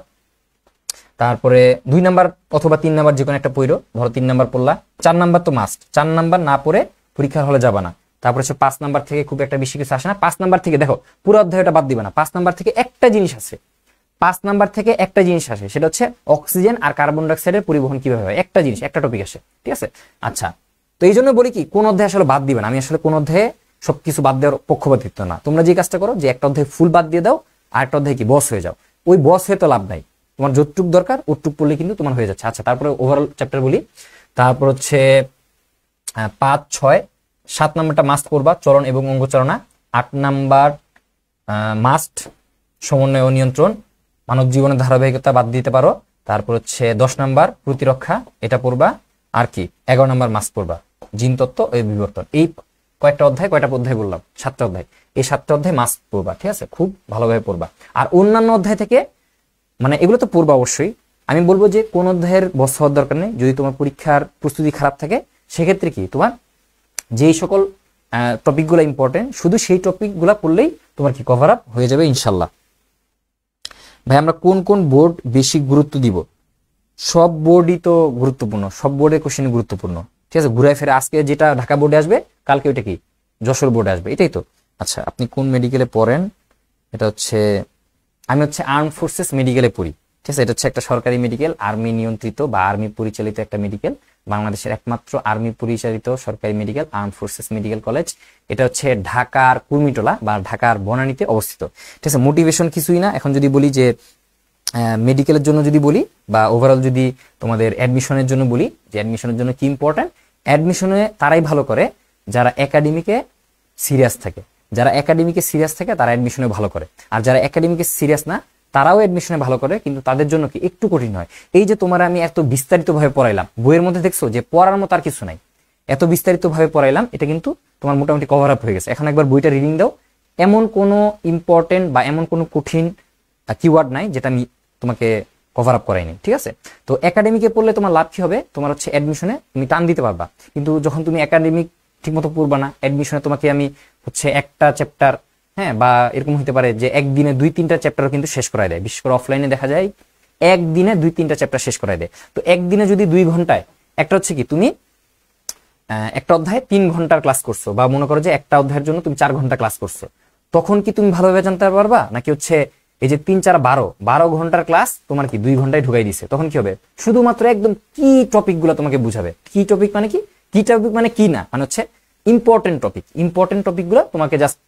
তারপরে 2 নাম্বার অথবা 3 নাম্বার যে কোনো একটা পড়ো। ধরো 3 নাম্বার পড়লা, 4 নাম্বার তো মাস্ট, 4 নাম্বার না পড়ে পরীক্ষার হলে যাবা না। তারপরে 5 নাম্বার থেকে খুব একটা বেশি কিছু আসে না। 5 নাম্বার থেকে দেখো পুরো অধ্যায়টা বাদ দিবা না, 5 নাম্বার থেকে একটা জিনিস আছে, 5 নাম্বার থেকে একটা জিনিস আসে, সেটা হচ্ছে অক্সিজেন আর কার্বন ডাইঅক্সাইডের পরিবহন কিভাবে হয়, একটা জিনিস, একটা টপিক আসে, ঠিক আছে? আচ্ছা, তো এই জন্য বলি কি কোন অধ্যায় আসলে বাদ দিবে না। আমি আসলে কোন অধ্যায়ে সবকিছু বাদ দেওয়ার পক্ষপাতিত্ব না। তোমরা যে কাজটা করো যে একটা অধ্যায় ফুল বাদ দিয়ে দাও আর একটা অধ্যায় কি বস হয়ে যাও। ওই বস হয়ে তো লাভ নাই, তোমার যতটুক দরকার ওটুক পড়লে কিন্তু তোমার হয়ে যাচ্ছে। আচ্ছা, তারপরে ওভারঅল চ্যাপ্টার বলি। তারপর হচ্ছে 5, 6, 7 নাম্বারটা মাস্ট করবা, চলন এবং অঙ্গচালনা। 8 নাম্বার মাস্ট সমন্বয় ও নিয়ন্ত্রণ, মানব জীবনের ধারাবাহিকতা বাদ দিতে পারো। তারপর হচ্ছে 10 নাম্বার প্রতিরক্ষা, এটা পড়বা। আর কি 11 নাম্বার মাস্ট পড়বা, জিন তত্ত্ব ও বিবর্তন। এই কয়টা অধ্যায় বললাম? 7টা অধ্যায়। এই 7টা অধ্যায় মাস্ট পড়বা, ঠিক আছে? খুব ভালোভাবে পড়বা। আর অন্যান্য অধ্যায় থেকে মানে এগুলো তো পড়বা অবশ্যই। আমি বলবো যে কোন অধ্যায়ের বস হওয়ার দরকার নেই। যদি তোমার পরীক্ষার প্রস্তুতি খারাপ থাকে সেক্ষেত্রে কি তোমার যেই সকল টপিকগুলো ইম্পর্টেন্ট শুধু সেই টপিকগুলো পড়লেই তোমার কি কভার আপ হয়ে যাবে ইনশাল্লাহ। ভাই আমরা কোন কোন বোর্ড বেশি গুরুত্ব দিব? সব বোর্ডই তো গুরুত্বপূর্ণ, সব বোর্ডের কোশ্চেন গুরুত্বপূর্ণ, ঠিক আছে? ঘুরায় ফেরে আজকে যেটা ঢাকা বোর্ডে আসবে কালকে ওইটা কি যশোর বোর্ডে আসবে, এটাই তো। আচ্ছা, আপনি কোন মেডিকেলে পড়েন? এটা হচ্ছে আমি হচ্ছে আর্ম ফোর্সেস মেডিকেলে পড়ি, ঠিক আছে? এটা হচ্ছে একটা সরকারি মেডিকেল, আর্মি নিয়ন্ত্রিত বা আর্মি পরিচালিত একটা মেডিকেল, বাংলাদেশের একমাত্র আর্মি পরিচালিত সরকারি medical arm forces medical college. এটা হচ্ছে ঢাকার কুর্মিটোলা বা ঢাকার বনানীতে অবস্থিত, ঠিক আছে? মোটিভেশন কিছুই না। এখন যদি বলি যে মেডিকেলের জন্য যদি বলি বা ওভারঅল যদি তোমাদের অ্যাডমিশনের জন্য বলি যে অ্যাডমিশনের জন্য কি ইম্পর্টেন্ট, অ্যাডমিশনে তারাই ভালো করে যারা একাডেমিকে সিরিয়াস থাকে। যারা একাডেমিকে সিরিয়াস থাকে তারা অ্যাডমিশনে ভালো করে, আর যারা একাডেমিকে সিরিয়াস না তারাও অ্যাডমিশনে ভালো করে, কিন্তু তাদের জন্য কি একটু কঠিন হয়। এই যে তোমার আমি এত বিস্তারিত ভাবে পড়াইলাম, বইয়ের মধ্যে দেখছো যে পড়ার মতো আর কিছু নাই, এত বিস্তারিত ভাবে পড়াইলাম, এটা কিন্তু তোমার মোটামুটি কভার আপ হয়ে গেছে। এখন একবার বইটা রিডিং দাও, এমন কোনো ইম্পর্টেন্ট বা এমন কোনো কঠিন কিওয়ার্ড নাই যেটা আমি তোমাকে কভার আপ করাইনি, ঠিক আছে? তো একাডেমিকে পড়লে তোমার লাভ কি হবে, তোমার হচ্ছে অ্যাডমিশনে তুমি টান দিতে পারবা। কিন্তু যখন তুমি একাডেমিক ঠিকমতো পড়বা না, অ্যাডমিশনে তোমাকে আমি হচ্ছে একটা চ্যাপ্টার, হ্যাঁ, বা এরকম হতে পারে যে একদিনে 2-3টা চ্যাপ্টারও কিন্তু শেষ করায় দেয়। বিশেষ করে অফলাইনে দেখা যায় একদিনে 2-3টা চ্যাপ্টার শেষ করায় দেয়। তো একদিনে যদি 2 ঘন্টায় একটা হচ্ছে কি তুমি একটা অধ্যায় 3 ঘন্টার ক্লাস করছো, বা মনে করো যে একটা অধ্যায়ের জন্য তুমি 4 ঘন্টা ক্লাস করছো, তখন কি তুমি ভালোভাবে জানতে পারবা? নাকি হচ্ছে এই যে 3, 4, 12 ঘন্টার ক্লাস তোমার কি 2 ঘন্টায় ঢুকাই দিছে, তখন কি হবে? শুধুমাত্র একদম কি টপিক গুলো তোমাকে বুঝাবে। কি টপিক মানে কি, কি টপিক মানে কি না, মানে হচ্ছে ইম্পর্টেন্ট টপিক গুলো তোমাকে জাস্ট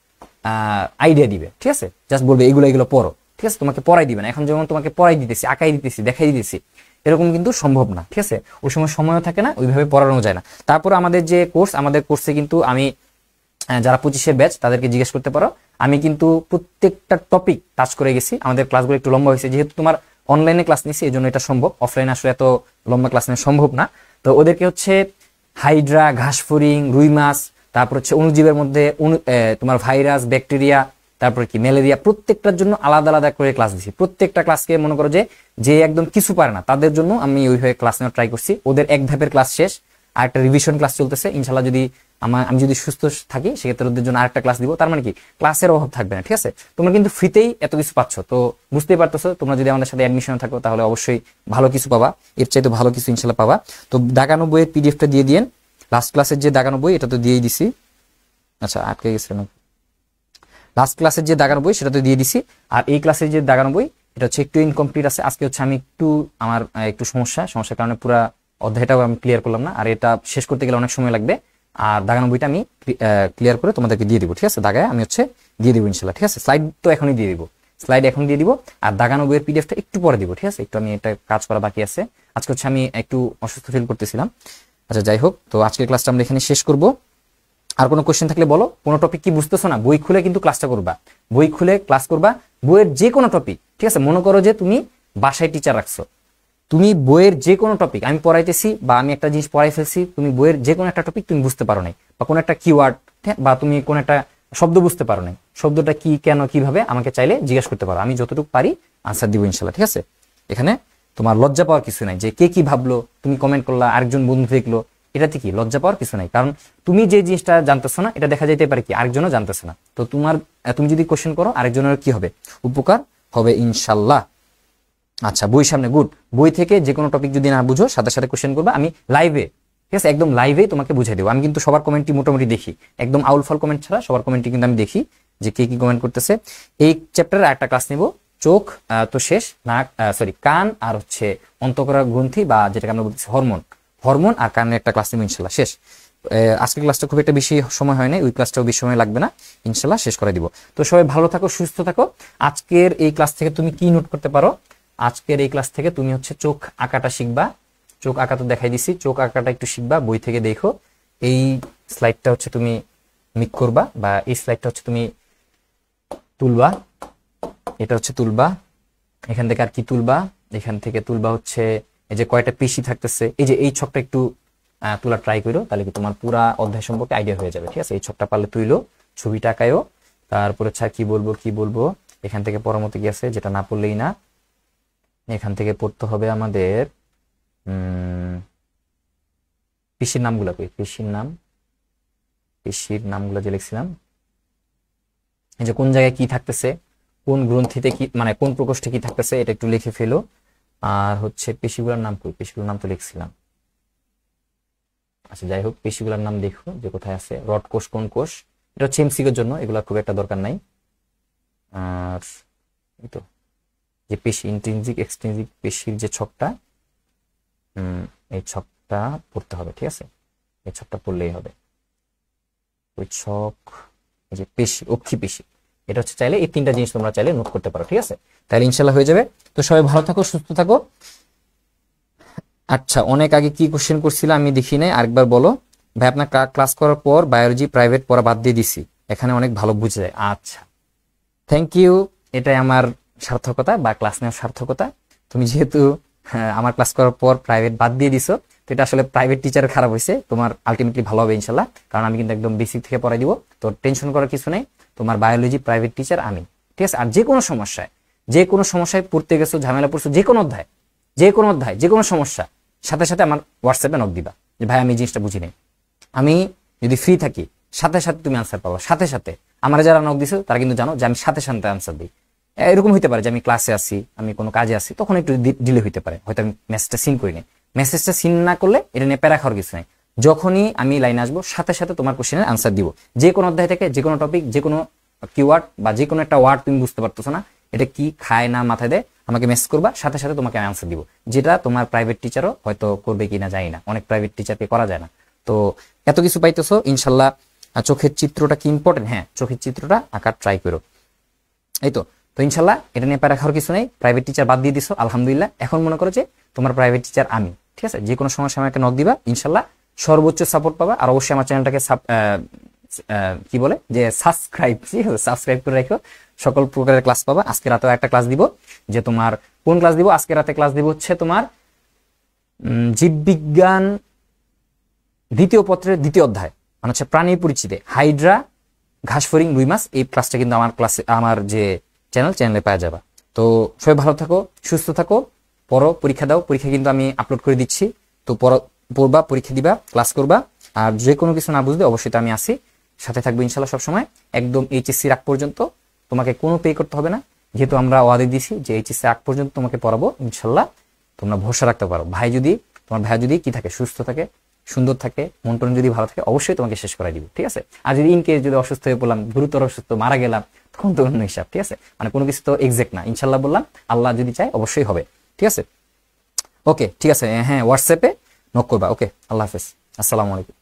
আইডিয়া দিবে, ঠিক আছে? জাস্ট বলবে এগুলো পড়ো, ঠিক আছে? তোমাকে পড়াই দিবে না। এখন যেমন তোমাকে পড়াই দিতেছি, আঁকাই দিতেছি, দেখাই দিতেছি, এরকম কিন্তু সম্ভব না, ঠিক আছে? ওই সময় সময়ও থাকে না, ওইভাবে পড়ানো যায় না। তারপর আমাদের যে কোর্স, আমাদের কোর্সে কিন্তু আমি যারা 25-এর ব্যাচ তাদেরকে জিজ্ঞেস করতে পারো, আমি কিন্তু প্রত্যেকটা টপিক টাচ করে গেছি। আমাদের ক্লাসগুলো একটু লম্বা হয়েছে, যেহেতু তোমার অনলাইনে ক্লাস নিছি এই জন্য এটা সম্ভব, অফলাইনে আসলে এত লম্বা ক্লাস নেওয়া সম্ভব না। তো ওদেরকে হচ্ছে হাইড্রা, ঘাসফড়িং, রুই মাছ, তারপর হচ্ছে অণুজীবের মধ্যে তোমার ভাইরাস, ব্যাকটেরিয়া, তারপর কি ম্যালেরিয়া, প্রত্যেকটার জন্য আলাদা আলাদা করে ক্লাস দিছি। প্রত্যেকটা ক্লাসকে মনে করো যে একদম কিছু পারে না তাদের জন্য আমি ওইভাবে ক্লাস নেওয়ার ট্রাই করছি। ওদের এক ধাপের ক্লাস শেষ, আর একটা রিভিশন ক্লাস চলতেছে। ইনশাল্লাহ যদি আমি যদি সুস্থ থাকি সেক্ষেত্রে ওদের জন্য আরেকটা ক্লাস দিব। তার মানে কি ক্লাসের অভাব থাকবে না, ঠিক আছে? তোমরা কিন্তু ফ্রিতেই এত কিছু পাচ্ছ, তো বুঝতেই পারতেছো। তোমরা যদি আমাদের সাথে অ্যাডমিশন থাকো তাহলে অবশ্যই ভালো কিছু পাবা, এর চাইতে ভালো কিছু ইনশাল্লাহ পাবা। তো দাগানো বইয়ের পিডিএফটা দিয়ে দিয়েন, লাস্ট ক্লাসের যে দাগানো বই এটা তো দিয়েই দিছি। আচ্ছা, আটকে গেছে না, লাস্ট ক্লাসের যে দাগানো বই সেটা তো দিয়ে দিছি। আর এই ক্লাসের যে দাগানো বই এটা হচ্ছে একটু ইনকমপ্লিট আছে। আজকে হচ্ছে আমি আমার একটু সমস্যার কারণে পুরো অধ্যায়টাও আমি ক্লিয়ার করলাম না, আর এটা শেষ করতে গেলে অনেক সময় লাগবে। আর দাগানো বইটা আমি ক্লিয়ার করে তোমাদেরকে দিয়ে দিব, ঠিক আছে? দাগায় আমি হচ্ছে দিয়ে দিব ইনশাল্লাহ, ঠিক আছে? স্লাইড তো এখনই দিয়ে দিব, স্লাইড এখন দিয়ে দিব, আর দাগানো বইয়ের পিডিএফটা একটু পরে দিব, ঠিক আছে? একটু আমি এটা কাজ করা বাকি আছে। আজকে হচ্ছে আমি একটু অসুস্থ ফিল করতেছিলাম। আচ্ছা যাই হোক, তো আজকের ক্লাসটা আমরা এখানে শেষ করব। আর কোনো কোশ্চেন থাকলে বলো। কোনো টপিক কি বুঝতেছো না, বই খুলে কিন্তু ক্লাসটা করবা, বই খুলে ক্লাস করবা, বইয়ের যে কোনো টপিক, ঠিক আছে? মনে করো যে তুমি বাসায় টিচার রাখছো, তুমি বইয়ের যে কোনো টপিক আমি পড়াইতেছি বা আমি একটা জিনিস পড়াই ফেলছি, তুমি বইয়ের যে কোনো একটা টপিক তুমি বুঝতে পারো নাই, বা কোনো একটা কিওয়ার্ড বা তুমি কোনো একটা শব্দ বুঝতে পারো নাই, শব্দটা কি, কেন, কিভাবে, আমাকে চাইলে জিজ্ঞেস করতে পারো, আমি যতটুকু পারি আনসার দিব ইনশাল্লাহ, ঠিক আছে? এখানে তোমার লজ্জা পাওয়ার কিছু নাই যে কে কি ভাবলো, তুমি কমেন্ট করলা, আরেকজন বন্ধু দেখলো, এটাতে কি লজ্জা পাওয়ার কিছু নাই। কারণ তুমি যে জিনিসটা জানতেছো না, এটা দেখা যাইতে পারে কি আরেকজনও জানতেছে না, তো তুমি যদি কোশ্চেন করো আরেকজনের কি হবে, উপকার হবে ইনশাল্লাহ। আচ্ছা, বই সামনে, গুড। বই থেকে যে কোনো টপিক যদি না বুঝো সাথে সাথে কোশ্চেন করবে, আমি লাইভে, ঠিক আছে, একদম লাইভেই তোমাকে বুঝিয়ে দেবো। আমি কিন্তু সবার কমেন্টই মোটামুটি দেখি, একদম আউল ফল কমেন্ট ছাড়া সবার কমেন্টই কিন্তু আমি দেখি যে কে কি কমেন্ট করতেছে। এই চ্যাপ্টারে একটা ক্লাস নিব, চোখ তো শেষ, নাক কান আর হচ্ছে অন্তঃকরা গ্রন্থি বা যেটাকে আমরা বলতেছি হরমোন আর কানের একটা ক্লাস নিব ইনশাল্লাহ, শেষ। আজকের ক্লাসটা খুব একটা বেশি সময় হয় না, ওই ক্লাসটাও বেশি সময় লাগবে না, ইনশাল্লাহ শেষ করে দিব। তো সবাই ভালো থাকো, সুস্থ থাকো। আজকের এই ক্লাস থেকে তুমি কি নোট করতে পারো, আজকের এই ক্লাস থেকে তুমি হচ্ছে চোখ আঁকাটা শিখবা, চোখ আঁকা তো দেখাই দিছি, চোখ আঁকাটা একটু শিখবা, বই থেকে দেখো। এই স্লাইডটা হচ্ছে তুমি মিক করবা, বা এই স্লাইডটা হচ্ছে তুমি তুলবা, এটা হচ্ছে তুলবা, এখান থেকে আর কি তুলবা, এখান থেকে তুলবা হচ্ছে এই যে কয়টা পেশি থাকতেছে, এই যে এই ছকটা একটু তোলা ট্রাই করো, তাহলে কি তোমার পুরা অধ্যায় সম্পর্কে আইডিয়া হয়ে যাবে, ঠিক আছে? এই ছকটা পারলে তুইলো, ছবিটা আঁকায়ও। তারপরে কি বলবো, এখান থেকে পড়ার মতো কি আছে যেটা না পড়লেই না, এখান থেকে পড়তে হবে আমাদের পেশির নামগুলা, কই পেশির নামগুলো যে লিখছিলাম, এই যে কোন জায়গায় কি থাকতেছে, কোন গ্রন্থিতে কি, মানে কোন প্রকোষ্ঠে কি থাকতেছে, এটা একটু লিখে ফেলো। আর হচ্ছে পেশিগুলোর নাম, কই পেশিগুলোর নাম তো লিখছিলাম। আচ্ছা যাই হোক, পেশিগুলোর নাম দেখো যে কোথায় আছে, রড কোষ, কোন কোষ, এটা হচ্ছে এমসিকিউর জন্য, এগুলো খুব একটা দরকার নাই। আর এই তো যে পেশি, ইন্ট্রিনজিক এক্সট্রিনজিক পেশির যে ছকটা, এই ছকটা পড়তে হবে, ঠিক আছে? এই ছকটা পড়লেই হবে, ওই ছক, এই যে পেশি, অক্ষি পেশি, এটা হচ্ছে চাইলে এই তিনটা জিনিস তোমরা চাইলে নোট করতে পারো, ঠিক আছে? তাহলে ইনশাল্লাহ হয়ে যাবে। তো সবাই ভালো থাকো, সুস্থ থাকো। আচ্ছা, অনেক আগে কি কোশ্চেন করছিল আমি দেখি নাই, আরেকবার বলো। ভাই আপনার ক্লাস করার পর বায়োলজি প্রাইভেট পড়া বাদ দিয়ে দিছি, এখানে অনেক ভালো বুঝে যায়। আচ্ছা, থ্যাংক ইউ, এটাই আমার সার্থকতা বা ক্লাস নেওয়ার সার্থকতা। তুমি যেহেতু আমার ক্লাস করার পর প্রাইভেট বাদ দিয়ে দিছো, তো এটা আসলে প্রাইভেট টিচার খারাপ হয়েছে, তোমার আলটিমেটলি ভালো হবে ইনশাল্লাহ, কারণ আমি কিন্তু একদম বেসিক থেকে পড়াই দিব, তো টেনশন করার কিছু নেই। তোমার বায়োলজি প্রাইভেট টিচার আমি, ঠিক আছে? আর যে কোনো সমস্যায় পড়তে গেছো, ঝামেলা পড়ছো, যে কোনো অধ্যায়, যে কোনো সমস্যা, সাথে সাথে আমার হোয়াটসঅ্যাপে নক দিবা যে ভাই আমি এই জিনিসটা বুঝি নাই। আমি যদি ফ্রি থাকি, সাথে সাথে তুমি আনসার পাবা, সাথে সাথে। আমার যারা নক দিছো তারা কিন্তু জানো যে আমি সাথে সাথে আনসার দিই। এরকম হইতে পারে যে আমি ক্লাসে আসি, আমি কোনো কাজে আসি, তখন একটু ডিলে হইতে পারে, হয়তো আমি মেসেজটা সিন করি নাই। মেসেজটা সিন না করলে এটা নিয়ে প্যারা খাওয়ার কিছু নাই, যখনই আমি লাইনে আসবো সাথে সাথে তোমার কোশ্চেনের আনসার দিব। যে কোনো অধ্যায় থেকে, যে কোনো টপিক, যে কোনো কিওয়ার্ড বা যে কোনো একটা ওয়ার্ড তুমি বুঝতে পারতেছো না, এটা কি খায় না মাথায় দেয়, আমাকে মেসেজ করবা, সাথে সাথে তোমাকে আমি আনসার দিব, যেটা তোমার প্রাইভেট টিচারও হয়তো করবে কিনা জানি না, অনেক প্রাইভেট টিচারকে করা যায় না। তো এত কিছু পাইতেছো ইনশাল্লাহ। চোখের চিত্রটা কি ইম্পর্টেন্ট? হ্যাঁ, চোখের চিত্রটা আঁকার ট্রাই করো। এই তো ইনশাল্লাহ এটা নিয়ে প্যারা খাওয়ার কিছু নেই। প্রাইভেট টিচার বাদ দিয়ে দিছো, আলহামদুলিল্লাহ। এখন মনে করো যে তোমার প্রাইভেট টিচার আমি, ঠিক আছে? যে কোনো সমস্যা আমাকে নক দিবা, ইনশাল্লাহ সর্বোচ্চ সাপোর্ট পাবা। আর অবশ্যই আমার চ্যানেলটাকে কি বলে যে সাবস্ক্রাইব করে রাখো, সকল প্রকারের ক্লাস পাবা। আজকে রাতেও একটা ক্লাস দিব, যে তোমার কোন ক্লাস দিব, আজকে রাতে ক্লাস দিব হচ্ছে তোমার জীববিজ্ঞান দ্বিতীয় পত্রের দ্বিতীয় অধ্যায়, মানে হচ্ছে প্রাণী পরিচিতি, হাইড্রা, ঘাসফড়িং, রুই মাছ। এই ক্লাসটা কিন্তু আমার ক্লাসে, আমার যে চ্যানেলে পাওয়া যাবে। তো সবাই ভালো থাকো, সুস্থ থাকো, পড়ো, পরীক্ষা দাও। পরীক্ষা কিন্তু আমি আপলোড করে দিচ্ছি, তো পড়বা, পরীক্ষা দিবা, ক্লাস করবা। আর যে কোনো কিছু না বুঝলে অবশ্যই তো আমি আসি, সাথে থাকবো ইনশাল্লাহ সবসময়, একদম এইচএসসি আগ পর্যন্ত। তোমাকে কোনো পে করতে হবে না, যেহেতু আমরা ওয়াদা দিছি যে এইচএসসি আগ পর্যন্ত তোমাকে পড়াবো ইনশাল্লাহ। তোমরা ভরসা রাখতে পারো। তোমার ভাই যদি কি থাকে, সুস্থ থাকে, সুন্দর থাকে, মন টন যদি ভালো থাকে, অবশ্যই তোমাকে শেষ করাই দিব, ঠিক আছে? আর যদি ইন কেস যদি অসুস্থ হয়ে পড়লাম, গুরুতর অসুস্থ, মারা গেলাম, তখন তো অন্য হিসাব, ঠিক আছে? মানে কোনো কিছু তো এক্সাক্ট না, ইনশাল্লাহ বললাম, আল্লাহ যদি চায় অবশ্যই হবে, ঠিক আছে? ওকে, ঠিক আছে, হ্যাঁ, হোয়াটসঅ্যাপে নক করবা। ওকে, আল্লাহ হাফেজ, আসসালামু আলাইকুম।